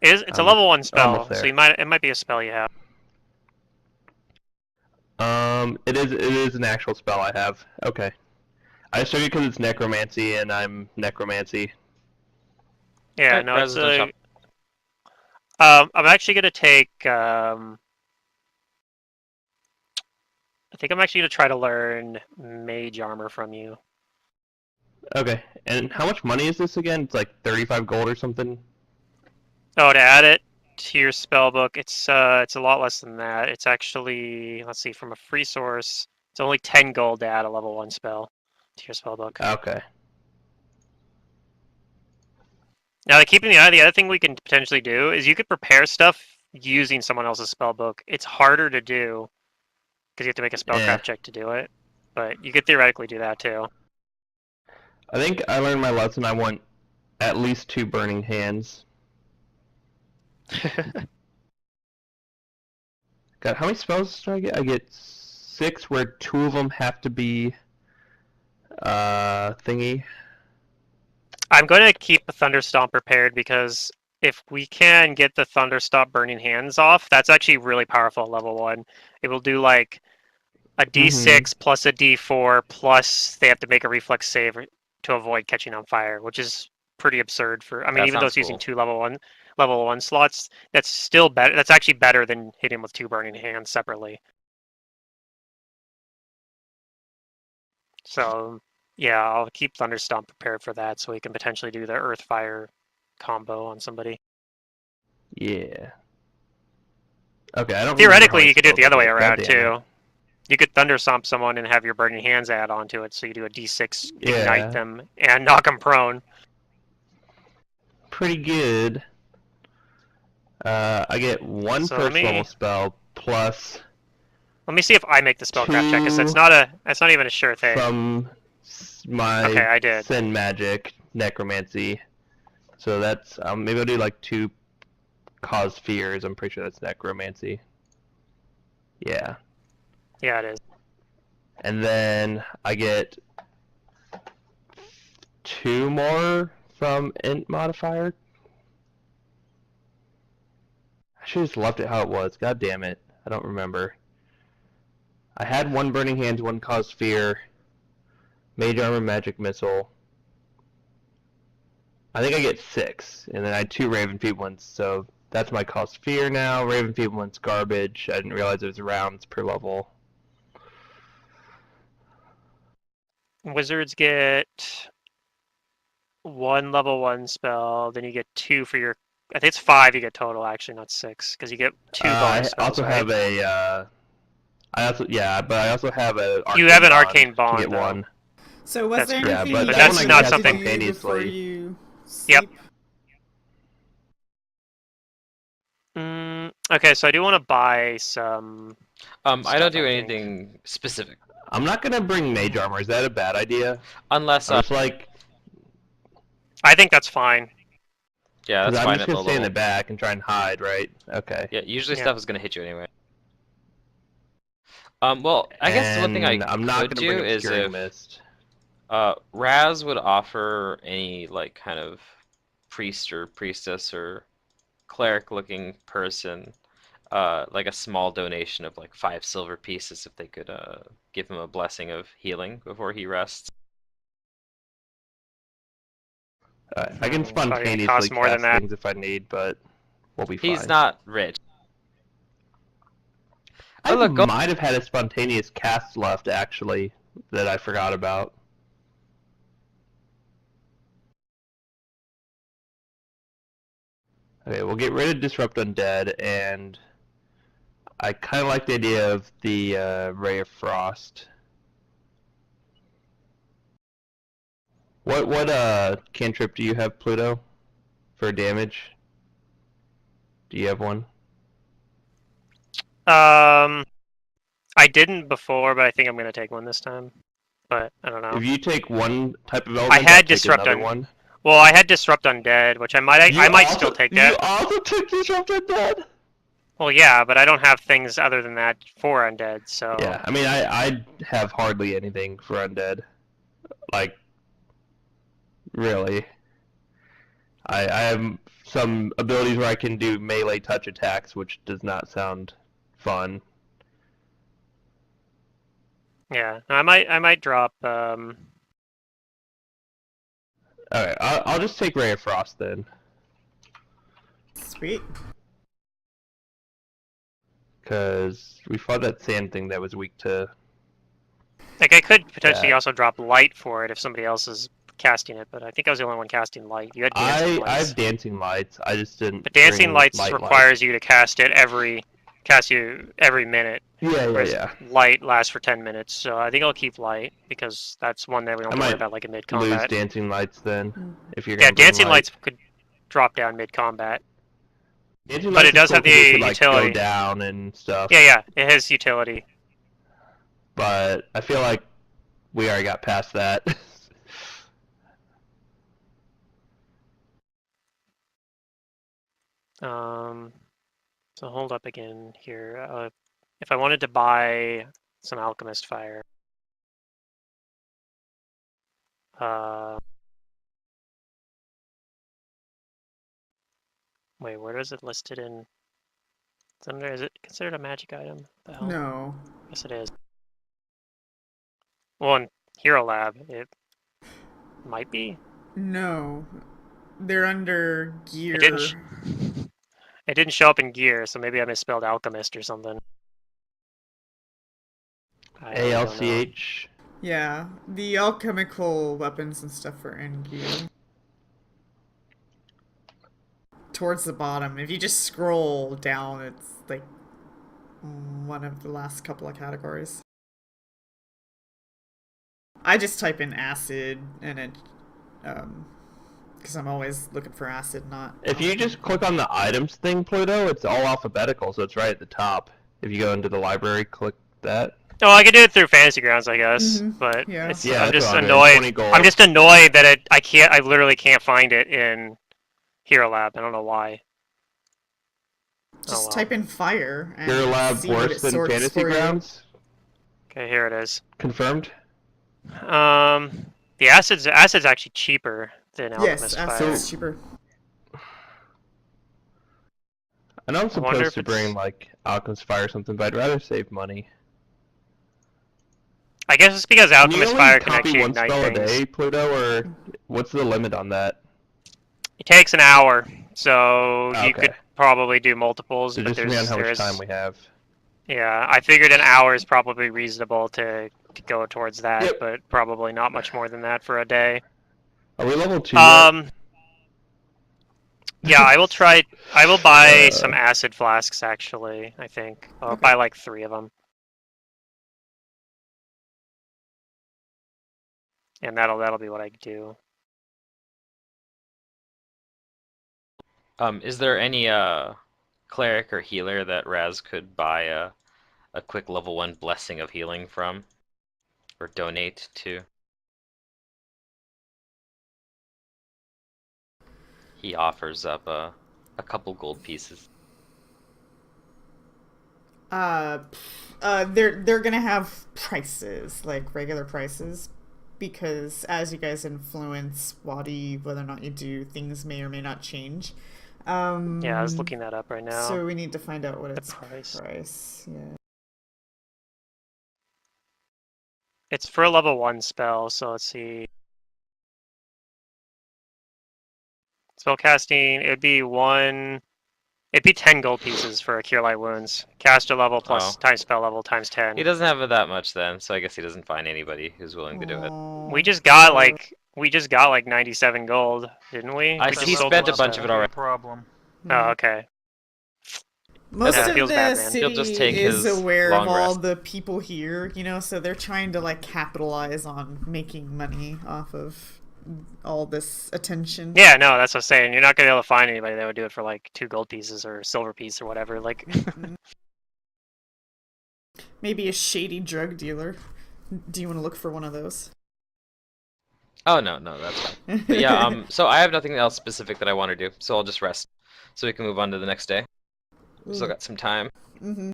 It's a level 1 spell, almost there. so it might be a spell you have. It is an actual spell I have. Okay. I just took it because it's necromancy, and I'm necromancy. Yeah, Okay, no, Raz it's is no I'm actually gonna take. I think I'm actually gonna try to learn mage armor from you. Okay, and how much money is this again? It's like 35 gold or something? Oh, to add it to your spell book, it's a lot less than that. It's actually, let's see, from a free source, it's only 10 gold to add a level 1 spell to your spell book. Okay. Now, keeping the eye, the other thing we can potentially do is you could prepare stuff using someone else's spell book. It's harder to do because you have to make a spellcraft check to do it, but you could theoretically do that too. I think I learned my lesson. I want at least 2 burning hands. God, how many spells do I get? I get 6, where 2 of them have to be thingy. I'm going to keep a Thunderstomp prepared because if we can get the Thunderstomp Burning Hands off, that's actually really powerful at level 1. It will do like a D6 plus a D4 plus they have to make a reflex save to avoid catching on fire, which is pretty absurd for. I mean, That even though sounds it's using cool. 2 level 1 slots, that's still better. That's actually better than hitting with 2 Burning Hands separately. So yeah, I'll keep Thunderstomp prepared for that, so we can potentially do the Earth Fire combo on somebody. Yeah. Okay, I don't remember how Theoretically, many you could do it spells the I other way get. God around damn it. too. You could Thunderstomp someone and have your Burning Hands add onto it, so you do a D6, ignite Yeah. them, and knock them prone. Pretty good. I get 1 So let first level me spell plus see if I make the spellcraft check, because 2 that's not even a sure thing. from Okay, my I did. Sin Magic Necromancy. So that's maybe I'll do like 2 cause fears. I'm pretty sure that's necromancy. Yeah. Yeah, it is. And then I get 2 more from int modifier. I should have just left it how it was. God damn it. I don't remember. I had 1 burning hands, 1 cause fear, mage armor, magic missile. I think I get 6, and then I had 2 raven feeblings, so that's my cause fear now. Raven feeblings garbage. I didn't realize it was rounds per level. Wizards get 1 level 1 spell, then you get 2 for your. I think it's 5 you get total, actually, not 6, because you get 2 bonus I spells, also right? have a but I also have a arcane You have an bond arcane to bond, get though. 1. So was That's there true. Yeah, anything but you But that that's one I not cast needed to something. do before spontaneously. you Yep. sleep? Okay, so I do want to buy some. I Stuff, don't do I think. anything specific I'm not gonna bring mage armor. Is that a bad idea? unless I'm just like, I think that's fine. yeah, because that's I'm fine just at gonna low stay in the level. back and try and hide, right? Okay. Yeah, usually Yeah. stuff is gonna hit you anyway. Well, I guess one thing I And I'm not could gonna bring do is obscuring if mist. Raz would offer any like kind of priest or priestess or cleric-looking person like a small donation of like 5 silver pieces if they could give him a blessing of healing before he rests. I can It's probably gonna spontaneously cost more than cast that. things if I need, but we'll be He's fine. not rich. I But look, go might have had a spontaneous cast left, actually, that I forgot about. Okay, we'll get rid of Disrupt Undead, and I kind of like the idea of the Ray of Frost. What cantrip do you have, Pluto, for damage? Do you have one? I didn't before, but I think I'm gonna take one this time. But I don't know. If you take one type of I element, I'll had take disrupt another one. Well, I had disrupt undead, which I might still take that. You also took Disrupt Undead? Well, yeah, but I don't have things other than that for undead, so. Yeah, I mean, I have hardly anything for undead. Like, really. I have some abilities where I can do melee touch attacks, which does not sound fun. Yeah, I might drop Alright, I'll just take Ray of Frost then. Sweet. Because we fought that sand thing that was weak to... Like, I could potentially Yeah. also drop light for it if somebody else is casting it, but I think I was the only one casting light. You had dancing I lights. have dancing lights. I just didn't. But dancing bring lights light requires you to cast you every minute. Yeah, Whereas yeah. light lasts for 10 minutes, so I think I'll keep light because that's one that we don't have to worry about like in mid Lose combat. dancing lights then. If you're Yeah, gonna bring dancing light. lights could drop down mid combat. Dancing But lights it does is have cool 'cause the it could, like, utility. go down and stuff. Yeah, it has utility. But I feel like we already got past that. So hold up again here. If I wanted to buy some alchemist fire, wait, where is it listed in? Is it considered a magic item? What the hell? No. Yes, it is. Well, in Hero Lab, it might be. No. They're under gear. It didn't show up in gear, so maybe I misspelled alchemist or something. I really don't know. ALCH. Yeah, the alchemical weapons and stuff are in gear. Towards the bottom. If you just scroll down, it's like one of the last couple of categories. I just type in acid and it, because I'm always looking for acid, not... If you just click on the items thing, Pluto, it's all alphabetical, so it's right at the top. If you go into the library, click that. Oh, I could do it through Fantasy Grounds, I guess, Mhm. but Yeah. I'm just what I'm doing. annoyed. 20 gold. I'm just annoyed that I literally can't find it in Hero Lab. I don't know why. Just type in fire and Hero Lab see what worse it than sorts Fantasy for you. Grounds? Okay, here it is. Confirmed? The acid's actually cheaper than Yes, alchemist acid fire. is cheaper. I know I'm I wonder supposed if to it's- bring, like, Alchemist Fire or something, but I'd rather save money. I guess it's because Can you alchemist only fire can copy actually one ignite spell things. a day, Pluto, or what's the limit on that? It takes an hour, so you Okay. could probably do multiples. So but just depending on how much there's time we have. Yeah, I figured an hour is probably reasonable to go towards that, Yep. but probably not much more than that for a day. Are we level 2 yet? Yeah, I will buy some acid flasks actually, I think. I'll Okay. buy like 3 of them. And that'll be what I do. Is there any cleric or healer that Raz could buy a quick level 1 blessing of healing from? Or donate to? He offers up a couple gold pieces. They're gonna have prices, like regular prices, because as you guys influence Wadi, whether or not you do, things may or may not change. Yeah, I was looking that up right now. So we need to find out what its price. price. Yeah. It's for a level 1 spell, so let's see. Spellcasting, it'd be 10 gold pieces for a Cure Light Wounds. Caster level plus times spell level times 10. He doesn't have that much then, so I guess he doesn't find anybody who's willing to do it. We just got like 97 gold, didn't we? I We see just he sold spent some a bunch of stuff. it already. Problem. Oh, okay. Most Yeah, of feels the bad, man. city He'll just take is his aware of long all rest. the people here, so they're trying to like capitalize on making money off of all this attention. Yeah, no, that's what I'm saying. You're not gonna be able to find anybody that would do it for like 2 gold pieces or silver piece or whatever. Like, Maybe a shady drug dealer. Do you want to look for one of those? Oh no, that's fine. But yeah, so I have nothing else specific that I want to do, so I'll just rest, so we can move on to the next day. We still got some time. Mm-hmm.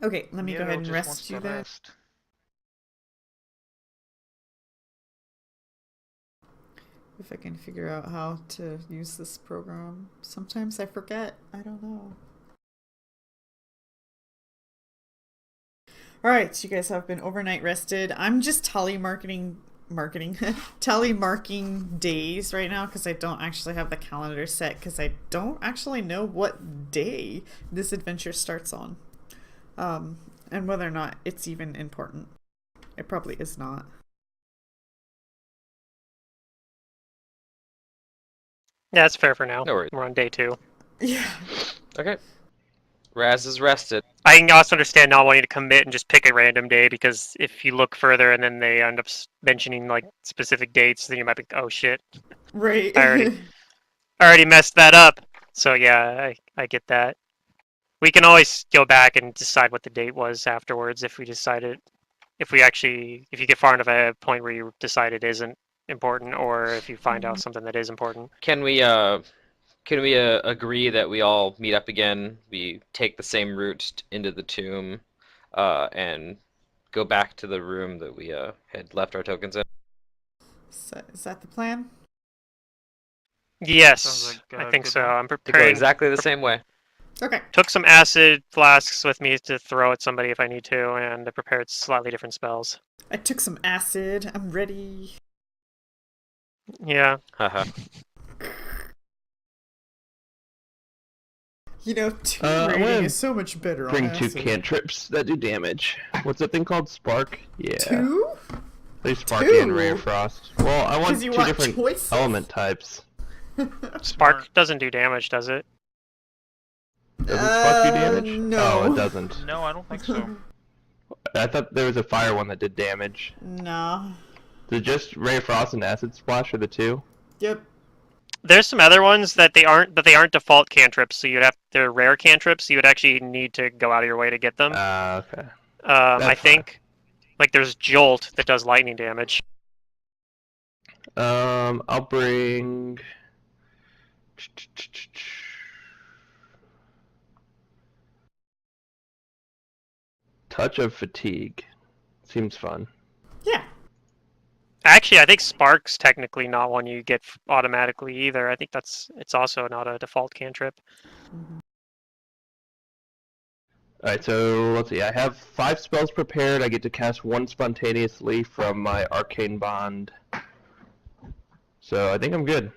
Okay, let me go ahead and just wants rest to you then. rest. If I can figure out how to use this program. Sometimes I forget. I don't know. Alright, so you guys have been overnight rested. I'm just telemarking days right now because I don't actually have the calendar set because I don't actually know what day this adventure starts on, and whether or not it's even important. It probably is not. Yeah, it's fair for now. No worries. We're on day 2. Yeah. Okay. Raz is rested. I can also understand not wanting to commit and just pick a random day, because if you look further and then they end up mentioning like specific dates, then you might be, oh shit, Right. I already messed that up. So yeah, I get that. We can always go back and decide what the date was afterwards if we decided, if you get far enough at a point where you decide it isn't important, or if you find out something that is important. Can we agree that we all meet up again? We take the same route into the tomb, and go back to the room that we had left our tokens in. So, is that the plan? Yes, Sounds like a I think good so. one. I'm To go preparing. exactly the same way. Okay. Took some acid flasks with me to throw at somebody if I need to, and I prepared slightly different spells. I took some acid. I'm ready. Yeah. Haha. You know, two I'm rating gonna is so much better Bring on 2 acid. cantrips that do damage. What's that thing called? Spark? Yeah. 2? They Spark and Ray 2? of Frost. Well, I want 'Cause you 2 want different choices? element types. Spark doesn't do damage, does it? Doesn't Spark do damage? No. Oh, it doesn't. No, I don't think so. I thought there was a fire one that did damage. No. Is it just Ray of Frost and Acid Splash are the 2? Yep. There's some other ones that they aren't default cantrips, so they're rare cantrips, so you would actually need to go out of your way to get them. Okay. I that's think, like there's Jolt that does lightning damage. I'll bring... Touch of Fatigue. Seems fun. Yeah. Actually, I think Spark's technically not one you get automatically either. I think it's also not a default cantrip. Alright, so let's see. I have 5 spells prepared. I get to cast 1 spontaneously from my Arcane Bond. So I think I'm good.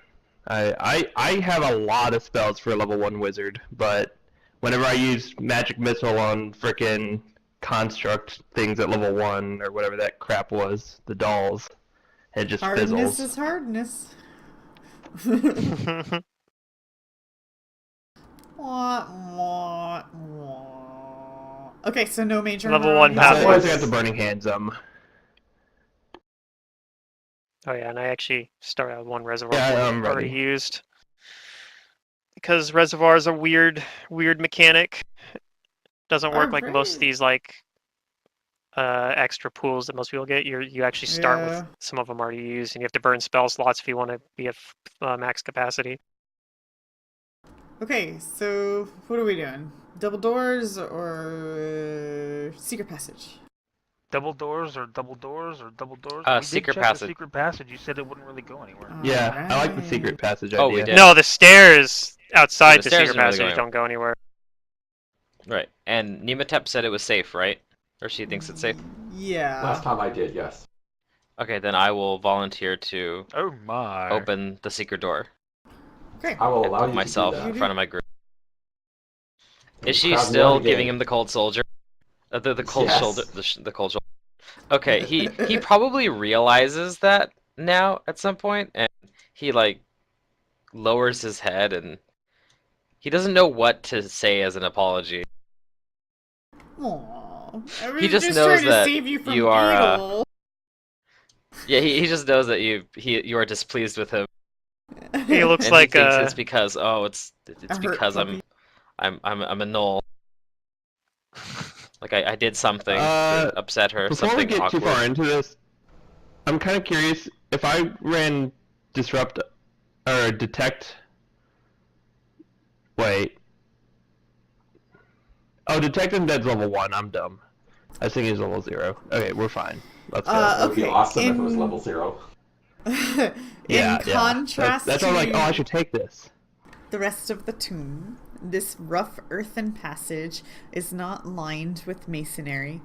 I have a lot of spells for a level 1 wizard, but whenever I use Magic Missile on frickin' construct things at level 1, or whatever that crap was, the dolls, it just Hardness fizzles. is hardness. Wah, wah, wah. Okay, so no major. Level harm. 1 So passive. once I got the Burning Hands, Oh yeah, and I actually start out with 1 reservoir Yeah, point I'm already ready. used. Because reservoir is a weird mechanic. Doesn't work like most of Alright. these like extra pools that most people get. You actually start Yeah. with some of them already used, and you have to burn spell slots if you want to be at max capacity. Okay, so what are we doing? Double doors or secret passage? Double doors or double doors or double doors? We did Secret check passage. The secret passage. You said it wouldn't really go anywhere. Yeah, I like the Alright. secret passage Oh, idea. we did. No, the stairs outside the the stairs secret didn't really passage go don't go anywhere. Right. And Nematep said it was safe, right? Or she thinks it's safe? Yeah. Last time I did, yes. Okay, then I will volunteer to Oh my. open the secret door Okay. I will and allow put you myself to do in that. front of my group. The Is she crowd still won again. giving him the cold soldier? The cold Yes. shoulder. The cold shoulder. Okay, he probably realizes that now at some point, and he like lowers his head, and he doesn't know what to say as an apology. Aw. I was He just knows trying to that save you from you are, Beetle. Yeah, he just knows that you are displeased with him, He looks and like he thinks it's because it's hurt because puppy. I'm a knoll. Like I did something Uh, to upset her, Before something we get awkward. too far into this, I'm kind of curious if I ran disrupt or detect. Wait. Oh, detect undead's level 1. I'm dumb. I was thinking it was level 0. Okay, we're fine. Let's go. It would be Okay, awesome if it was in- level 0. In contrast That's to why I'm like, oh, I should take this. the rest of the tomb, this rough earthen passage is not lined with masonry.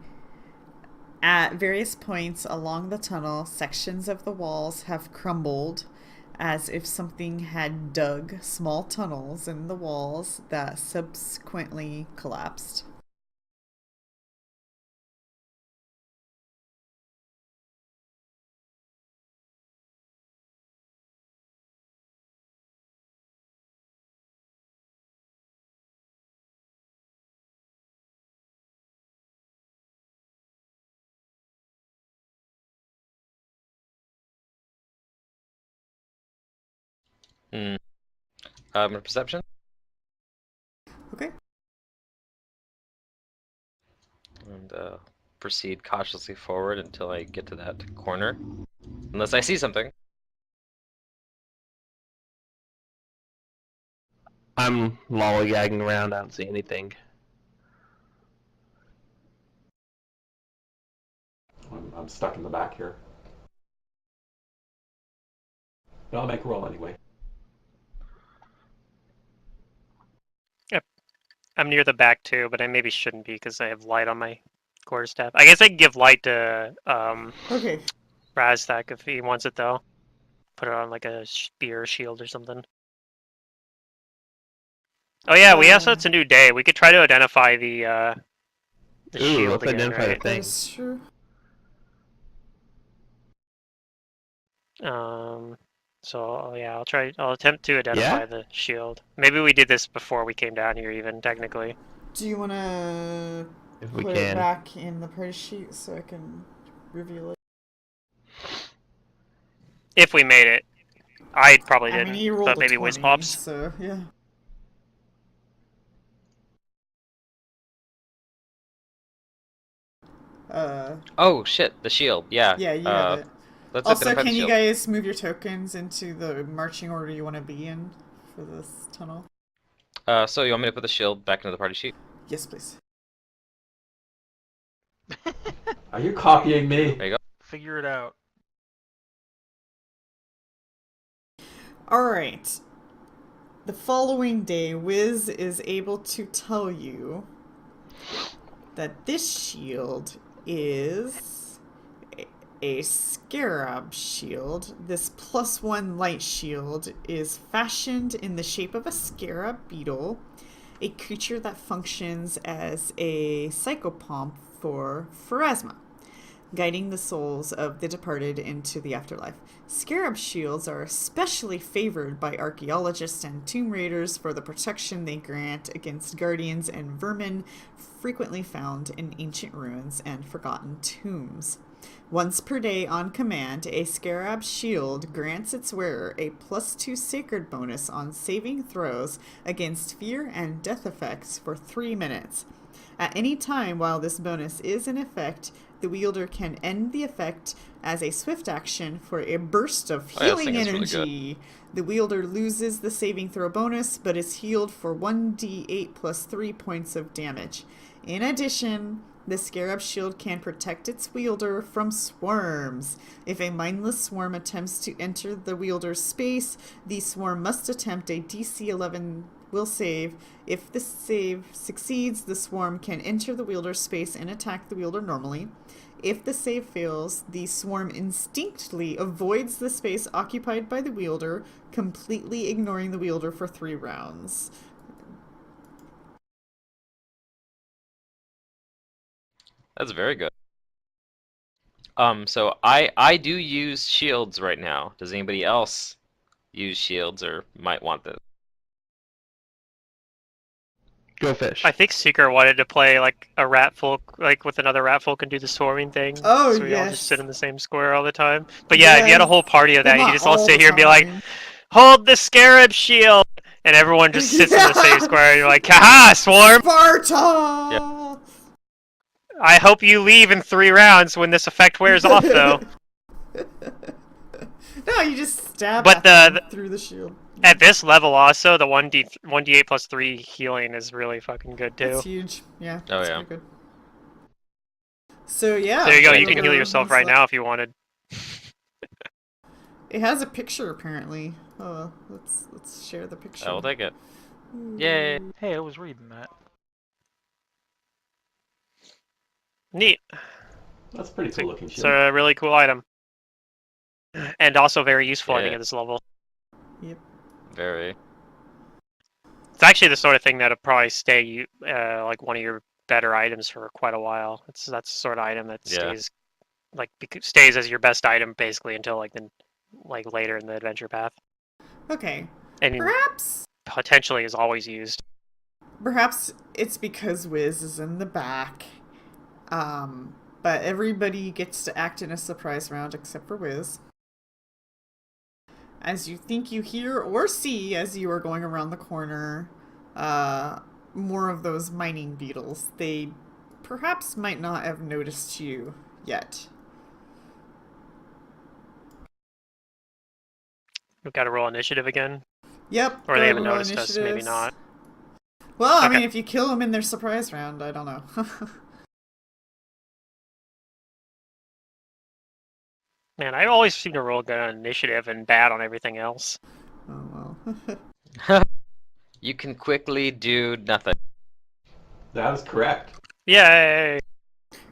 At various points along the tunnel, sections of the walls have crumbled as if something had dug small tunnels in the walls that subsequently collapsed. Hmm. Perception? Okay. And proceed cautiously forward until I get to that corner. Unless I see something. I'm lollygagging around. I don't see anything. I'm stuck in the back here. But I'll make a roll anyway. Yep. I'm near the back too, but I maybe shouldn't be because I have light on my quarterstaff. I guess I can give light to Okay. Razdak if he wants it though. Put it on like a spear shield or something. Oh yeah, we also it's a new day. We could try to identify the Ooh, shield let's again, identify the right? That thing. is true. So yeah, I'll attempt to identify the shield. Maybe we did this before we came down here, even technically. Do you want to If we put it can. back in the price sheet so I can reveal it? If we made it, I probably I didn't, mean, you rolled but a maybe 20, Wiz pops. so yeah. Oh shit, the shield. Yeah. Yeah, you have it. Let's Also, identify the can you shield. guys move your tokens into the marching order you want to be in for this tunnel? So you want me to put the shield back into the party sheet? Yes, please. Are you copying me? There you go. Figure it out. All right. The following day, Wiz is able to tell you that this shield is a scarab shield. This +1 light shield is fashioned in the shape of a scarab beetle, a creature that functions as a psychopomp for Pharasma, guiding the souls of the departed into the afterlife. Scarab shields are especially favored by archaeologists and tomb raiders for the protection they grant against guardians and vermin frequently found in ancient ruins and forgotten tombs. Once per day on command, a scarab shield grants its wearer a +2 sacred bonus on saving throws against fear and death effects for 3 minutes. At any time while this bonus is in effect, the wielder can end the effect as a swift action for a burst of Oh, yeah, this healing thing is really energy. The wielder loses the saving throw bonus, but is healed for 1d8 plus 3 points of damage. In addition, the scarab shield can protect its wielder from swarms. If a mindless swarm attempts to enter the wielder's space, the swarm must attempt a DC 11 will save. If the save succeeds, the swarm can enter the wielder's space and attack the wielder normally. If the save fails, the swarm instinctively avoids the space occupied by the wielder, completely ignoring the wielder for 3 rounds. That's very good. So I do use shields right now. Does anybody else use shields or might want this? Go fish. I think Seeker wanted to play like a rat folk, like with another rat folk and do the swarming thing. Oh, so we all just yes. sit in the same square all the time. But yeah, if you had a Yes. whole party of that, Well, you not could just all all sit the here and be like, time. hold the scarab shield! And everyone just sits in the same square and you're like, haha, swarm! Sparta! I hope you leave in 3 rounds when this effect wears off, though. No, you just stab But at them through the shield. At this level, also, the 1d8 plus 3 healing is really fucking good, too. It's huge. Yeah. Oh, it's yeah. pretty good. So, yeah. There you go, you whoever can heal yourself wants right that. now if you wanted. It has a picture, apparently. Oh, let's share the picture. I will take it. Yay! Hey, I was reading that. Neat. That's a pretty cool looking It's shield. a really cool item. And also very useful, I think, Yeah. at this level. Yep. Very. It's actually the sort of thing that'll probably stay like one of your better items for quite a while. That's the sort of item that Yeah. stays as your best item basically until like later in the adventure path, Okay. and Perhaps potentially is always used. Perhaps it's because Wiz is in the back. But everybody gets to act in a surprise round except for Wiz. As you think you hear or see as you are going around the corner, more of those mining beetles. They perhaps might not have noticed you yet. We've got to roll initiative again, Yep. or go they ahead haven't and roll noticed us. Maybe initiatives. not. Well, I Okay. mean, if you kill them in their surprise round, I don't know. Man, I always seem to roll good on initiative and bad on everything else. Oh well. You can quickly do nothing. That is correct. Yay!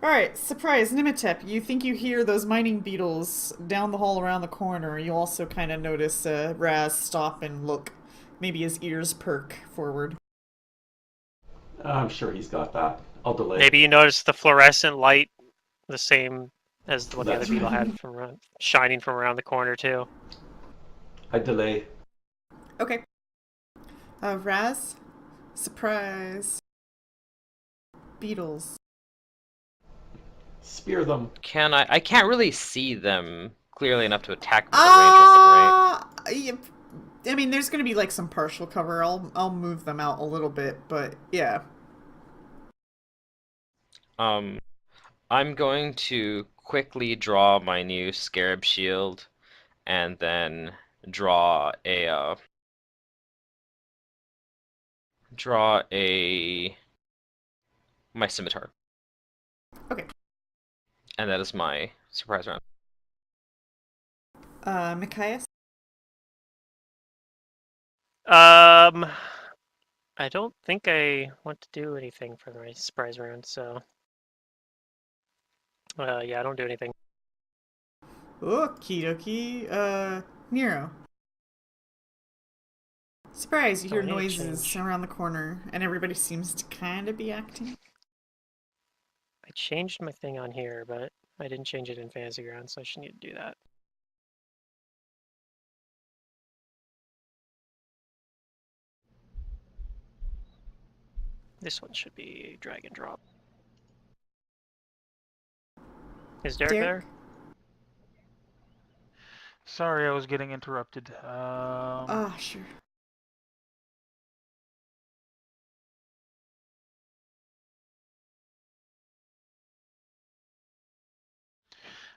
Alright, surprise, Nimitep. You think you hear those mining beetles down the hall around the corner. You also kind of notice Raz stop and look. Maybe his ears perk forward. I'm sure he's got that. I'll delay. Maybe you notice the fluorescent light, the same as what the other That's beetle right. had shining from around the corner too. I delay. Okay. Raz? Surprise. Beetles. Spear them. Can I? I can't really see them clearly enough to attack them with a range weapon, right? Yep. I mean, there's gonna be like some partial cover. I'll move them out a little bit, but yeah. I'm going to quickly draw my new scarab shield, and then draw my scimitar. Okay. And that is my surprise round. Micaias? I don't think I want to do anything for my surprise round, so yeah, I don't do anything. Okie dokie. Nero. Surprise, you hear I need to noises change. around the corner, and everybody seems to kind of be acting. I changed my thing on here, but I didn't change it in Fantasy Ground, so I should need to do that. This one should be drag and drop. Is Derek there? Sorry, I was getting interrupted. Sure.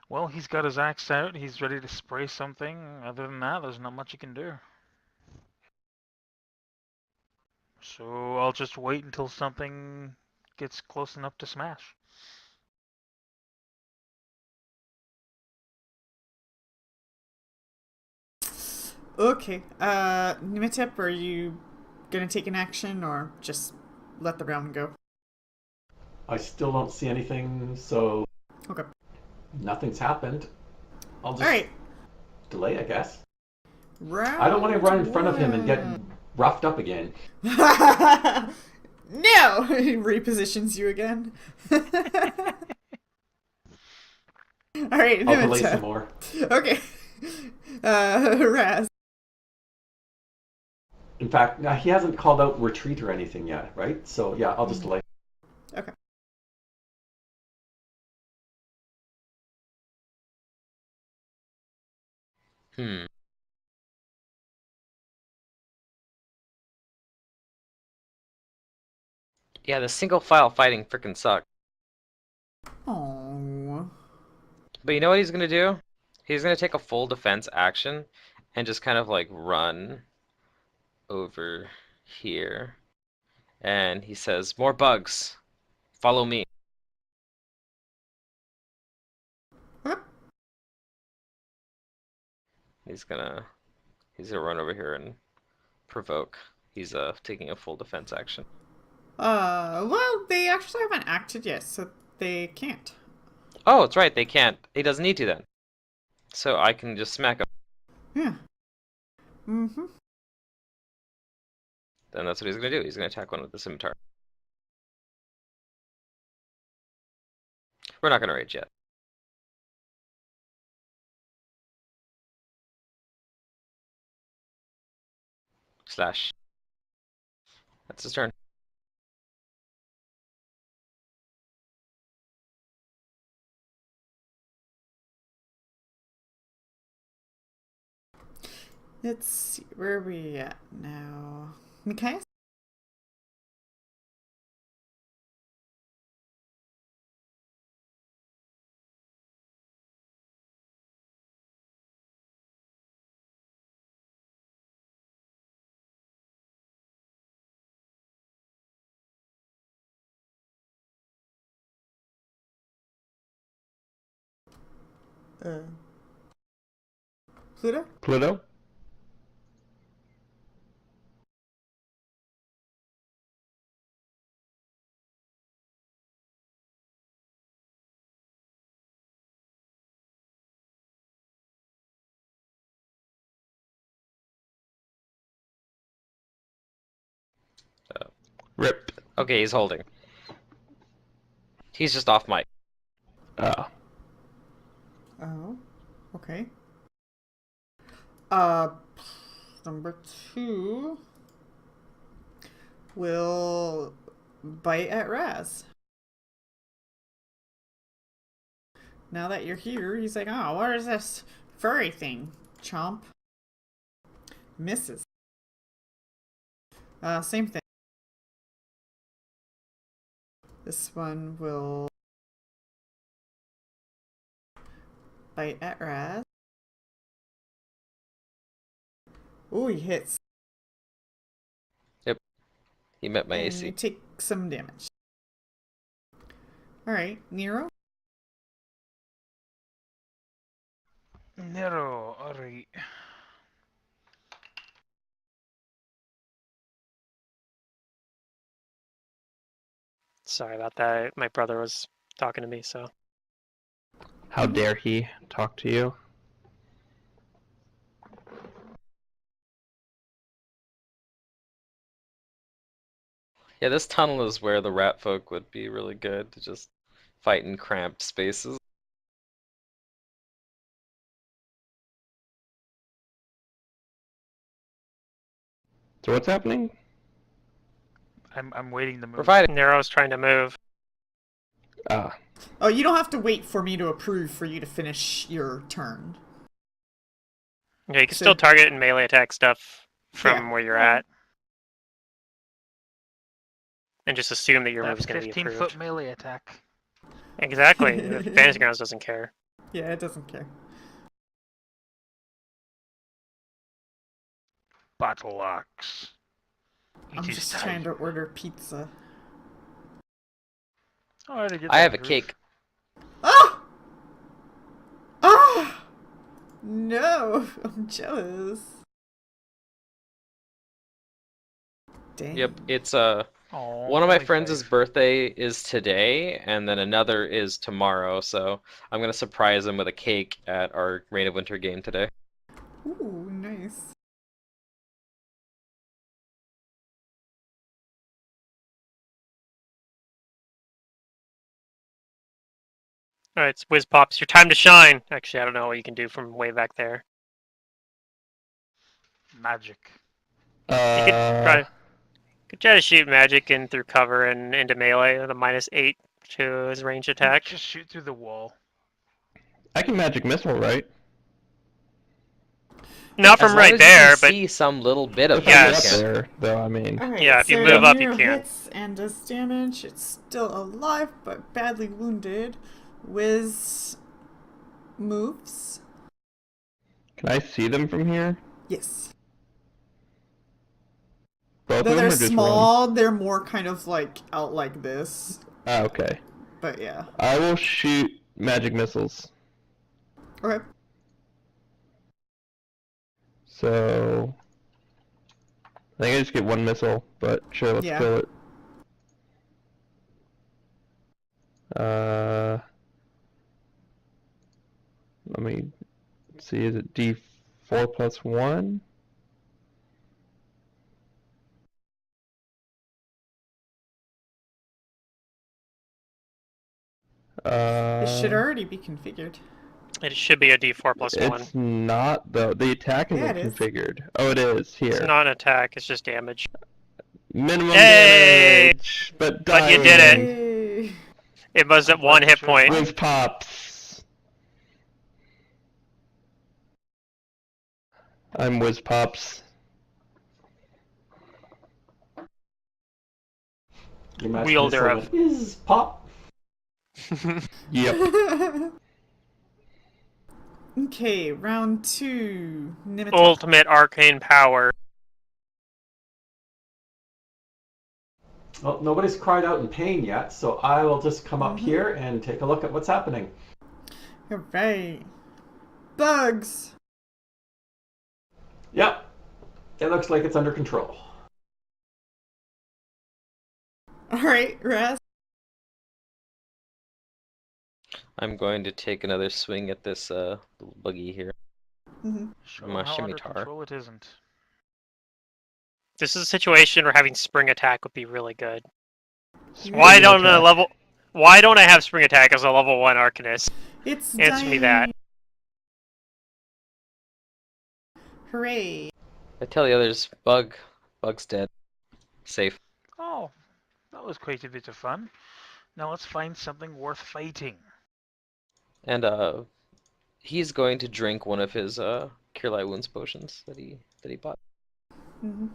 Well, he's got his axe out. He's ready to spray something. Other than that, there's not much he can do. So I'll just wait until something gets close enough to smash. Okay. Nimitep, are you gonna take an action or just let the round go? I still don't see anything, so Okay. nothing's happened. I'll just Alright. delay, I guess. Round I don't want to run in front of him and get roughed up again. No! He repositions you again. Alright, I'll delay some Nimitep. more. Okay. Raz. In fact, he hasn't called out retreat or anything yet, right? So yeah, I'll just delay. Okay. Yeah, the single file fighting frickin' sucks. Oh. But you know what he's gonna do? He's gonna take a full defense action and just kind of like run over here. And he says, "More bugs. Follow me." He's gonna run over here and provoke. He's taking a full defense action. Well, they actually haven't acted yet, so they can't. Oh, it's right. They can't. He doesn't need to then. So I can just smack him. Yeah. Mm-hmm. Then that's what he's gonna do. He's gonna attack one with the scimitar. We're not gonna rage yet. Slash. That's his turn. Let's see, where are we at now? Mikhail? Pluto? Pluto? Rip. Okay, he's holding. He's just off mic. Ah. Oh, okay. Number 2 will bite at Raz. Now that you're here, he's like, oh, what is this furry thing? Chomp. Misses. Same thing. This one will bite at Raz. Ooh, he hits. Yep. He met my And AC. you take some damage. Alright, Nero? Nero, alright. Sorry about that. My brother was talking to me, so. How dare he talk to you? Yeah, this tunnel is where the rat folk would be really good to just fight in cramped spaces. So what's happening? I'm waiting to move. We're fighting. Nero's trying to move. Ah. Oh, you don't have to wait for me to approve for you to finish your turn. Yeah, you can So- still target and melee attack stuff from Yeah. where you're at. And just assume that your move That's is going to be 15-foot approved. melee attack. Exactly. Fantasy Grounds doesn't care. Yeah, it doesn't care. Battle axe. I'm It is just time. trying to order pizza. Oh, I already did I that, have a Groove. cake. Ah! Ah! No, I'm jealous. Dang. Yep, it's Aw, one of my only friends' 5. birthday is today, and then another is tomorrow, so I'm gonna surprise him with a cake at our Reign of Winter game today. Ooh, nice. Alright, it's Whiz Pops. Your time to shine. Actually, I don't know what you can do from way back there. Magic. You could try to shoot magic in through cover and into melee with a -8 to his range attack. Just shoot through the wall. I can magic missile, right? Not As from long right as there, you but can see some little bit of If I get Yes. up it. there, though, I mean. Alright, Yeah, if you so move up, you Nero can. hits and does damage. It's still alive, but badly wounded. Wiz moves. Can I see them from here? Yes. Both Though of them they're or just one? small, they're more kind of like out like this. Ah, okay. But yeah. I will shoot magic missiles. Okay. So I think I just get one missile, but sure, let's Yeah. kill it. Let me see. Is it D4 plus 1? It should already be configured. It should be a D4 plus 1. It's not, though. The attack Yeah, isn't it is. configured. Oh, it is. Here. It's not an attack, it's just damage. Minimum Hey! damage, but But you dying. did it. Yay. It was at I'm 1 glad hit you chose point. mine. Whiz pops. I'm Whiz Pops. Your magic Wielder missile of- is pop. Yep. Okay, round 2. Nemetep. Ultimate arcane power. Well, nobody's cried out in pain yet, so I will just come up here and take a look at what's happening. Alright. Bugs! Yep. It looks like it's under control. Alright, Raz. I'm going to take another swing at this little buggy here. Show My how under scimitar. control it isn't. This is a situation where having spring attack would be really good. Yeah. Why don't attack. Why don't I have spring attack as a level 1 arcanist? It's Answer me that. dying. Hooray. I tell the others, Bug's dead. Safe. Oh, that was quite a bit of fun. Now let's find something worth fighting. And he's going to drink one of his Cure Light Wounds potions that he bought. Mhm.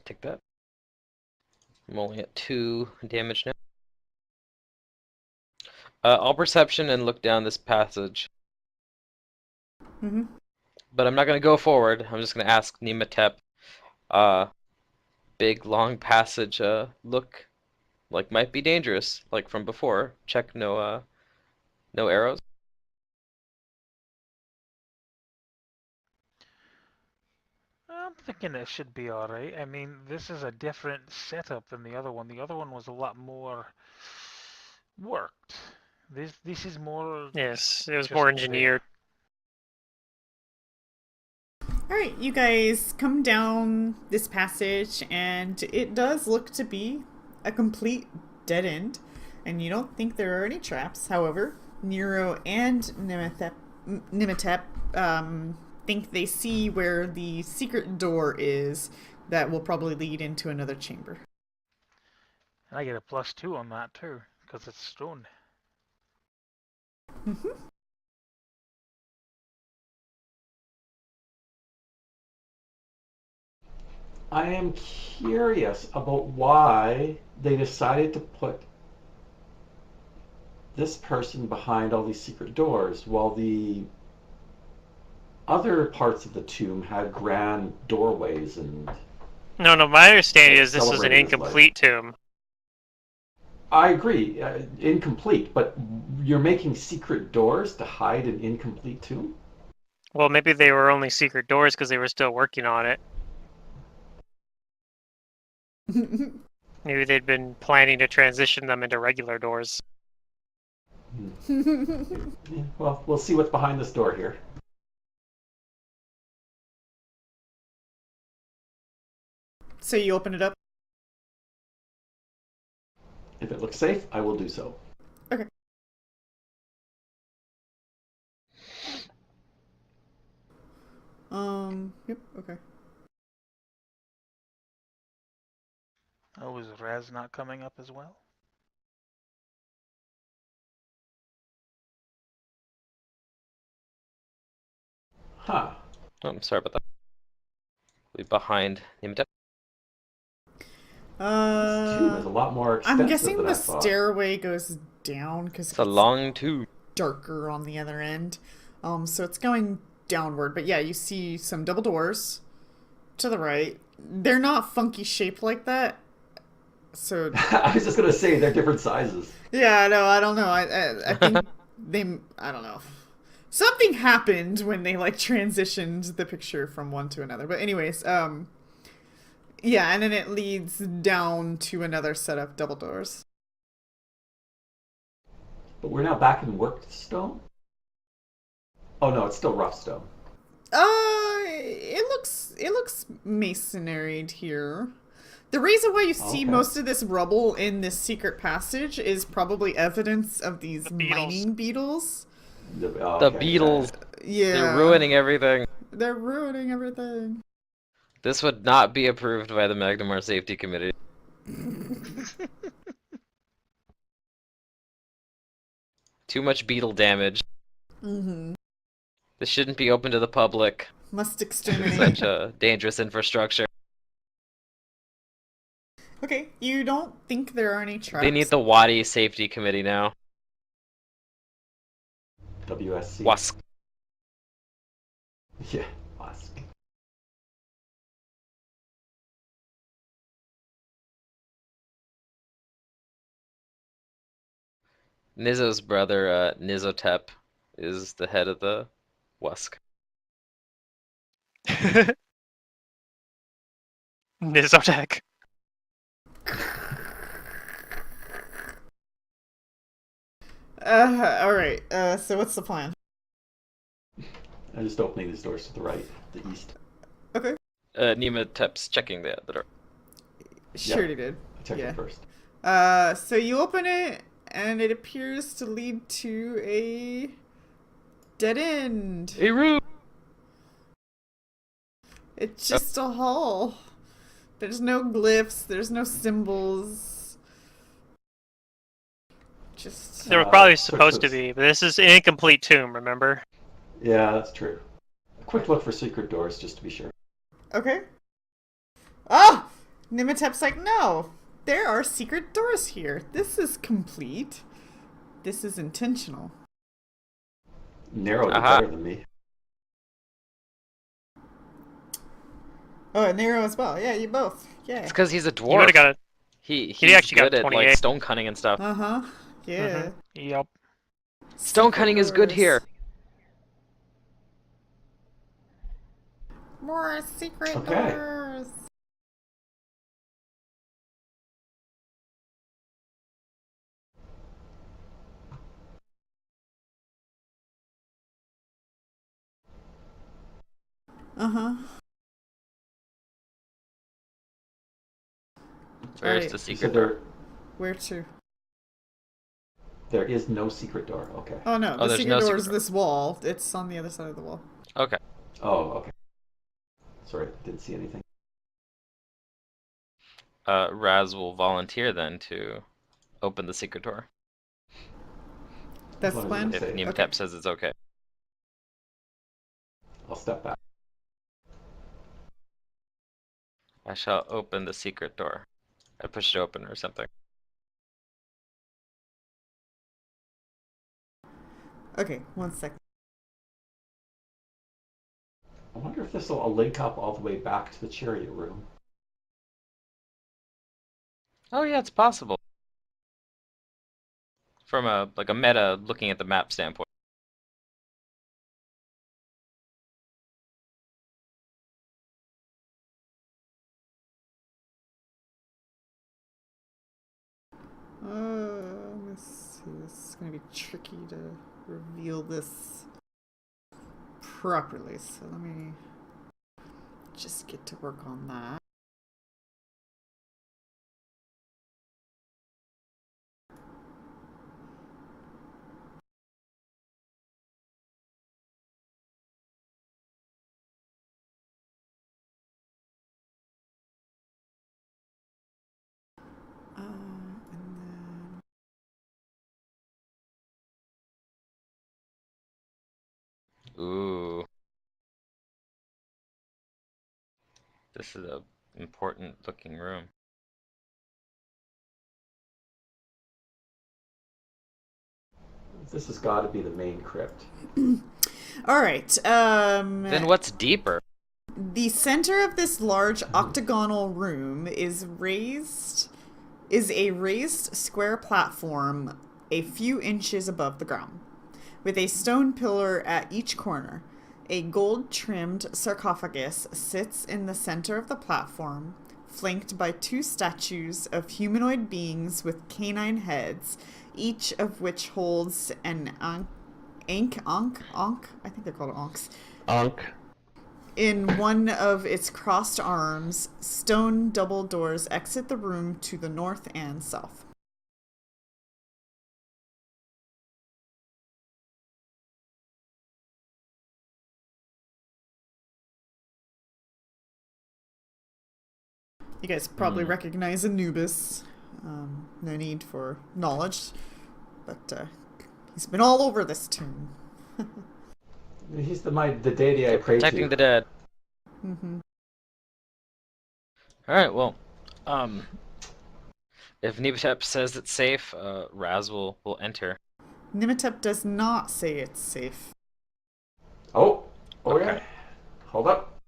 Take that. I'm only at 2 damage now. All perception and look down this passage. Mhm. But I'm not going to go forward. I'm just going to ask Nematep. Big, long passage. Look like might be dangerous, like from before. Check no arrows. I'm thinking it should be alright. I mean, this is a different setup than the other one. The other one was a lot more worked. This is more Yes, it was just more there. engineered. Alright, you guys come down this passage, and it does look to be a complete dead end. And you don't think there are any traps. However, Nero and Nemetep think they see where the secret door is that will probably lead into another chamber. And I get a +2 on that too, because it's stone. I am curious about why they decided to put this person behind all these secret doors while the other parts of the tomb had grand doorways and No, my understanding is this was an Celebrated his incomplete tomb. I agree, incomplete, but you're making secret doors to hide an incomplete tomb? Well, maybe they were only secret doors because they were still working on it. Maybe they'd been planning to transition them into regular doors. Well, we'll see what's behind this door here. So you open it up? If it looks safe, I will do so. Okay. Yep, okay. Oh, is Raz not coming up as well? Huh. Oh, I'm sorry about that. We'll be behind Nematep. This tomb is a lot more expensive I'm guessing than the I thought. stairway goes down because It's a long tube. darker on the other end. So it's going downward. But yeah, you see some double doors to the right. They're not funky shaped like that. So I was just gonna say they're different sizes. yeah, no, I don't know. I think I don't know. Something happened when they like transitioned the picture from one to another. But anyways, yeah, and then it leads down to another set of double doors. But we're now back in worked stone? Oh no, it's still rough stone. It looks masonried here. The reason why you see Okay. most of this rubble in this secret passage is probably evidence of these The beetles. mining beetles. The Okay, beetles, Yeah. they're ruining everything. They're ruining everything. This would not be approved by the Magnemar Safety Committee. Too much beetle damage. Mm-hmm. This shouldn't be open to the public. Must exterminate. Such a dangerous infrastructure. Okay, you don't think there are any traps? They need the Wadi Safety Committee now. WSC. Wask. Yeah, Wask. Nizzo's brother, Nizotep, is the head of the Wask. Nizotech. Alright, so what's the plan? I'm just opening these doors to the right, the east. Okay. Nematep's checking the door. Sure Yeah. he did. I checked Yeah. it first. So you open it, and it appears to lead to a dead end. Hey, Roo! It's just a hall. There's no glyphs, there's no symbols. Just... There were probably Search supposed to those. be, but this is an incomplete tomb, remember? Yeah, that's true. A quick look for secret doors, just to be sure. Okay. Oh! Nimatep's like, no! There are secret doors here. This is complete. This is intentional. Narrow did Aha. better than me. Oh, and Nero as well. Yeah, you both. Yeah. It's because he's a You would dwarf. have got it. He's actually got good at like 28. stone cutting and stuff. Uh-huh. Yeah. Mhm. Yep. Stone cutting is good doors. here. More secret Okay. doors. Uh-huh. Where's Alright. the You secret said door? Where to? there is no secret door. Okay. Oh no, Oh, the there's secret no door secret is door. this wall. It's on the other side of the wall. Okay. Oh, okay. Sorry, didn't see anything. Raz will volunteer then to open the secret door That's As the long as plan? I'm if safe. Nematep says it's okay. I'll step back. I shall open the secret door. I pushed it open or something. Okay, 1 second. I wonder if this will link up all the way back to the chariot room. Oh yeah, it's possible. From a meta looking at the map standpoint. Let's see. This is gonna be tricky to reveal this properly. So let me just get to work on that. And then Ooh. This is a important looking room. This has got to be the main crypt. all right. Then what's deeper? The center of this large octagonal room is raised is a raised square platform a few inches above the ground, with a stone pillar at each corner. A gold-trimmed sarcophagus sits in the center of the platform, flanked by 2 statues of humanoid beings with canine heads, each of which holds an ankh, I think they're called ankhs. Ankh. In one of its crossed arms, stone double doors exit the room to the north and south. You guys probably recognize Anubis. No need for knowledge, but he's been all over this tomb. He's the deity I pray to. Protecting the dead. Mm-hmm. Alright, well, if Nibatep says it's safe, Raz will enter. Nimatep does not say it's safe. Oh, Okay. yeah. Hold up.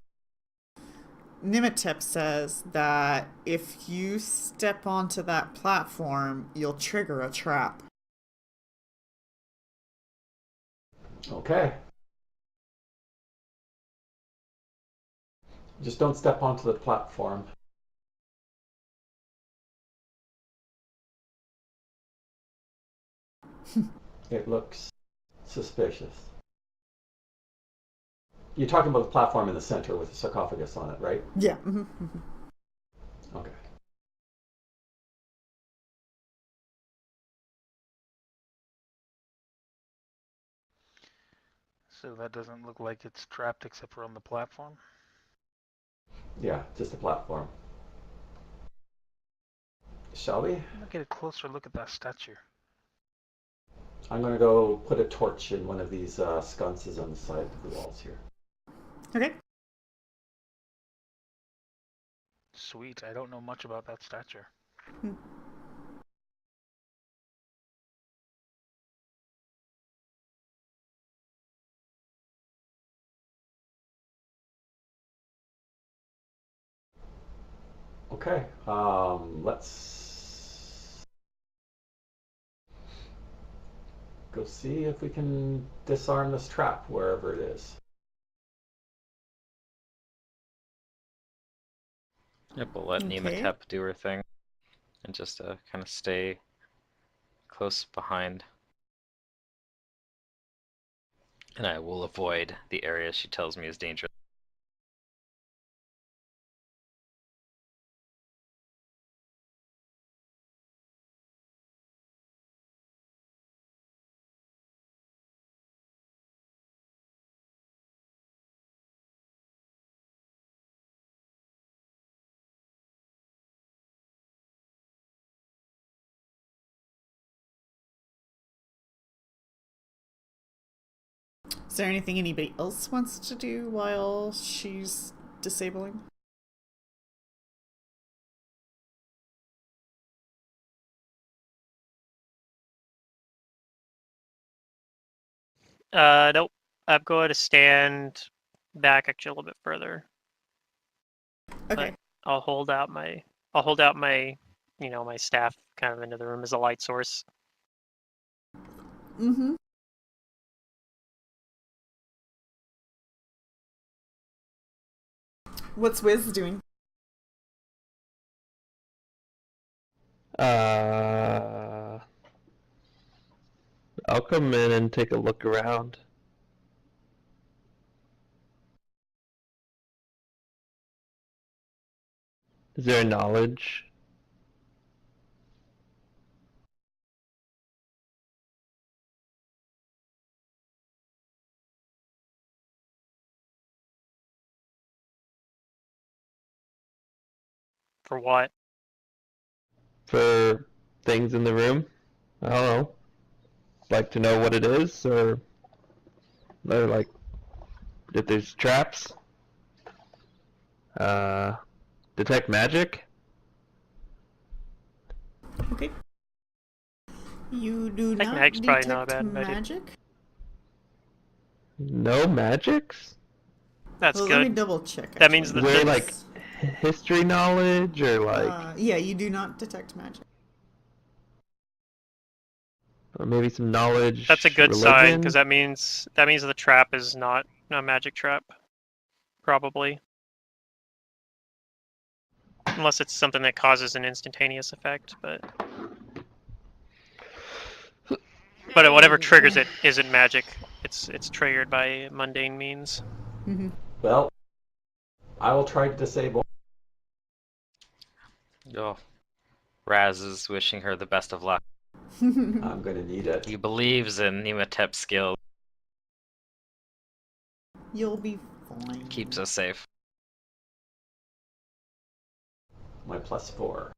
Nimatep says that if you step onto that platform, you'll trigger a trap. Okay. Just don't step onto the platform. It looks suspicious. You're talking about the platform in the center with the sarcophagus on it, right? Yeah. Mm-hmm. Mm-hmm. Okay. So that doesn't look like it's trapped except for on the platform. Yeah, just a platform. Shall we? I'm gonna get a closer look at that statue. I'm going to go put a torch in one of these sconces on the side of the walls here. Okay. Sweet. I don't know much about that statue. Okay, let's go see if we can disarm this trap wherever it is. Yep, we'll let Okay. Nimatep do her thing. And just kind of stay close behind. And I will avoid the area she tells me is dangerous. Is there anything anybody else wants to do while she's disabling? Nope. I'm going to stand back actually a little bit further. Okay. I'll hold out my my staff kind of into the room as a light source. Mm-hmm. What's Wiz doing? I'll come in and take a look around. Is there knowledge? For what? For things in the room? I don't know. Like to know what it is, or like if there's traps? Detect magic? Okay. You do Detect not magic's probably detect not a bad idea. magic? No magics? That's Well, good. let me double check. That means actually. the Is there thing- like history knowledge or like Yeah, you do not detect magic. Maybe some knowledge. That's a good sign, religion? because that means the trap is not a magic trap. Probably. Unless it's something that causes an instantaneous effect, but whatever triggers it isn't magic. It's triggered by mundane means. Mhm. Well, I will try to disable. Oh, Raz is wishing her the best of luck. I'm going to need it. He believes in Nematep's skill. You'll be fine. Keeps us safe. My +4.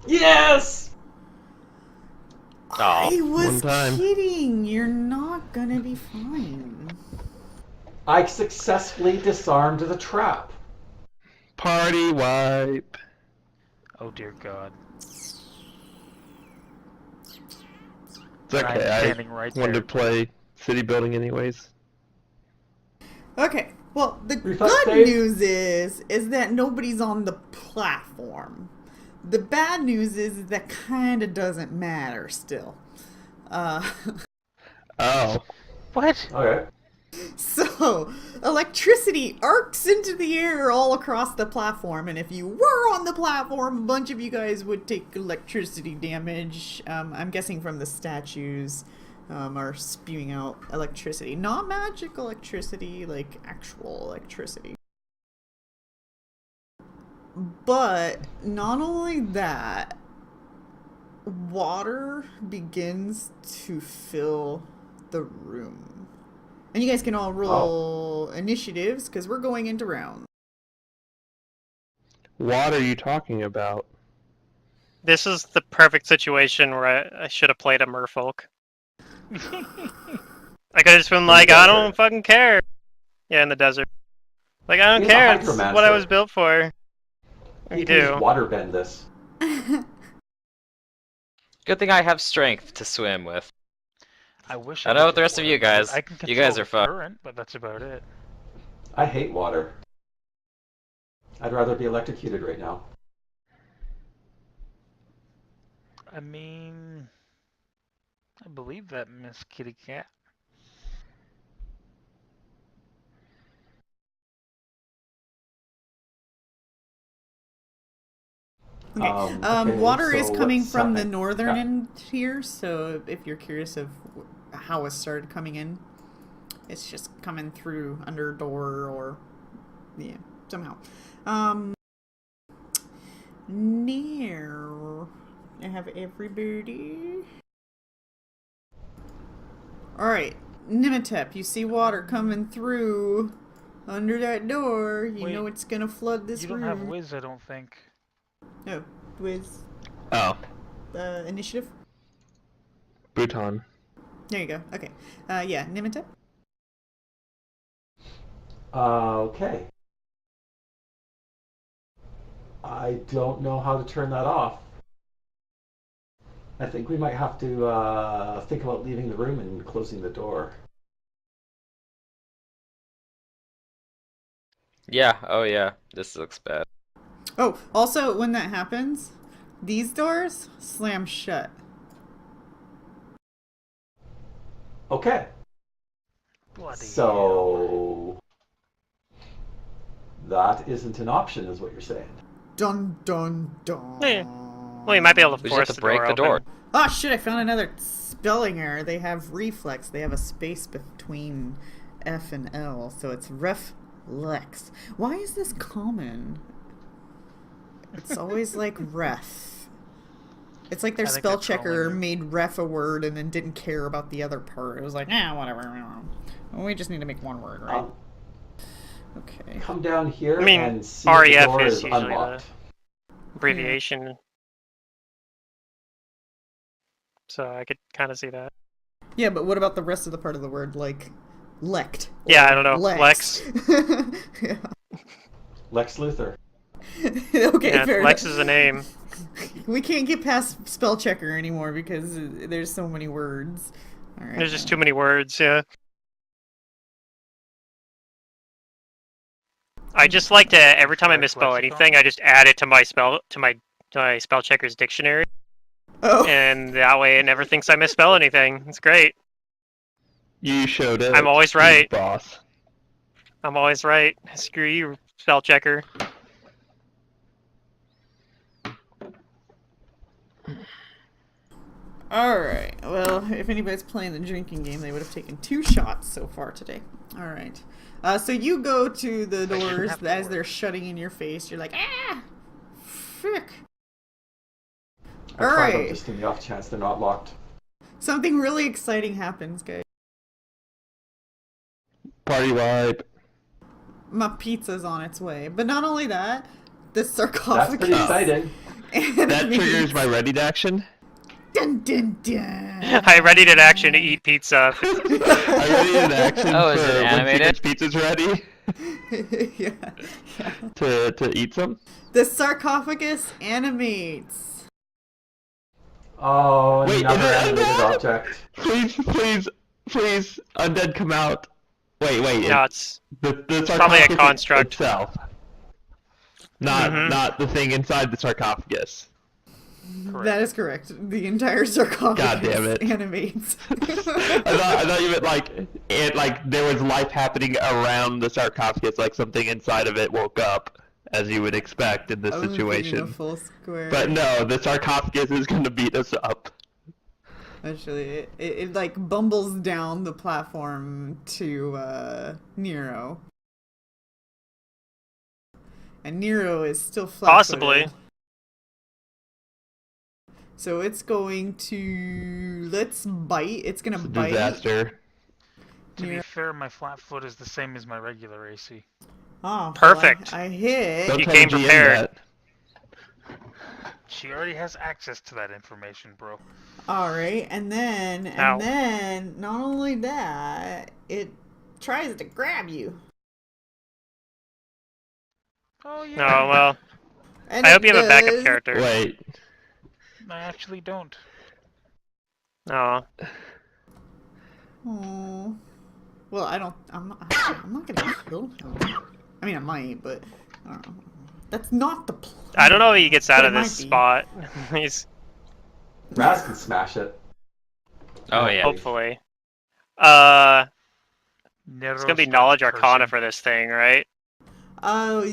Yes! Oh, I was one time. kidding. You're not gonna be fine. I successfully disarmed the trap. Party wipe. Oh dear God. It's And I'm okay. I standing right wanted to there. play city building anyways. Okay. Well, the Reflex good save. news is that nobody's on the platform. The bad news is that kind of doesn't matter still. Oh. What? Okay. So, electricity arcs into the air all across the platform, and if you were on the platform, a bunch of you guys would take electricity damage. I'm guessing from the statues are spewing out electricity. Not magic electricity, like actual electricity. But not only that, water begins to fill the room. And you guys can all roll initiatives because we're going into round. What are you talking about? This is the perfect situation where I should have played a merfolk. I could have just been like, I don't fucking care. Yeah, in the desert. Like, I don't He's a care. This is what I was hydromancer. built for. He You can just do. waterbend this. good thing I have strength to swim with. I wish I know could what the rest of you control it. guys. I can You control guys are the fucked. current, but that's about it. I hate water. I'd rather be electrocuted right now. I mean, I believe that, Miss Kitty Cat. Okay. Okay, Water is so coming what's from the happening? northern Yeah. end here, so if you're curious of how it started coming in, it's just coming through under a door or, yeah, somehow. Near. I have everybody. Alright, Nimitep, you see water coming through under that door. You Wait, know it's gonna flood this You don't room. have Wiz, I don't think. No, with Oh. initiative. Bhutan. There you go. Okay. Yeah, Nimitep. Okay. I don't know how to turn that off. I think we might have to think about leaving the room and closing the door. Yeah, oh yeah, this looks bad. Oh, also, when that happens, these doors slam shut. Okay. Bloody hell. So that isn't an option, is what you're saying. Dun dun dun. Yeah. Well, you might be able to We just force have to the door break the open. door. Oh shit, I found another spelling error. They have reflex. They have a space between F and L, so it's reflex. Why is this common? It's always like ref. It's like their I think spell they're checker trolling you. made ref a word and then didn't care about the other part. It was like, whatever. We just need to make one word, right? Okay. Come down here I mean, and see if the REF door is is usually unlocked. Abbreviation. So I could kind of see that. Yeah, but what about the rest of the part of the word, like lect? Yeah, or I don't know. Lex. Yeah. Lex Luthor. Okay, Yeah, fair Lex enough. is a name. We can't get past spell checker anymore because there's so many words. All right. There's just too many words, yeah. I just like to, every time I Like misspell lexicon? anything, I just add it to my spell, to my spell checker's dictionary, Oh. and that way it never thinks I misspell anything. It's great. You showed it. I'm always you right. boss. I'm always right. Screw you, spell checker. Alright, well, if anybody's playing the drinking game, they would have taken 2 shots so far today. Alright. So you go to the doors as they're shutting in your face. You're like, ah! Frick. I try them Alright. just in the off chance they're not locked. Something really exciting happens, guys. Party wipe. My pizza's on its way. But not only that, the That's sarcophagus. pretty exciting. That triggers my ready to action. Dun dun dun. I ready to action to eat pizza. I ready to action Oh, is for it when animated? Secret's pizza's ready Yeah. to eat some. The sarcophagus animates. Oh, Wait, another is it animated undead? object. Please, undead come out. Wait, No, it's the probably a sarcophagus construct. itself. Not the thing inside the sarcophagus. Correct. That is correct. The entire sarcophagus God damn it. animates. I thought you meant like there was life happening around the sarcophagus, like something inside of it woke up, as you would expect in this I'm thinking a situation. full square. But no, the sarcophagus is gonna beat us up. Actually, it like bumbles down the platform to Nero. And Nero is still flat. Possibly. So it's going to let's bite. It's gonna It's a bite. disaster. To be Nero. fair, my flat foot is the same as my regular AC. Oh, Perfect. Well, I hit. Don't You tell came the GM prepared. that. She already has access to that information, bro. All right, and Ow. then not only that, it tries to grab you. Oh yeah. No, well, And I it hope you have a backup does- character. Wait, I actually don't. No. Oh. Well, I'm not gonna kill him. I mean, I might, but I don't know. That's not the plan. I don't know if he gets out But of it this might be. spot. He's Raz can smash it. Oh yeah. hopefully. It's gonna be Nero's knowledge that arcana person. for this thing, right? Oh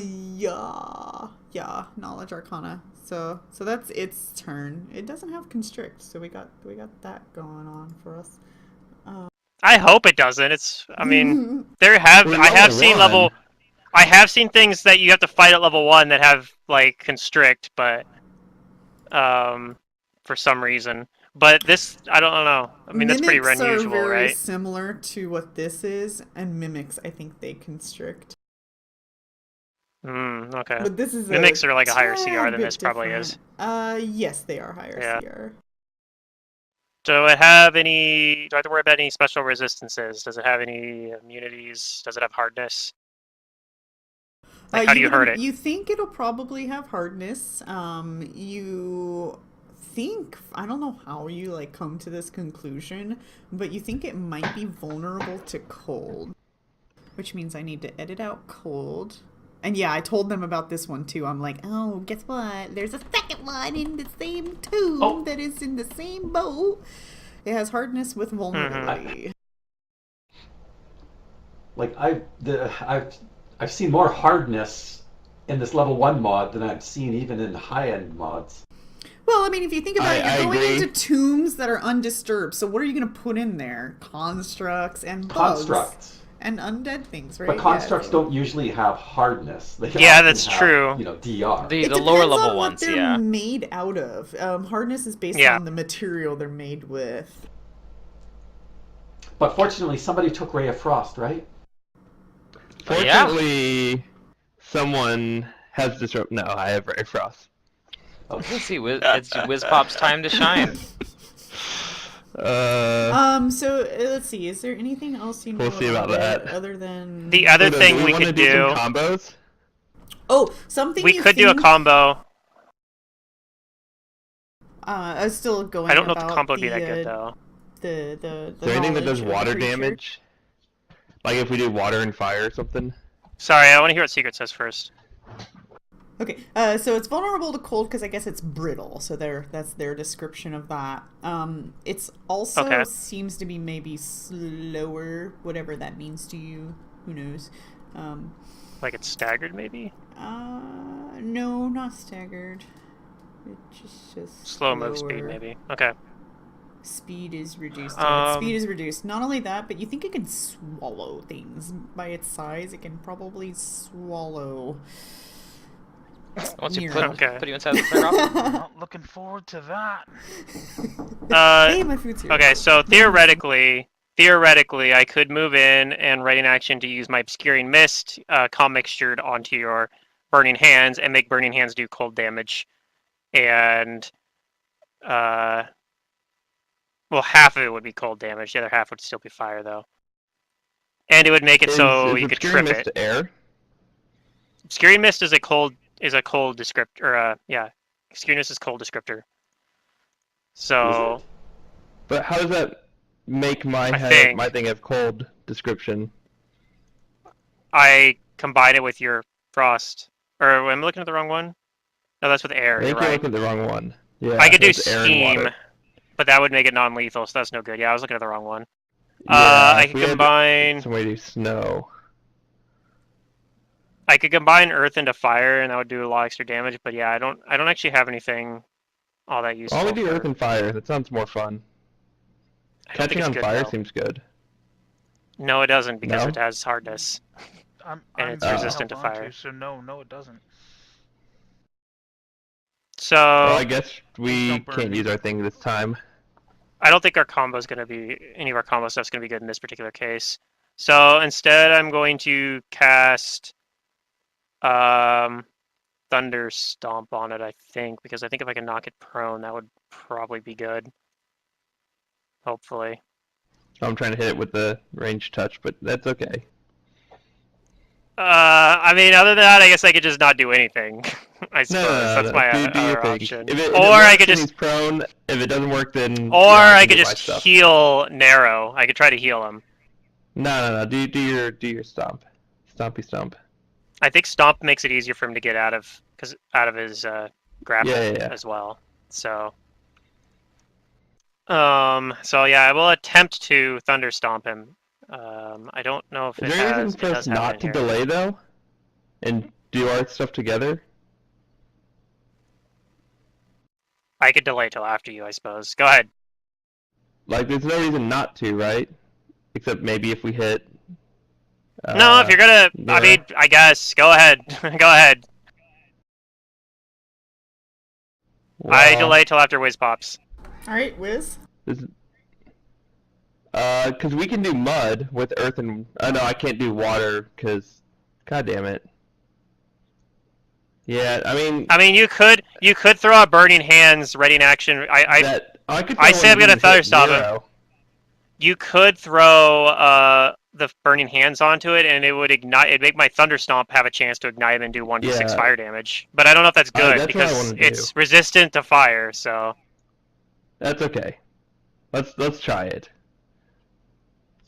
yeah, knowledge arcana. So that's its turn. It doesn't have constrict, so we got that going on for us. I hope it doesn't. It's. I mean, We're I have level seen 1. level. I have seen things that you have to fight at level 1 that have like constrict, but for some reason. But this, I don't know. I mean, that's pretty Mimics unusual, are very right? similar to what this is, and mimics, I think they constrict. Okay. But this is Mimics are like a higher tad CR than bit this probably different. Yes, they are higher Yeah. CR. Do it have any? Do I have to worry about any special resistances? Does it have any immunities? Does it have hardness? Like, how do you hurt it? You think it'll probably have hardness. You think, I don't know how you like come to this conclusion, but you think it might be vulnerable to cold, which means I need to edit out cold. And yeah, I told them about this one too. I'm like, oh, guess what? There's a second one in the same tomb that is in the same boat. It has hardness with vulnerability. Like I've seen more hardness in this level 1 mod than I've seen even in high-end mods. Well, I mean, if you think about it, I you're going agree. into tombs that are undisturbed. So what are you going to put in there? Constructs and bugs. Constructs. And undead things, right? But constructs Yeah. don't usually have hardness. They Yeah, often that's have, true. You know, DR. It The depends lower level on what ones, they're yeah. made out of. Hardness is based Yeah. on the material they're made with. But fortunately, somebody took Ray of Frost, right? Yeah. fortunately, someone has disrupt. No, I have Ray Frost. Okay. Let's see, it's Wizpop's time to shine. So let's see. Is there anything else you know We'll see about it that. other than The other do thing we wanna could do do, some combos. Oh, something we you could do a think- combo. I was still going. I don't know if about the combo would be that the, good though. The Is there anything that does knowledge of the water creature. Okay, so it's vulnerable to cold because I guess it's brittle. So that's their description of that. It's also Okay. seems to be maybe slower, whatever that means to you. Who knows? Like it's staggered, maybe? No, not staggered. It's just Slow move speed, slower. maybe. Okay. Speed is reduced. Yeah, its speed Um, is reduced. Not only that, but you think it can swallow things by its size. It can probably swallow. Once you Nero. put you inside the clear off. Not looking forward to that. Hey, my food's here. okay, so theoretically, I could move in and write an action to use my Obscuring Mist, calm mixtured onto your Burning Hands and make Burning Hands do cold damage. And, well, half of it would be cold damage. The other half would still be fire, though. And it would make it so Is you could Obscuring trip Mist it. air? Obscuring Mist is a cold descriptor. Yeah, Obscuring Mist is cold descriptor. So But how does that make my think- thing have cold description? I combine it with your frost. Or am I looking at the wrong one? No, that's with air. I think You're you're right. looking at the wrong one. Yeah, I could do that's air and steam, water. but that would make it non-lethal, so that's no good. Yeah, I was looking at the wrong one. Yeah, I if could we had combine. somebody do snow. I could combine earth into fire, and that would do a lot extra damage. But yeah, I don't actually have anything all that useful. Why don't we do for- earth and fire? That sounds more fun. I don't think Catching it's on good, fire though. seems good. No, it doesn't because No? it has hardness. I'm it's being resistant to held onto, fire. so no, it doesn't. So Well, I guess we Don't burn can't me. use our thing this time. I don't think our combo is going to be any of our combo stuff's going to be good in this particular case. So instead, I'm going to cast Thunder Stomp on it. I think because I think if I can knock it prone, that would probably be good. Hopefully. I'm trying to hit it with the range touch, but that's okay. I mean, other than that, I guess I could just not do anything. I suppose that's my do your other thing. option. If it Or works, I could then just, he's prone. If it doesn't work, then or yeah, I can could do my just stuff. heal Narrow. I could try to heal him. No. Do your stomp, stompy stomp. I think Stomp makes it easier for him to get out of his grapple Yeah. as well. So, so yeah, I will attempt to Thunder Stomp him. I don't know if Is it there any has. reason It for does us have not it to in here. delay though, and do our stuff together? I could delay till after you, I suppose. Go ahead. Like, there's no reason not to, right? Except maybe if we hit. No, if you're gonna, I Nero. mean, I guess. Go ahead. Go ahead. I Well, delay till after Wiz pops. All right, Wiz. Because we can do mud with earth and. Oh no, I can't do water because. God damn it. Yeah, I mean. You could throw out Burning Hands, ready in action. I could. I say I'm gonna Thunder Stomp him. Nero. You could throw the Burning Hands onto it, and it would ignite. It'd make my Thunder Stomp have a chance to ignite him and do 1d6 Yeah. fire damage. But I don't know if that's good that's what I because wanna do. it's resistant to fire. So That's okay. Let's try it.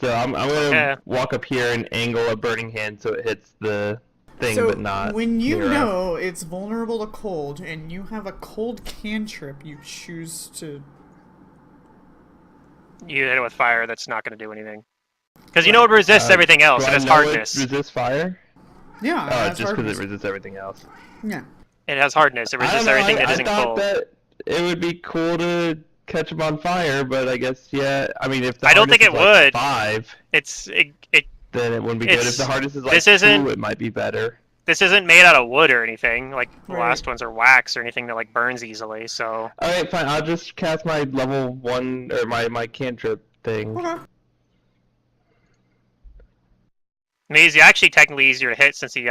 So I'm gonna Okay. walk up here and angle a burning hand so it hits the thing, So but not. when you Nero. know it's vulnerable to cold and you have a cold cantrip, you choose to. you hit it with fire. That's not going to do anything because you know it resists everything else. Do It I has know hardness. It resists fire. Yeah, Oh, that's just because hardness. it resists everything else. Yeah. It has hardness. It I don't resists know. everything that I isn't thought cold. that it would be cool to catch them on fire, but I guess yeah. I mean, if the I don't hardness think it is like would. 5, It then it wouldn't be good. If It's- the hardest is like this 2, isn't- it might be better. This isn't made out of wood or anything. Like the Right. last ones are wax or anything that like burns easily. So All right, fine. I'll just cast my level 1 or my cantrip thing. Okay. I mean, it's actually technically easier to hit since it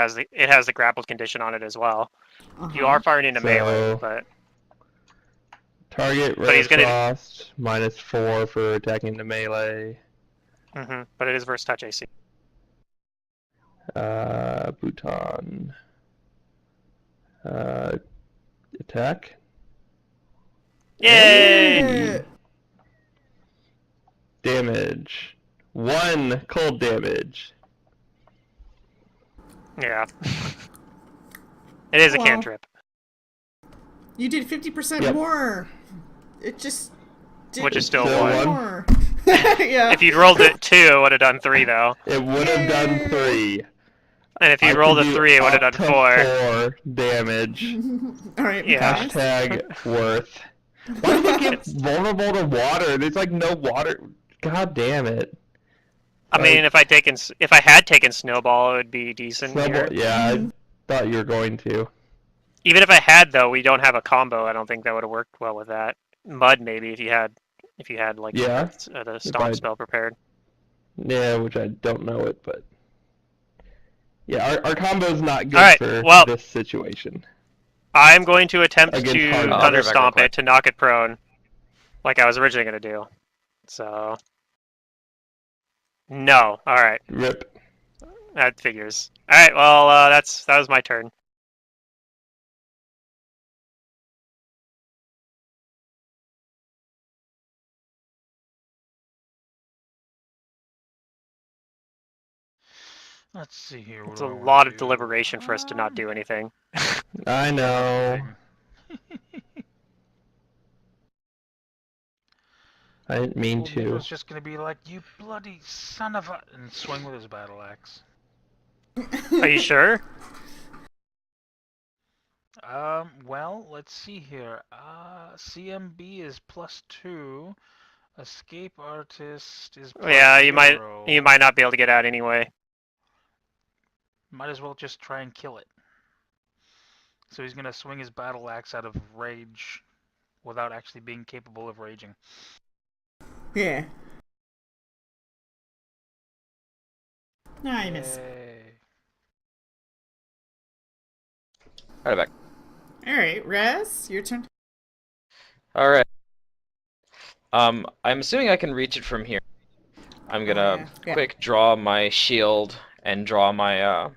has the grappled condition on it as well. You are firing into melee, So- but Target But he's gonna- Frost, -4 for attacking the melee. but it is versus touch AC. Bhutan. Attack. Yay! Yeah. Damage. 1 cold damage. Yeah. It is a Wow. cantrip. You did 50% Yep. more. It just did Which is still Still one. one. more. Yeah. If you'd rolled it 2, it would have done 3, though. It would have done 3. And if I you'd could rolled a do 3, it would have up done to 4. 4 damage. All right. Yeah. Nice. Hashtag worth. Why do you get vulnerable to water? There's like no water. God damn it. I mean, if I had taken Snowball, it would be decent Snowball, here. yeah, I thought you were going to. Even if I had, though, we don't have a combo. I don't think that would have worked well with that. Mud, maybe, if you had like Yeah, the if stomp I'd- spell prepared. Yeah, which I don't know it, but yeah, our combo's not good Alright, for well- this situation. I'm going to attempt Against to hard- I'll Thunder be back real Stomp quick. it to knock it prone, like I was originally going to do. So, no. All right, Rip. that figures. All right, well, that was my turn. Let's see here. It's what a do I wanna lot of do? deliberation for us to not do anything. I know. I didn't mean Old to. Nero's just gonna be like, "You bloody son of a," and swing with his battle axe. Are you sure? Well, let's see here. CMB is +2. Escape artist is +0. Yeah, you might not be able to get out anyway. Might as well just try and kill it. So he's gonna swing his battle axe out of rage, without actually being capable of raging. Yeah. No, I miss. Yay. Right back. All right, Raz, your turn. All right. I'm assuming I can reach it from here. I'm gonna Yeah. quick draw my shield and draw my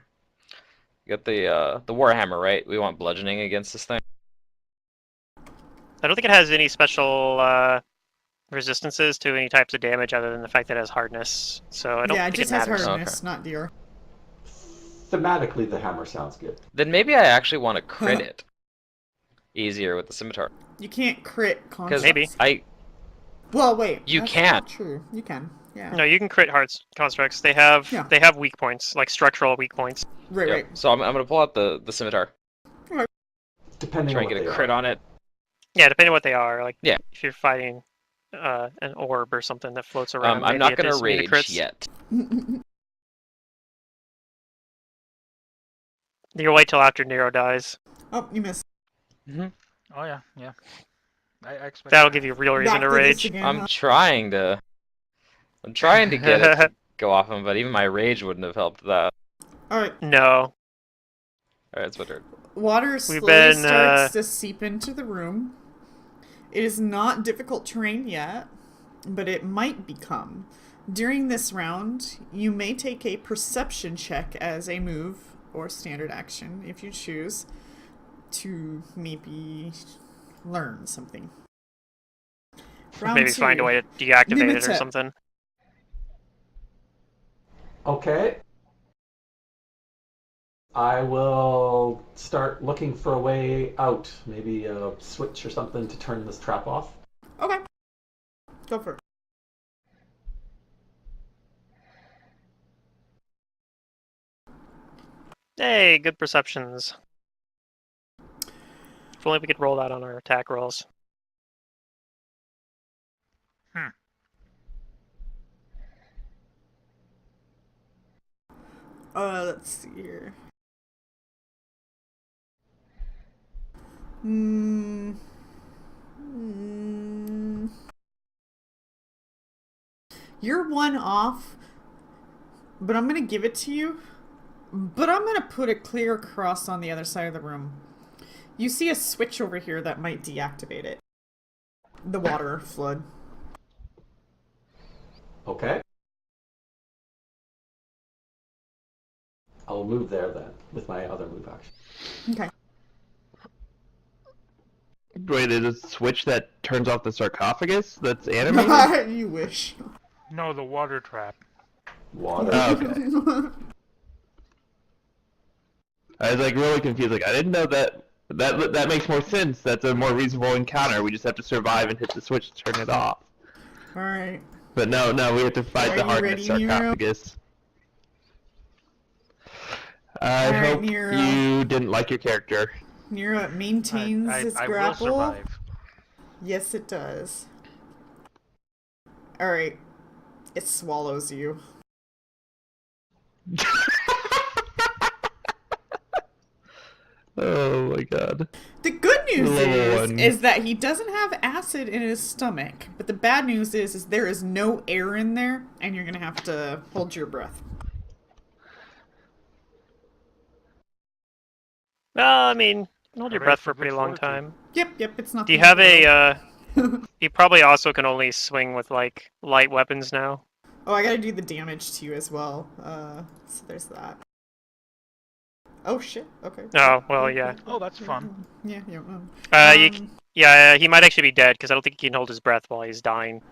get the warhammer, right? We want bludgeoning against this thing. I don't think it has any special resistances to any types of damage other than the fact that it has hardness. So I don't Yeah, it think just it has matters. hardness, not deer. Thematically, the hammer sounds good. Then maybe I actually want to crit it easier with the scimitar. You can't crit Because constructs. Maybe. Well, wait. You that's can. not true. You can. Yeah. No, you can crit hard constructs. They have Yeah. they have weak points, like structural weak points. Right. Yep. Right. So I'm gonna pull out the scimitar. Depending Try on and what get a they crit are. on it. Yeah, depending on what they are. Like Yeah. if you're fighting an orb or something that floats around. I'm maybe not it gonna is immune to rage crits. yet. You'll wait till after Nero dies. Oh, you missed. Oh yeah, yeah. I expect That'll that. give you real reason Back to to this rage. again, I'm huh? trying to get it to go off him, but even my rage wouldn't have helped that. All right. No. Alright, it's my turn. Water slowly been, starts to seep into the room. It is not difficult terrain yet, but it might become. During this round, you may take a perception check as a move or standard action if you choose to maybe learn something. Round Maybe 2. find a way to deactivate it or Limited. something. Okay. I will start looking for a way out. Maybe a switch or something to turn this trap off. Okay. Go for it. Hey, good perceptions. If only we could roll that on our attack rolls. Let's see here. Hmm. You're one off, but I'm gonna give it to you. But I'm gonna put a clear cross on the other side of the room. You see a switch over here that might deactivate it. The water flood. Okay. I'll move there then with my other move action. Okay. Wait, is it a switch that turns off the sarcophagus that's animated? You wish. No, the water trap. Water. Oh, okay. I was like really confused. Like I didn't know that makes more sense. That's a more reasonable encounter. We just have to survive and hit the switch to turn it off. All right. But no, we have to fight Are the you hardness ready, Nero? sarcophagus. I All right, hope Nero. you didn't like your character. Nero, it maintains its I will grapple. survive. Yes, it does. All right. It swallows you. Oh my god. The good news Level one. is that he doesn't have acid in his stomach. But the bad news is there is no air in there, and you're gonna have to hold your breath. Well, I mean, you can hold your Hooray breath for for a pretty good long fortitude. time. Yep, it's not. Do you have a, you probably also can only swing with, like, light weapons now. Oh, I gotta do the damage to you as well. So there's that. Oh shit. Okay. Oh, well, yeah. Oh, that's fun. Yeah. Yeah, he might actually be dead, because I don't think he can hold his breath while he's dying.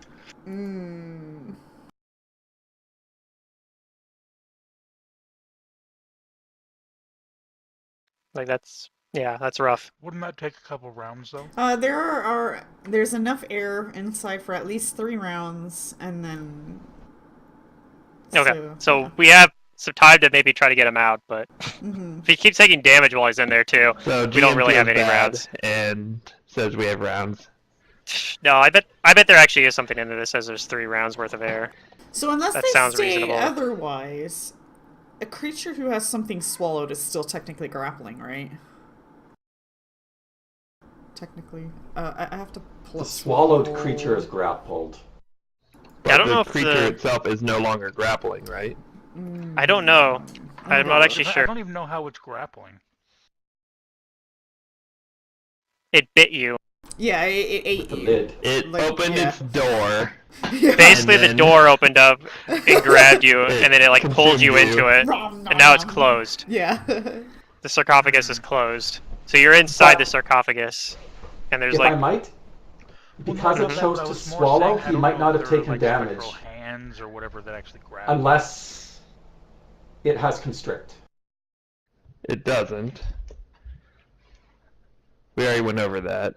Like, that's rough. Wouldn't that take a couple rounds though? There's enough air inside for at least 3 rounds, and then. Okay, so yeah. we have some time to maybe try to get him out, but Mm-hmm. if he keeps taking damage while he's in there too, So we don't really GM have any feels bad rounds. and says we have rounds. No, I bet there actually is something in there that says there's 3 rounds worth of air. So unless That they sounds say reasonable. otherwise, a creature who has something swallowed is still technically grappling, right? Technically, I have to pull The up swallowed creature is grappled. But I don't the know if creature the- itself is no longer grappling, right? I don't know. I'm not actually I sure. don't even know how it's grappling. It bit you. Yeah, it ate The you. lid. It Like, opened yeah. its door. Basically, And the then- door opened up and grabbed you, It and then it like pulled you consumed you. into it, and now it's closed. Yeah. The sarcophagus is closed, so you're inside the sarcophagus, and there's If I like might, because Well, it no, chose I to was more swallow, saying, I he don't might know not if have there are, taken like, damage spectral hands or whatever that actually grab. unless it has constrict. It doesn't. We already went over that.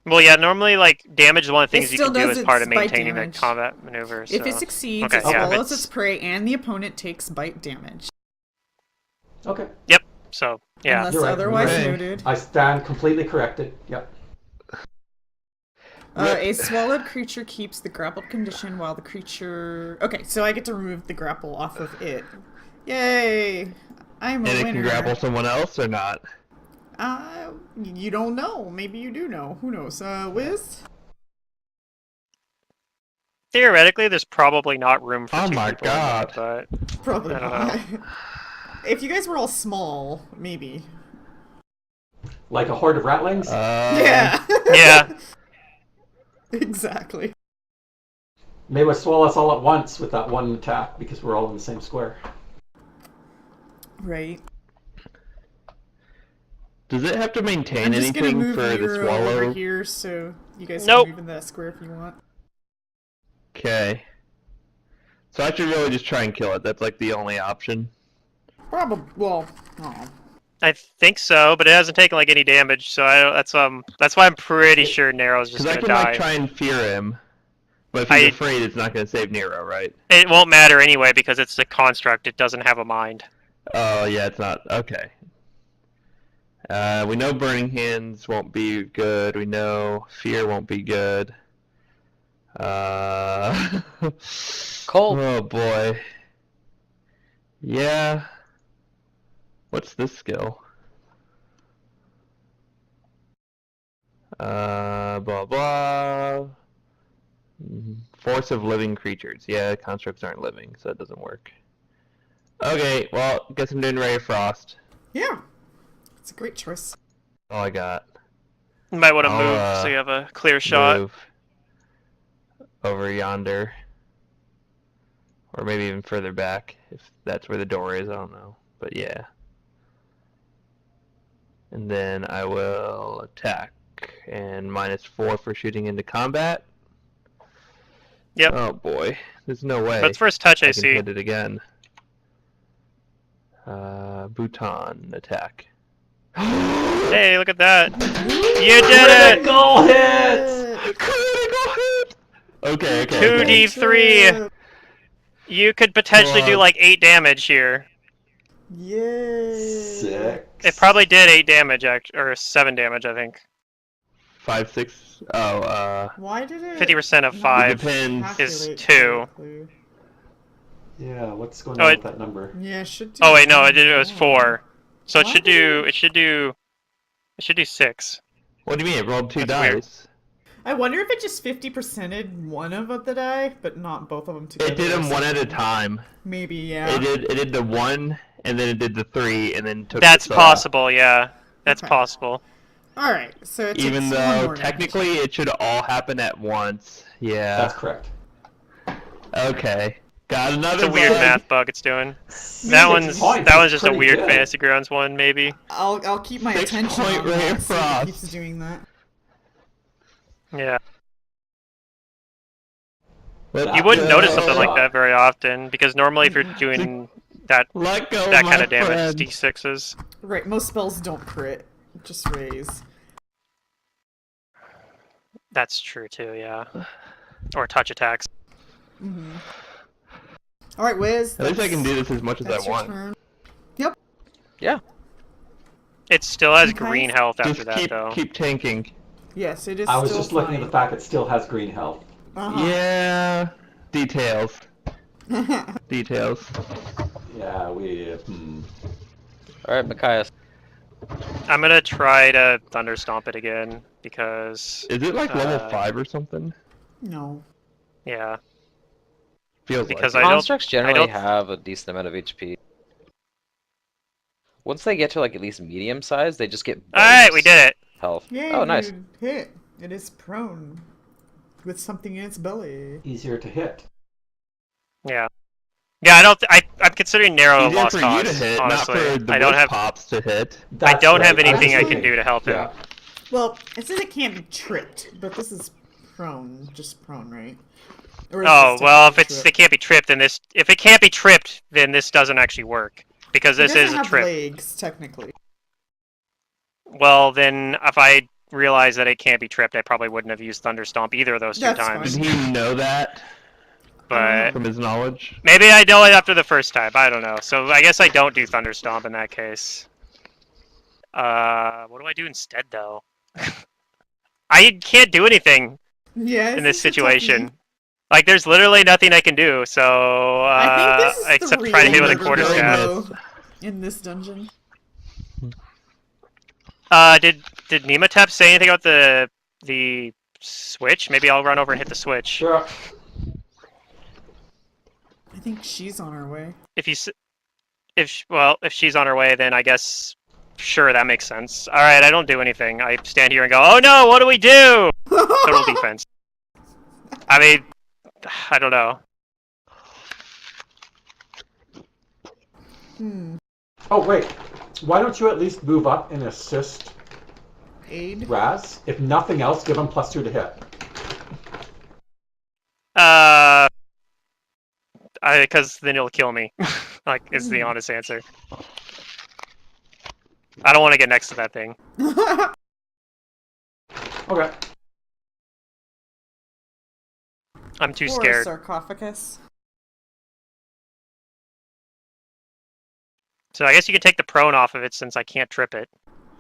well, yeah. Normally, like damage is one of the things you still can do does as part of its bite maintaining the damage. combat maneuver. So. If it succeeds, Okay, it yeah, if swallows it's- its prey, and the opponent takes bite damage. Okay. Yep. So yeah. Unless You're right. otherwise Okay. noted. I stand completely corrected. Yep. A swallowed creature keeps the grappled condition while the creature... Okay, so I get to remove the grapple off of it. Yay! I'm a And it winner. can grapple someone else or not? You don't know. Maybe you do know. Who knows? Wiz? Theoretically, there's probably not room for Oh 2 my people in there, God. but Probably I don't not. know. If you guys were all small, maybe. Like a horde of ratlings? Yeah. yeah. Exactly. They would swallow us all at once with that one attack because we're all in the same square. Right. Does it have to maintain I'm just gonna anything move for the Nero swallow? over here so you guys Nope. can move in that square if you want. Okay. So I should really just try and kill it. That's like the only option. Probably. Well, oh. I think so, but it hasn't taken like any damage, so that's why I'm pretty sure Nero's just Because I gonna can die. like try and fear him, but if he's I- afraid, it's not going to save Nero, right? It won't matter anyway because it's a construct. It doesn't have a mind. Oh yeah, it's not. Okay. We know burning hands won't be good. We know fear won't be good. Cold. Oh boy. Yeah. What's this skill? Blah blah. Force of living creatures. Yeah, constructs aren't living, so that doesn't work. Okay, well, guess I'm doing Ray of Frost. Yeah. It's a great choice. All I got. You might want to I'll, move so you have a clear shot. Move over yonder. Or maybe even further back, if that's where the door is, I don't know. But yeah. And then I will attack. And -4 for shooting into combat. Yep. Oh boy. There's no way But it's first touch I can AC. hit it again. Bhutan attack. Hey, look at that! You did it! Critical hit! Critical hit! Okay, okay. 2d3. You could potentially do like 8 damage here. Yay! 6. It probably did 8 damage, or 7 damage, I think. 5, 6. Oh, Why did it? 50% of not 5 It depends. is calculate 2. correctly? Yeah, what's going Oh, on it- with that number? Yeah, it should do. Oh wait, no, it was more. 4. So it Why should did do. it- It should do 6. what do you mean? It rolled 2 That's dice. weird. I wonder if it just 50%ed one of the die, but not both of them together. It did or them one at a something. time. Maybe, yeah. It did the 1, and then it did the 3, and then took That's the possible, yeah. That's Okay. possible. All right, so it Even takes one though more technically it should all happen at once. Yeah. That's correct. Okay. Got another It's a weird bug. math bug it's doing. Six That one's points that is one's just a pretty weird good. Fantasy Grounds one, maybe. I'll keep my 6 attention point on ray that. of See if it frost. keeps doing that. Yeah. Let You wouldn't go. notice something like that very often, because normally if you're doing that Let go that my kind of damage, friend. it's d6s. Right, most spells don't crit, just raise. That's true too, yeah. Or touch attacks. Mm-hmm. All right, Wiz. At least I can do this as much as I That's your want. turn. Yep. Yeah. It still has Okay. green health after Just that, though. keep tanking. Yes, it is. I was still just looking at the fact it still has green health. Uh-huh. Yeah. Details. Details. Yeah, we. Alright, Machias. I'm gonna try to Thunder Stomp it again, because... Is it like level Uh, 5 or something? No. Yeah. Feels because like I it. don't- Constructs generally don't- have a decent amount of HP. Once they get to like at least medium size, they just get Alright, we bonus did it! health. Yay, Oh, nice. you hit. It is prone. With something in its belly. Easier to hit. Yeah. Yeah, I'm considering narrow Easier lost for you to cause, hit, honestly. not for the I don't wisp have pops to hit. I That's don't have right. anything was I can thinking- do to help him. Yeah. Well, it says it can't be tripped, but this is prone. Just prone, right? Or is Oh, this well, if technically it tripped? can't be tripped, then if it can't be tripped, then this doesn't actually work. Because It this doesn't is a have trip. legs, technically. Well, then if I realized that it can't be tripped, I probably wouldn't have used Thunder Stomp either of those 2 That's times. Did he know that But from his knowledge? maybe I know it after the first time. I don't know. So I guess I don't do Thunder Stomp in that case. What do I do instead, though? I can't do anything Yeah, in this it's a toughie. situation. Like, there's literally nothing I can do, so, I think this is except the try to real hit with a murder quarterstaff. though, in this dungeon. Did Nematep say anything about the switch? Maybe I'll run over and hit the switch. Sure. I think she's on her way. If she's on her way, then I guess sure that makes sense. All right, I don't do anything. I stand here and go, "Oh no, what do we do?" Total defense. I mean, I don't know. Oh, wait. Why don't you at least move up and assist Aid. Raz? If nothing else, give him +2 to hit. Because then he'll kill me. Like, is the honest answer. I don't want to get next to that thing. Okay. I'm too Or a scared. sarcophagus. So I guess you can take the prone off of it since I can't trip it.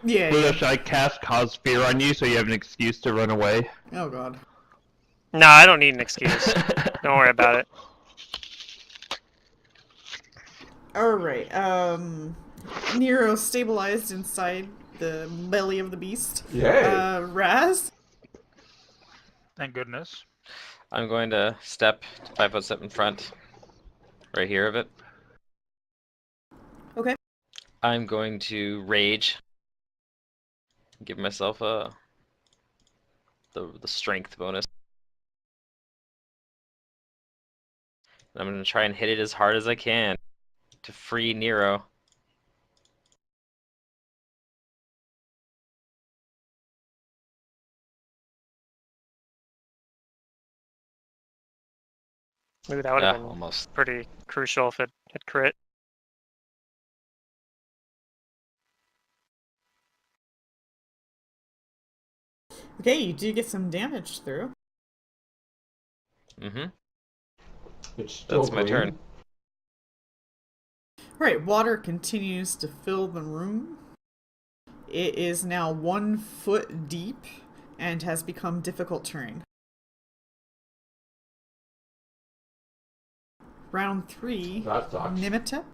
Yeah, Well, yeah. should I cast Cause Fear on you so you have an excuse to run away? Oh god. No, I don't need an excuse. Don't worry about it. Alright, Nero stabilized inside the belly of the beast. Yay. Raz? Thank goodness. I'm going to step 5 foot step in front, right here of it. Okay. I'm going to rage. Give myself the strength bonus. And I'm going to try and hit it as hard as I can to free Nero. Maybe that would have been almost. pretty crucial if it had crit. Okay, you do get some damage through. Mm-hmm. It's still That's my green. turn. Alright, water continues to fill the room. It is now 1 foot deep and has become difficult terrain. Round 3, That sucks. Nimita.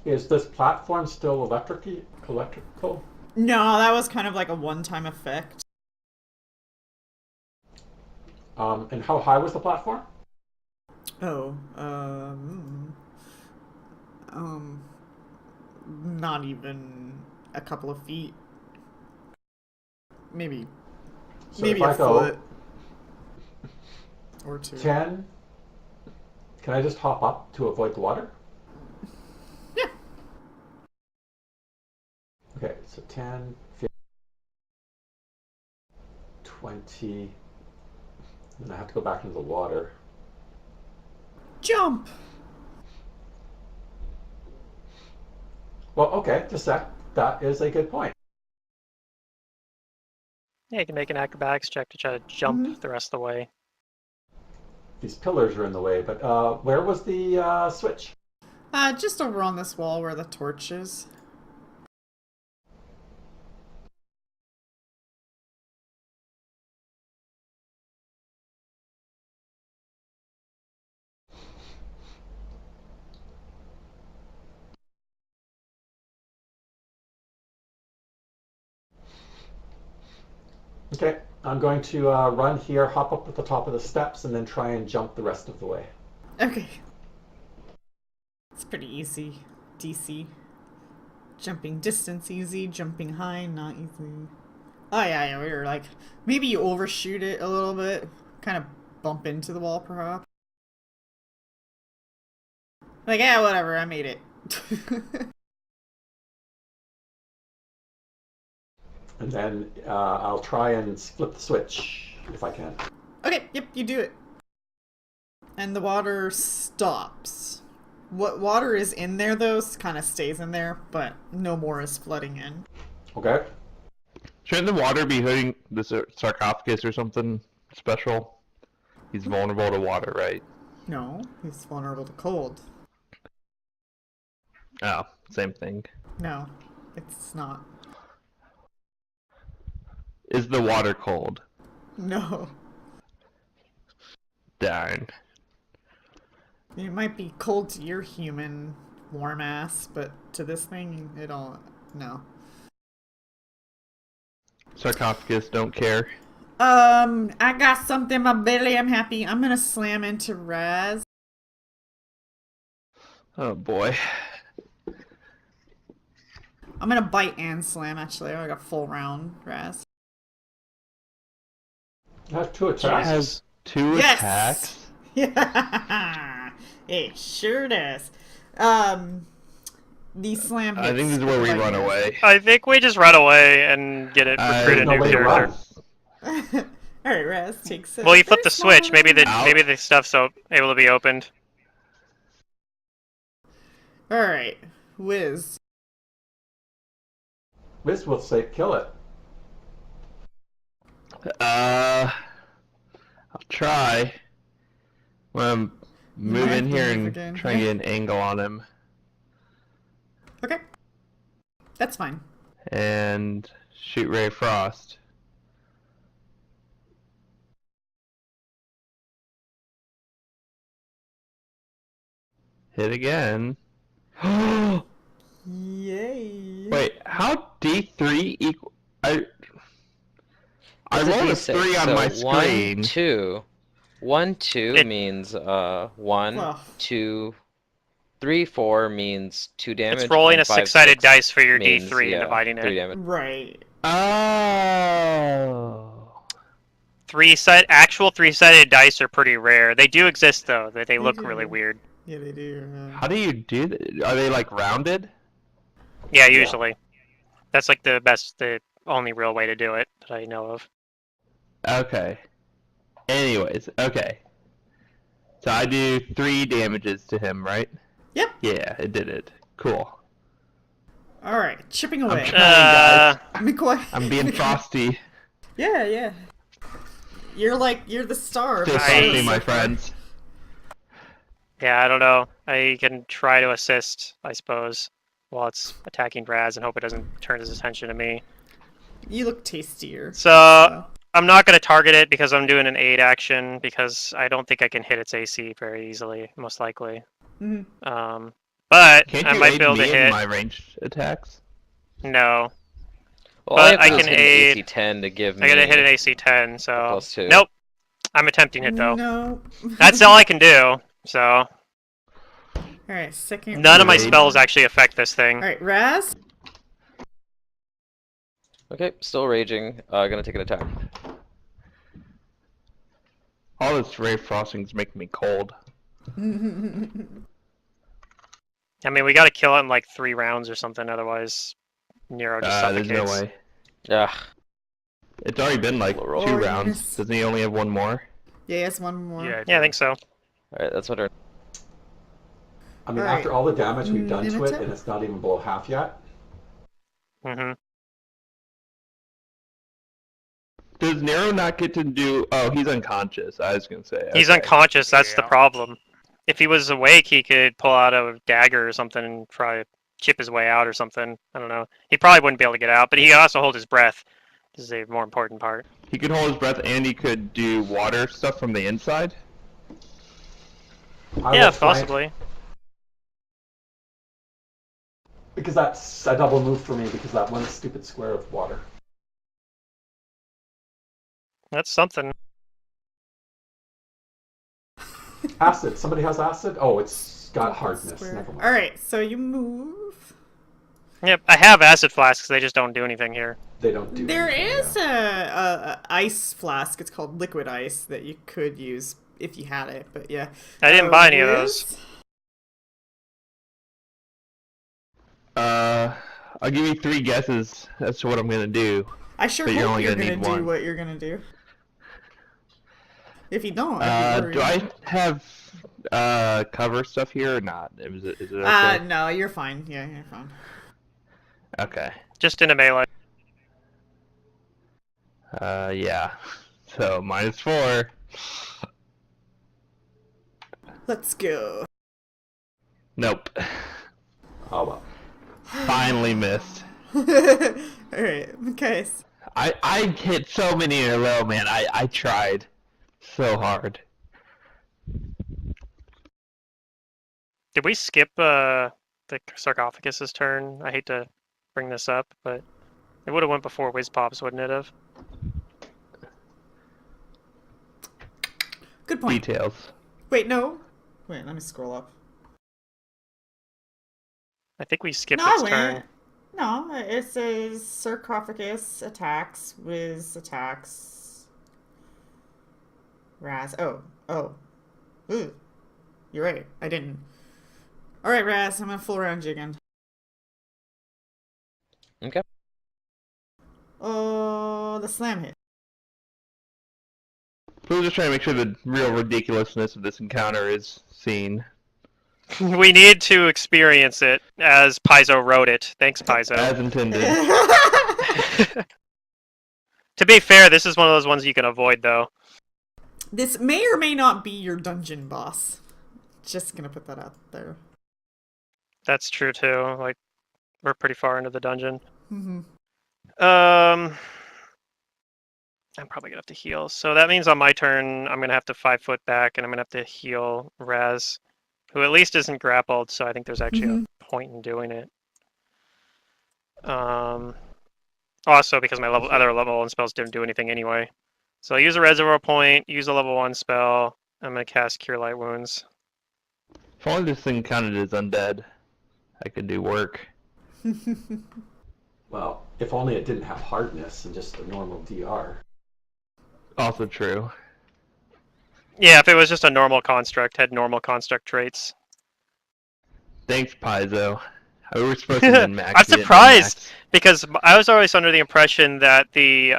Is this platform still electrical? No, that was kind of like a one-time effect. And how high was the platform? Oh, not even a couple of feet. Maybe So maybe if a I go foot or 2. 10, can I just hop up to avoid the water? Yeah. Okay, so 10, 15, 20. Then I have to go back into the water. Jump. Well, okay, just a sec. That is a good point. Yeah, you can make an acrobatics check to try to jump the rest of the way. These pillars are in the way, but where was the switch? Just over on this wall where the torch is. Okay, I'm going to run here, hop up at the top of the steps, and then try and jump the rest of the way. Okay. It's pretty easy. DC. Jumping distance easy, jumping high not easy. Oh yeah, we were like, maybe you overshoot it a little bit. Kind of bump into the wall perhaps. Like, yeah, whatever, I made it. And then I'll try and flip the switch if I can. Okay, yep, you do it. And the water stops. What water is in there, though, kind of stays in there, but no more is flooding in. Okay. Shouldn't the water be hitting the sarcophagus or something special? He's vulnerable to water, right? No, he's vulnerable to cold. Oh, same thing. No, it's not. Is the water cold? No. Darn. It might be cold to your human warm ass, but to this thing, it all... No. Sarcophagus don't care. I got something in my belly, I'm happy. I'm gonna slam into Raz. Oh boy. I'm gonna bite and slam, actually. I got full round, Raz. I have 2 It attacks. has 2 Yes! attacks? Yeah, it sure does. The slam hits. I think this is where we run away. I think we just run away and get it recruit a no new way to character. run. Alright, Raz takes it. Well, you flip the switch. Maybe the stuff's able to be opened. Alright, Wiz. Wiz will say kill it. I'll try. I'm move in here and again. try and get an angle on him. Okay. That's fine. And shoot Ray Frost. Hit again. Yay. Wait, how D3 equal? I It's rolled a D6, 3 on so my screen. 1, 2. 1, 2 It- means 1, Well. 2, 3, 4 means 2 damage. It's rolling and a 5, six-sided 6 dice for your means, D3 and yeah, dividing 3 it. damage. Right. Oh. Actual three-sided dice are pretty rare. They do exist though. That they look do. really weird. Yeah, they do. How do you do that? Are they like rounded? Yeah, usually. That's like the only real way to do it that I know of. Okay. Anyways, okay. So I do 3 damages to him, right? Yep. Yeah, it did it. Cool. All right, chipping away. trying. guys. McCoy. I'm being frosty. Yeah. You're the star. Stay of the frosty, show my so far. friends. Yeah, I don't know. I can try to assist, I suppose, while it's attacking Raz and hope it doesn't turn his attention to me. You look tastier. So I'm not going to target it because I'm doing an aid action because I don't think I can hit its AC very easily, most likely. Mhm. But Can't I you might aid be able to me in hit. my ranged attacks? No, Well, But I I have to can hit an aid- AC 10 to give me. I gotta hit an AC 10, so +2. nope. I'm attempting it though. No. That's all I can do. So All right, second. none of my Raid. spells actually affect this thing. All right, Raz. Okay, still raging. Gonna take an attack. All this ray frosting's making me cold. I mean, we gotta kill it in like 3 rounds or something, otherwise Nero just There's suffocates. no way. Yeah. It's already been like Roll. 2 Or rounds. miss. Doesn't he only have one more? Yeah, he has one more. Yeah, Yeah, I think so. Alright, that's my turn. I mean, All right. after all the damage we've done to it, Minute. and it's not even below half yet. hmm Does Nero not get to do? Oh, he's unconscious. I was gonna say. He's okay. unconscious, that's the Yeah. problem. If he was awake, he could pull out a dagger or something and try to chip his way out or something. I don't know. He probably wouldn't be able to get out, but he could also hold his breath. This is a more important part. He could hold his breath, and he could do water stuff from the inside. I Yeah, will flank, possibly. because that's a double move for me because that one stupid square of water. That's something. Acid. Somebody has acid? Oh, it's got hardness. Square. Never mind. All right, so you move. Yep, I have acid flasks. They just don't do anything here. They don't do There anything, is yeah. a ice flask. It's called liquid ice that you could use if you had it. But yeah, I didn't buy any of Riz? those. I'll give you 3 guesses as to what I'm gonna do. I sure But you're hope only you're gonna gonna need do one. what you're gonna do. If you don't, I'd be Do worried. I have cover stuff here or not? Is it okay? No, you're fine. Yeah, you're fine. Okay. Just in a melee. Yeah. So -4. Let's go. Nope. Oh well. Finally missed. All right, okay. I hit so many in a row, man. I tried so hard. Did we skip the sarcophagus's turn? I hate to bring this up, but it would have went before Whiz Pops, wouldn't it have? Good point. Details. Wait, no. Wait, let me scroll up. I think we skipped No, I its went. turn. No, it says sarcophagus attacks, Wiz attacks. Raz. Oh. Ooh. You're right. I didn't. Alright, Raz, I'm gonna full round you again. Okay. Oh, the slam hit. So we're just trying to make sure the real ridiculousness of this encounter is seen. We need to experience it as Paizo wrote it. Thanks, Paizo. As intended. To be fair, this is one of those ones you can avoid, though. This may or may not be your dungeon boss. Just gonna put that out there. That's true, too. Like, we're pretty far into the dungeon. Mm-hmm. I'm probably gonna have to heal. So that means on my turn, I'm gonna have to 5 foot back, and I'm gonna have to heal Raz, who at least isn't grappled. So I think there's actually a point in doing it. Also, because my other level 1 spells didn't do anything anyway. So I use a reservoir point, use a level 1 spell. I'm gonna cast Cure Light Wounds. If only this thing counted as undead, I could do work. Well, if only it didn't have hardness and just a normal DR. Also true. Yeah, if it was just a normal construct, had normal construct traits. Thanks, Paizo. We were supposed to min-max. I'm we didn't surprised min-max. because I was always under the impression that the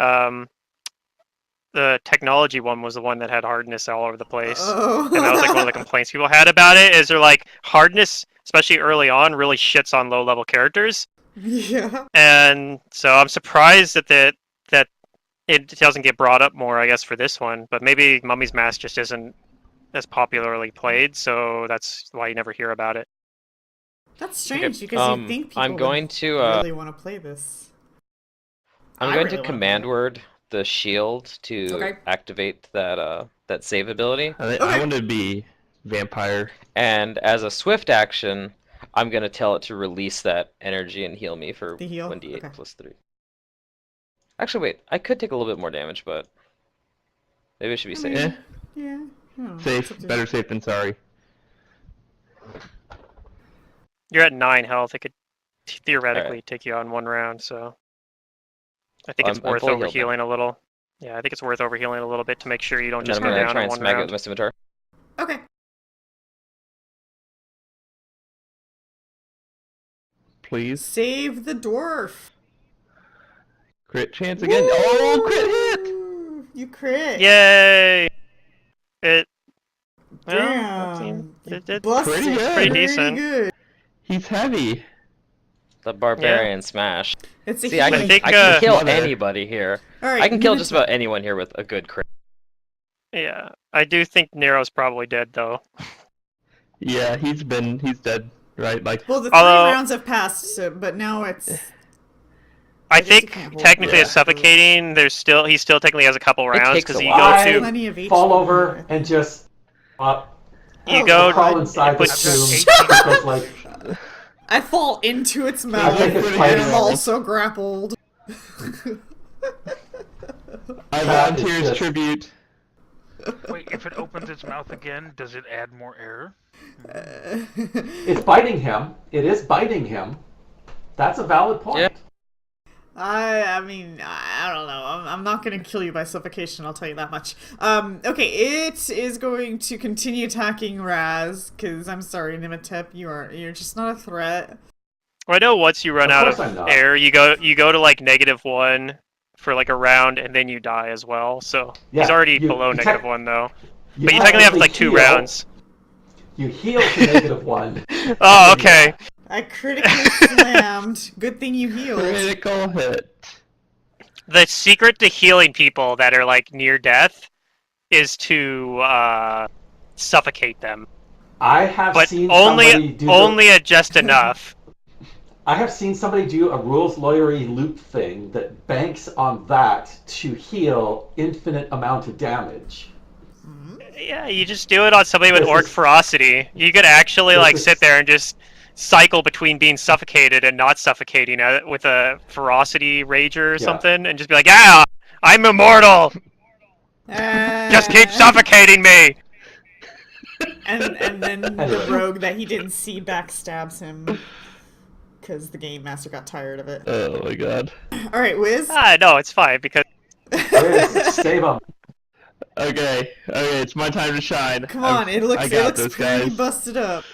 technology one was the one that had hardness all over the place. Oh. And that was like one of the complaints people had about it is they're like hardness, especially early on, really shits on low level characters. Yeah. And so I'm surprised that it doesn't get brought up more, I guess, for this one. But maybe Mummy's Mask just isn't as popularly played, so that's why you never hear about it. That's strange Okay, because you'd think people I'm going would to really want to play this. I'm I going really to wanna play command it. word the shield to Okay. activate that save ability. I Okay. want to be vampire. And as a swift action, I'm gonna tell it to release that energy and heal me for The heal? 1d8 Okay. plus 3. Actually, wait. I could take a little bit more damage, but maybe it should be safe. Eh, Yeah. I don't know. It's safe. up to you. Better safe than sorry. You're at 9 health. It could theoretically Alright. take you on one round, so I think it's I'm worth fully healed now. overhealing a little. Yeah, I think it's worth overhealing a little bit to make sure you don't And just then I'm go gonna down try in and one smack it with round. my scimitar. Okay. Please. Save the dwarf. Crit chance again. Oh, crit hit! Woo! You crit. Yay! It. Well, Damn. it did Busted. Pretty good. pretty Pretty decent. good. He's heavy. The barbarian smash. It's a See, I healing. can, think, I can kill Mother. anybody here. All right. I can kill Minotaur. just about anyone here with a good crit. Yeah, I do think Nero's probably dead though. Yeah, he's dead, right? Like, Well, the 3 Although- rounds have passed, so, but now it's. I guess you think can't hold technically Yeah. it's suffocating. He still technically has a couple rounds takes because a you while. go to Plenty of HP. Fall over and just you Oh, go crawl inside the I've got tomb because like I fall into its I mouth, think it's and quite I'm normal. also grappled. I That is volunteer as just- tribute. Wait, if it opens its mouth again, does it add more air? it's biting him. It is biting him. That's a valid point. Yeah. I mean, I don't know. I'm not going to kill you by suffocation, I'll tell you that much. Okay, it is going to continue attacking Raz, because I'm sorry, Nimitep, you're just not a threat. Well, I know once you run Of out course of I'm not. air, you go to like -1 for like a round, and then you die as well. So he's Yeah, already you- below you -1 though. But you technically have like 2 heal. rounds. You heal to -1. Oh, okay. I critically slammed. Good thing you healed. Critical hit. The secret to healing people that are like near death is to suffocate them, I have but seen somebody only do only at just enough. I have seen somebody do a rules lawyery loop thing that banks on that to heal infinite amount of damage. Yeah, you just do it on somebody with This orc is- ferocity. You could actually this like is- sit there and just cycle between being suffocated and not suffocating with a ferocity rager or Yeah. something, and just be like, "Yeah, I'm immortal. Just keep suffocating me." And then the Anyway. rogue that he didn't see backstabs him. Because the game master got tired of it. Oh my god. Alright, Wiz. No, it's fine because Okay, save him. Okay, it's my time to shine. Come on, I it looks got this, pretty guys. busted up.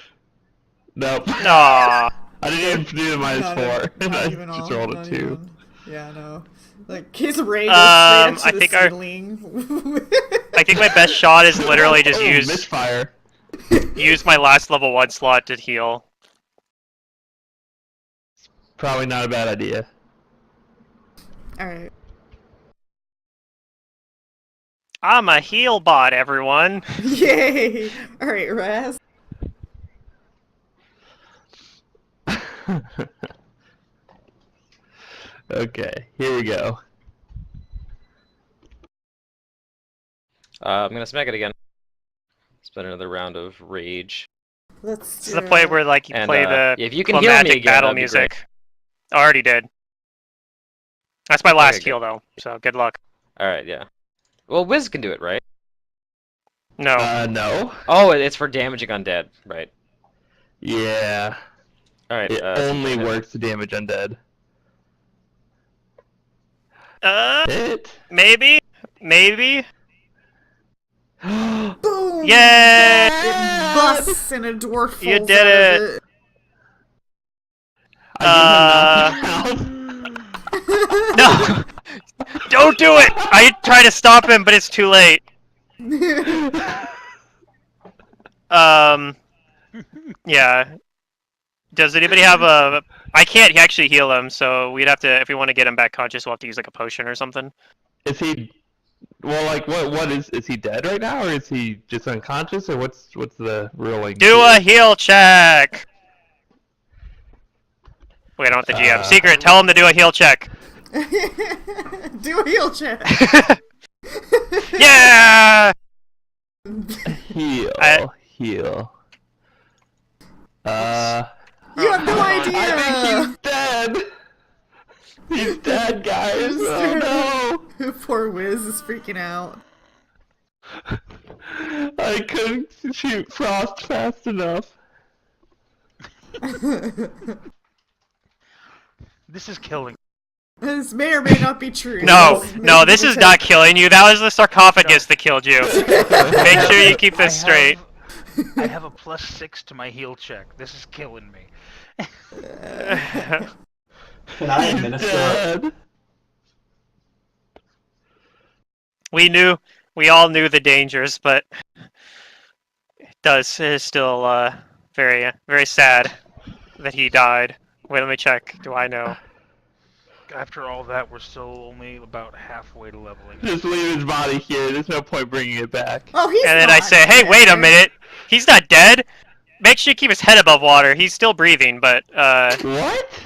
Nope. Aw. I didn't even do the -4. Not I even just all, rolled a not 2. even. Yeah, no. Like, his ray goes I straight up think to the our- ceiling. I think my best shot is literally just Oh, use misfire. my last level 1 slot to heal. Probably not a bad idea. Alright. I'm a heal bot, everyone. Yay! Alright, Raz. Okay, here we go. I'm gonna smack it again. Spend another round of rage. Let's This is the point where like you And, play the if you can heal me climatic again, battle that'd be music. I already did. That's my last Okay, good. heal though, so good luck. Alright, yeah. Well, Wiz can do it, right? No. No. Oh, it's for damaging undead, right? Yeah. Alright, It only works to damage undead. Hit. Maybe? Boom! Yay! It busts and a dwarf falls You did out it. of it. I did not No! Don't do it! I tried to stop him, but it's too late. Yeah. Does anybody have a I can't actually heal him, so we'd have to, if we want to get him back conscious, we'll have to use like a potion or something. Is he? Well, like, what is he dead right now, or is he just unconscious, or what's the real like? Do a heal check! Wait, I don't want the GM. Secret, tell him to do a heal check. Do a heal check. Yeah! Heal. Heal. You have no idea. I think he's dead. He's dead, guys. Oh no. Poor Wiz is freaking out. I couldn't shoot Frost fast enough. This is killing. This may or may not be true. No, this is not killing you. That was the sarcophagus that killed you. Make sure you keep this straight. I have a +6 to my heal check. This is killing me. Can I administer? We all knew the dangers, but it is still very, very sad that he died. Wait, let me check. Do I know? After all that, we're still only about halfway to leveling. Just leave his body here. There's no point bringing it back. Oh, he's And then not I say, hey, wait a dead. minute. He's not dead. Make sure you keep his head above water. He's still breathing, but What?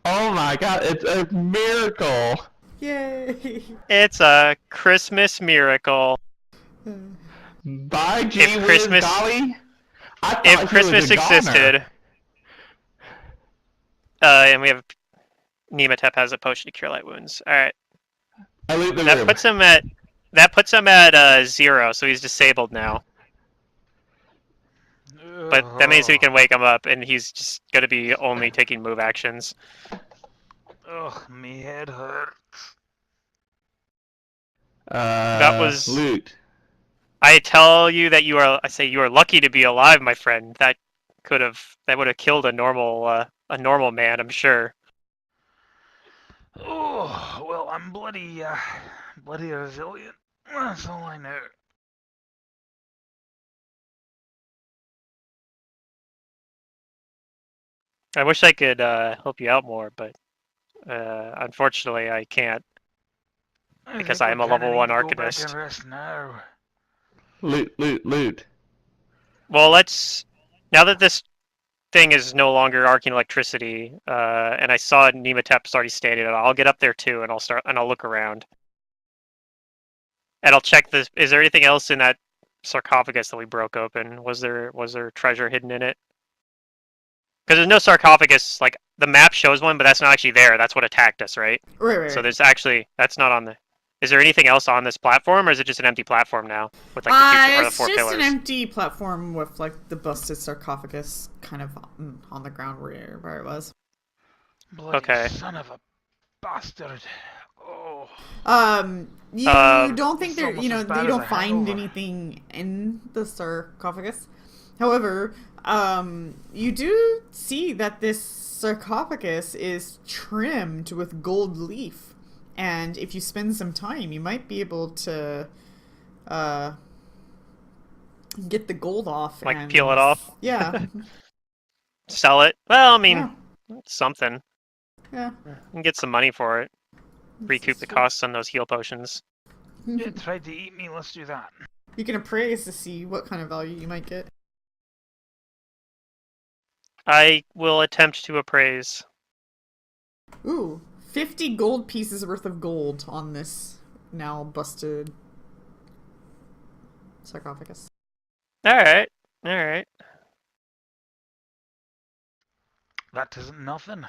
Oh my god, it's a miracle. Yay. it's a Christmas miracle. By gee If whiz Christmas- golly. I thought If he was Christmas a goner. existed, and we have Nematep has a potion to cure light wounds. All right, I leave the that room. puts him at 0, so he's disabled now. But that means we can wake him up, and he's just gonna be only taking move actions. Ugh, me head hurts. That was- loot. I tell you that I say you are lucky to be alive, my friend. That would have killed a normal man, I'm sure. Oh, well, I'm bloody resilient. That's all I know. I wish I could help you out more, but unfortunately I can't. Because think I am we a kinda level need 1 to go back arcanist. and rest now. Loot. Well, now that this thing is no longer arcing electricity, and I saw Nematep's already stated it, I'll get up there too, and I'll look around. And I'll check this. Is there anything else in that sarcophagus that we broke open? Was there treasure hidden in it? Because there's no sarcophagus. Like the map shows one, but that's not actually there. That's what attacked us, right? Right. So that's not on the. Is there anything else on this platform, or is it just an empty platform now with like the 2 or the it's 4 just pillars? an empty platform with like the busted sarcophagus kind of on the ground where it was. Bloody Okay. son of a bastard. Oh. You don't think It's there, almost you as bad you as don't a find hangover. anything in the sarcophagus. However, you do see that this sarcophagus is trimmed with gold leaf. And if you spend some time, you might be able to get the gold off. Like and, peel it off? Yeah. Sell it? Well, I mean, Yeah. it's something. Yeah. You can get some money for it. Recoup the costs on those heal potions. It tried to eat me, let's do that. You can appraise to see what kind of value you might get. I will attempt to appraise. Ooh, 50 gold pieces worth of gold on this now busted sarcophagus. Alright. That isn't nothing.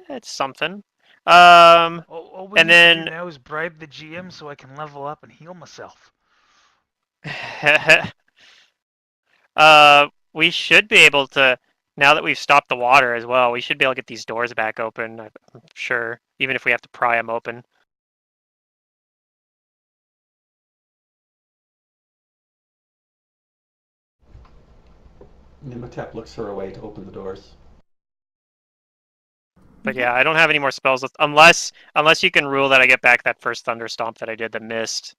It's something. All we And need to then- do now is bribe the GM so I can level up and heal myself. We should be able to, now that we've stopped the water as well, we should be able to get these doors back open, I'm sure, even if we have to pry them open. Nimatep looks her away to open the doors. But yeah, I don't have any more spells left, unless you can rule that I get back that first Thunder Stomp that I did, the mist,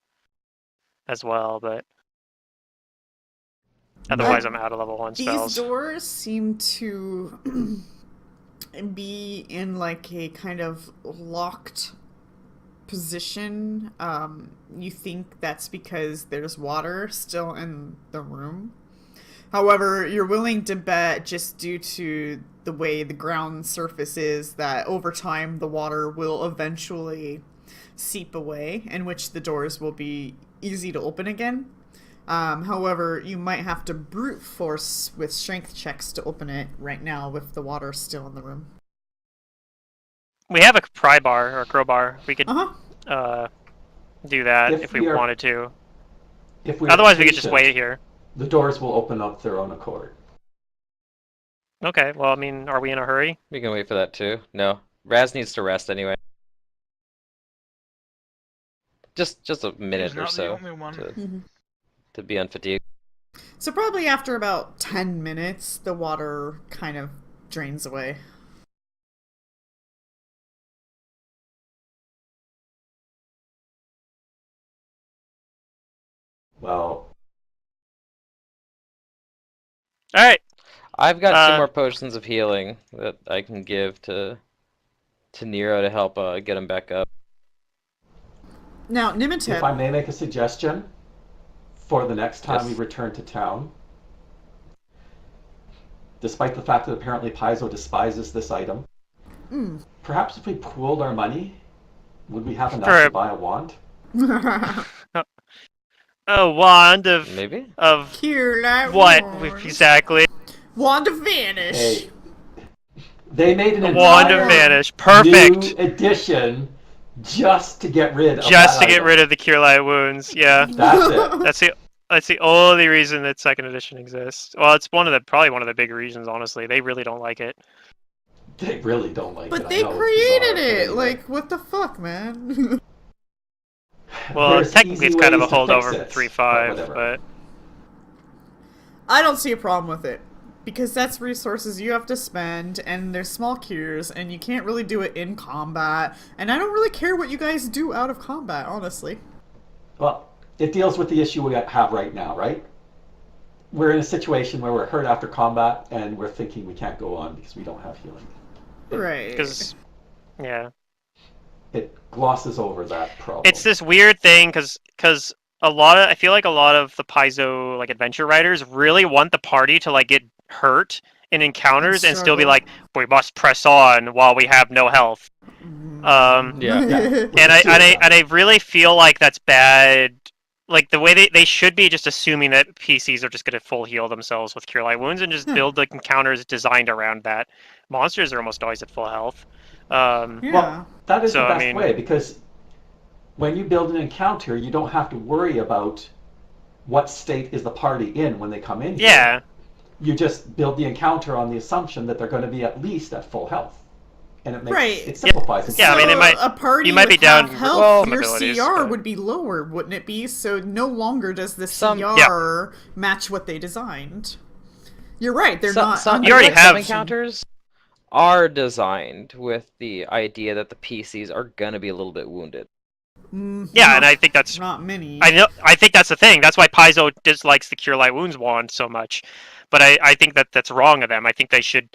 as well, but... Otherwise, I'm out of level 1 These spells. doors seem to be in like a kind of locked position. You think that's because there's water still in the room. However, you're willing to bet, just due to the way the ground surface is, that over time the water will eventually seep away, in which the doors will be easy to open again. However, you might have to brute force with strength checks to open it right now with the water still in the room. We have a pry bar or a crowbar. We could Uh-huh. do that If if we we are- wanted to. If we are Otherwise, we could just patient, wait here. the doors will open up their own accord. Okay, well, I mean, are we in a hurry? We can wait for that too. No, Raz needs to rest anyway. Just a minute He's or not the so only one. to be unfatigued. So probably after about 10 minutes, the water kind of drains away. Well, All right. I've got 2 more potions of healing that I can give to Nero to help get him back up. Now, if Nimiteb, I may make a suggestion for the next time we Yes. return to town, despite the fact that apparently Paizo despises this item, perhaps if we pooled our money, would we have enough For- to buy a wand? A wand of Maybe? Cure like what wand. exactly? Wand of Vanish. Hey, they made an A wand of entire vanish. Perfect. new edition just to get rid of Just that to get item. rid of the cure light wounds. Yeah, That's it. that's the only reason that second edition exists. Well, it's probably one of the big reasons. Honestly, they really don't like it. They really don't like it. But I they know, it's created bizarre, but it. anyway. Like, what the fuck, man? Well, There's technically, it's easy kind of a ways to fix holdover it, from but 3.5, whatever. but I don't see a problem with it. Because that's resources you have to spend, and there's small cures, and you can't really do it in combat. And I don't really care what you guys do out of combat, honestly. Well, it deals with the issue we have right now, right? We're in a situation where we're hurt after combat, and we're thinking we can't go on because we don't have healing. Right. because yeah. It glosses over that problem. It's this weird thing because I feel like a lot of the Paizo like adventure writers really want the party to like get hurt in encounters and still be struggle. like, we must press on while we have no health. Yeah. And I really feel like that's bad. Like the way they should be just assuming that PCs are just going to full heal themselves with cure light wounds and just build the encounters designed around that. Monsters are almost always at full health. Yeah. Well, that is So, the I best mean- way, because when you build an encounter, you don't have to worry about what state is the party in when they come in here. Yeah. You just build the encounter on the assumption that they're going to be at least at full health. And it makes Right. it simplifies it. Yeah, I mean, So it might- a party you might be with half down health, well, your abilities, CR but- would be lower, wouldn't it be? So no longer does the Some- CR match what they designed. You're right, they're not... You already have some encounters are designed with the idea that the PCs are gonna be a little bit wounded. Yeah, and I think that's Not many. I think that's the thing. That's why Paizo dislikes the Cure Light Wounds wand so much. But I think that's wrong of them. I think they should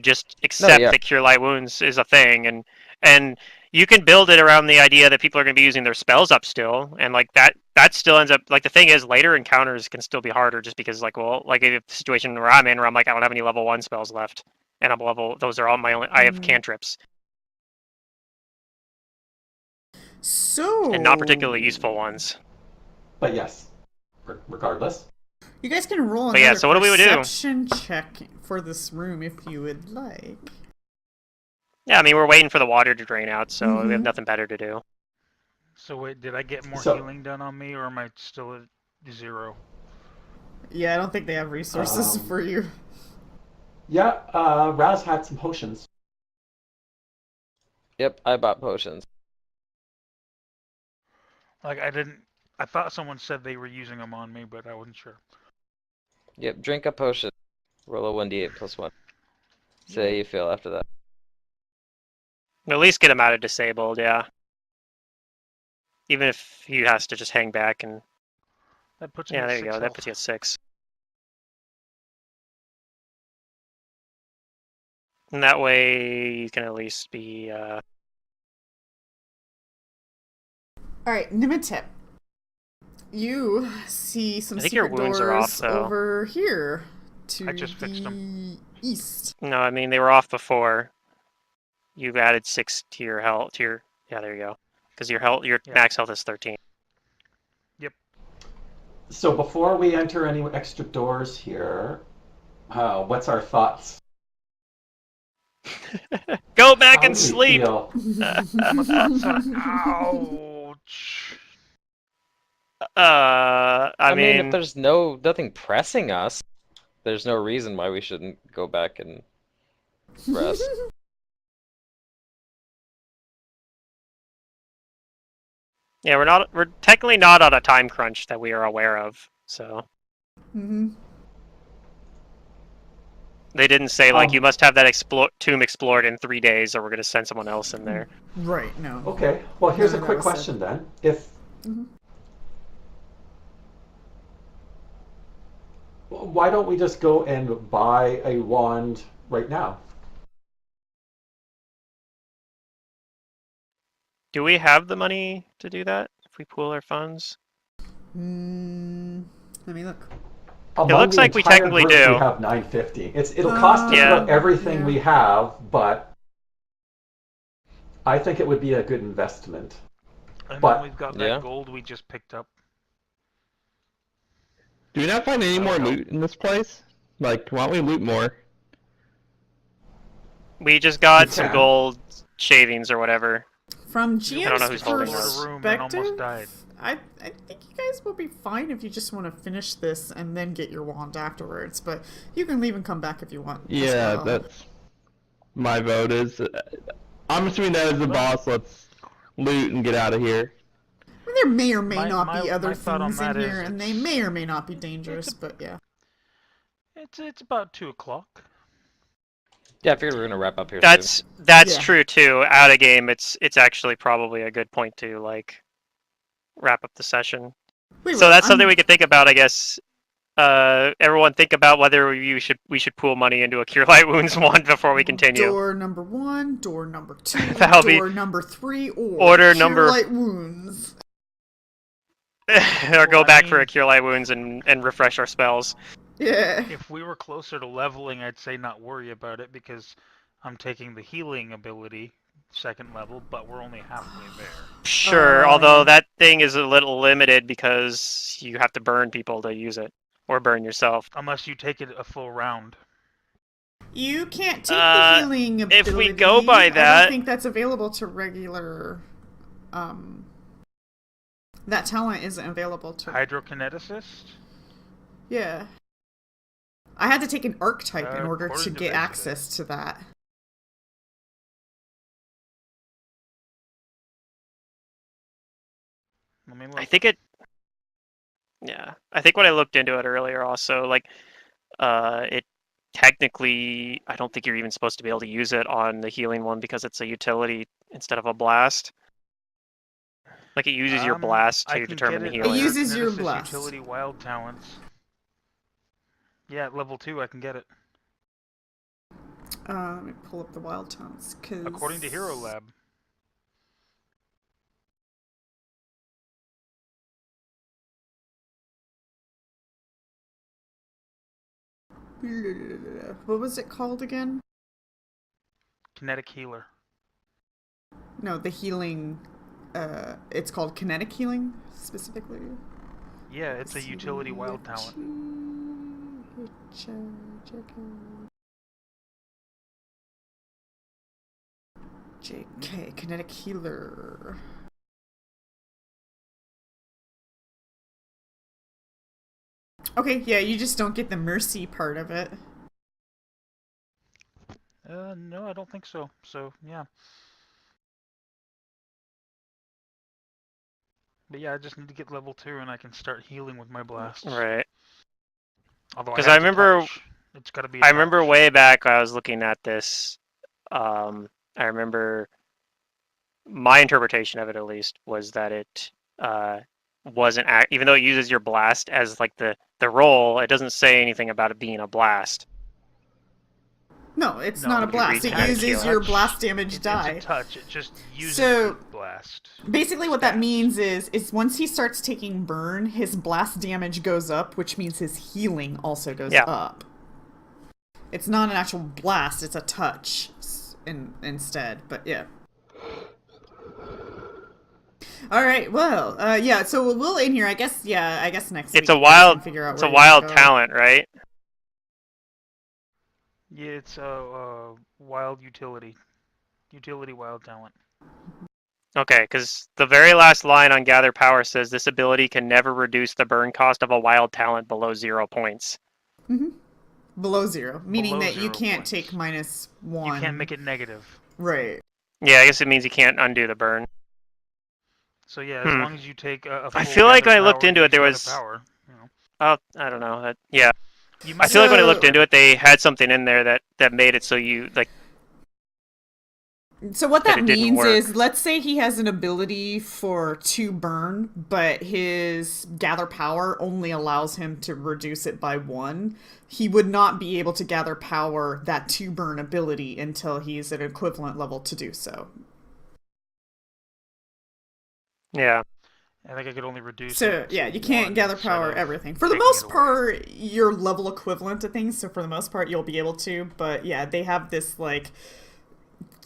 just accept yeah. that Cure Light Wounds is a thing, and you can build it around the idea that people are going to be using their spells up still, and like that still ends up like the thing is later encounters can still be harder just because like a situation where I'm in where I'm like I don't have any level 1 spells left, and those are all my only I have cantrips So... and not particularly useful ones. But yes, regardless. You guys can roll But another yeah, so what do we do? perception check for this room if you would like. Yeah, I mean we're waiting for the water to drain out, so we have Mhm. nothing better to do. So wait, did I get more So- healing done on me, or am I still at 0? Yeah, I don't think they have resources for you. Yeah, Raz had some potions. Yep, I bought potions. Like I thought someone said they were using them on me, but I wasn't sure. Yep, drink a potion. Roll a 1d8 plus 1. See how you feel after that. At least get him out of disabled, yeah. Even if he has to just hang back and That puts me yeah, at there you 6 go. That health. puts you at 6. And that way you can at least be. All right, Nimitip. You see some I think your secret wounds doors are off, though. over here to I just fixed them. east. No, I mean they were off before. You've added 6 to your health. Yeah, there you go. Because your Yeah. max health is 13. So before we enter any extra doors here, what's our thoughts? Go back How and do we sleep. feel? My thoughts are, ouch. I mean, if mean, there's nothing pressing us, there's no reason why we shouldn't go back and rest. yeah, we're technically not on a time crunch that we are aware of. So Mm-hmm. they didn't say like Um, you must have that tomb explored in 3 days, or we're gonna send someone else in there. Right. No. Okay. Well, here's None a of that quick was said. question then. If Mhm. why don't we just go and buy a wand right now? Do we have the money to do that if we pool our funds? Let me look. Among looks the like we entire technically group, do. We have 950. It'll cost us Yeah. about everything Yeah. we have, but I think it would be a good investment. And But- then we've got that Yeah. gold we just picked up. Do we not find any That'll more help. loot in this place? Like, why don't we loot more? We just got You some can. gold shavings or whatever. From I don't know GM's who's holding those. perspective, And almost died. I think you guys will be fine if you just want to finish this and then get your wand afterwards. But you can leave and come back if you want. as Yeah, well. that's my vote. I'm assuming that is the boss. Let's loot and get out of here. I mean, there may or may not My be other thought on things in that here, is and they it's- may or may not be dangerous. But yeah. It's about 2 o'clock. Yeah, I figured we were gonna wrap up here That's Yeah. true too. Out of game, it's actually probably a good point to like wrap up the session. Wait, So wait, that's something I'm- we could think about, I guess. Everyone think about whether we should pool money into a cure light wounds one before we continue. Door number 1, door number 2, That'll be- door number 3, or Order cure number- light wounds. Or go Well, I back for a mean- cure light wounds and refresh our spells. Yeah. If we were closer to leveling, I'd say not worry about it because I'm taking the healing ability, 2nd level, but we're only halfway there. Sure, Oh, although yeah. that thing is a little limited because you have to burn people to use it, or burn yourself. Unless you take it a full round. You can't take Uh, the healing ability. if we go by I that- don't think that's available to regular. That talent isn't available to. Hydrokineticist? Yeah. I had to take an archetype in order to according to get this, access to that. Let me look. I think it. Yeah, I think when I looked into it earlier, also like, it technically, I don't think you're even supposed to be able to use it on the healing one because it's a utility instead of a blast. Like it uses your blast I to can determine the get it. healing. It uses your Hydrokineticist blast. Utility wild talents. Yeah, at level 2 I can get it. Let me pull up the wild talents, cause According to Hero Lab. What was it called again? Kinetic healer. No, the healing. It's called kinetic healing specifically. Yeah, it's a utility wild talent. JK, kinetic healer. Okay, yeah, you just don't get the mercy part of it. No, I don't think so. So, yeah. But yeah, I just need to get level 2 and I can start healing with my blasts. Right. Although 'Cause have I to remember- touch. It's got to be a I remember touch. way back when I was looking at this. I remember my interpretation of it, at least, was that it wasn't even though it uses your blast as like the roll. It doesn't say anything about it being a blast. No, it's No, not a you blast. It retain uses heal. your blast damage die. It's a touch. It just uses So- the blast. Basically, what that stats. means is once he starts taking burn, his blast damage goes up, which means his healing also goes Yeah. up. It's not an actual blast; it's a touch instead. But yeah. All right. Well, yeah. So we'll in here. I guess. Yeah. I guess next. It's week a we can wild. figure out It's where a you wanna wild go. talent, right? Yeah, it's a wild utility. Utility wild talent. Okay, because the very last line on Gather Power says this ability can never reduce the burn cost of a wild talent below 0 points. Below 0, meaning Below that you 0 can't points. take -1. You can't make it negative. Right. Yeah, I guess it means you can't undo the burn. So yeah, as long as you take a full I feel like gather when I looked power, into it, use there gather was- power, you know. Oh, I don't know. Yeah, You I might feel like when I looked So- into it, they had something in there that made it so you like. So what That that it didn't means work. is, let's say he has an ability for 2 burn, but his gather power only allows him to reduce it by 1. He would not be able to gather power that 2 burn ability until he's at equivalent level to do so. Yeah, I think I could only reduce So it yeah, to you can't 1 gather instead power of everything. For the taking most it away. part, you're level equivalent to things, so for the most part you'll be able to, but yeah, they have this like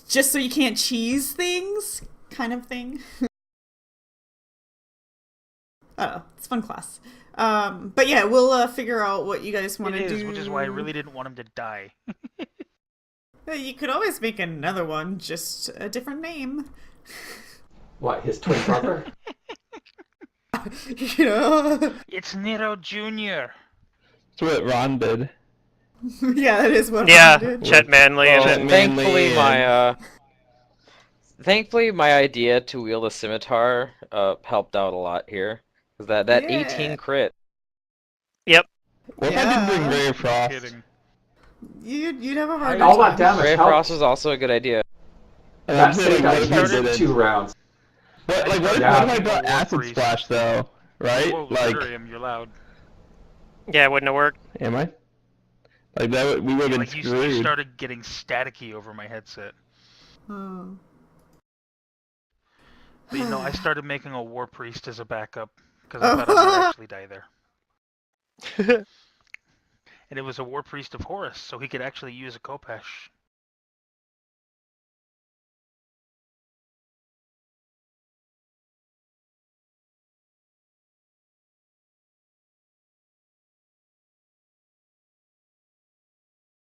just so you can't cheese things kind of thing. Oh, it's a fun class. But yeah, we'll figure out what you guys want It to is, do. which is why I really didn't want him to die. You could always make another one, just a different name. What, his twin brother? You know? It's Nero Jr. That's what Ron did. Yeah, that is what yeah. I did. Chet Manley Well, and Chet thankfully Manley thankfully my idea to wield a scimitar helped out a lot here. 'Cause that Yeah. 18 crit. What if I did bring Yeah. Ray of Just Frost? kidding. You'd have a hard All that time. damage Ray of helped. Frost was also a good idea. And That I'm saved saying, what that if I used did 2 it? rounds. What, like, what if, Yeah. what if I brought War Acid Priest. Splash, though? Right? Whoa, Like, Delirium, you're loud. yeah, it wouldn't have worked. am I? Like, that would, we would have been Like you screwed. started getting staticky over my headset. Oh. But I started making a War Priest as a backup because I thought I might actually die there. And it was a War Priest of Horus, so he could actually use a Kopesh.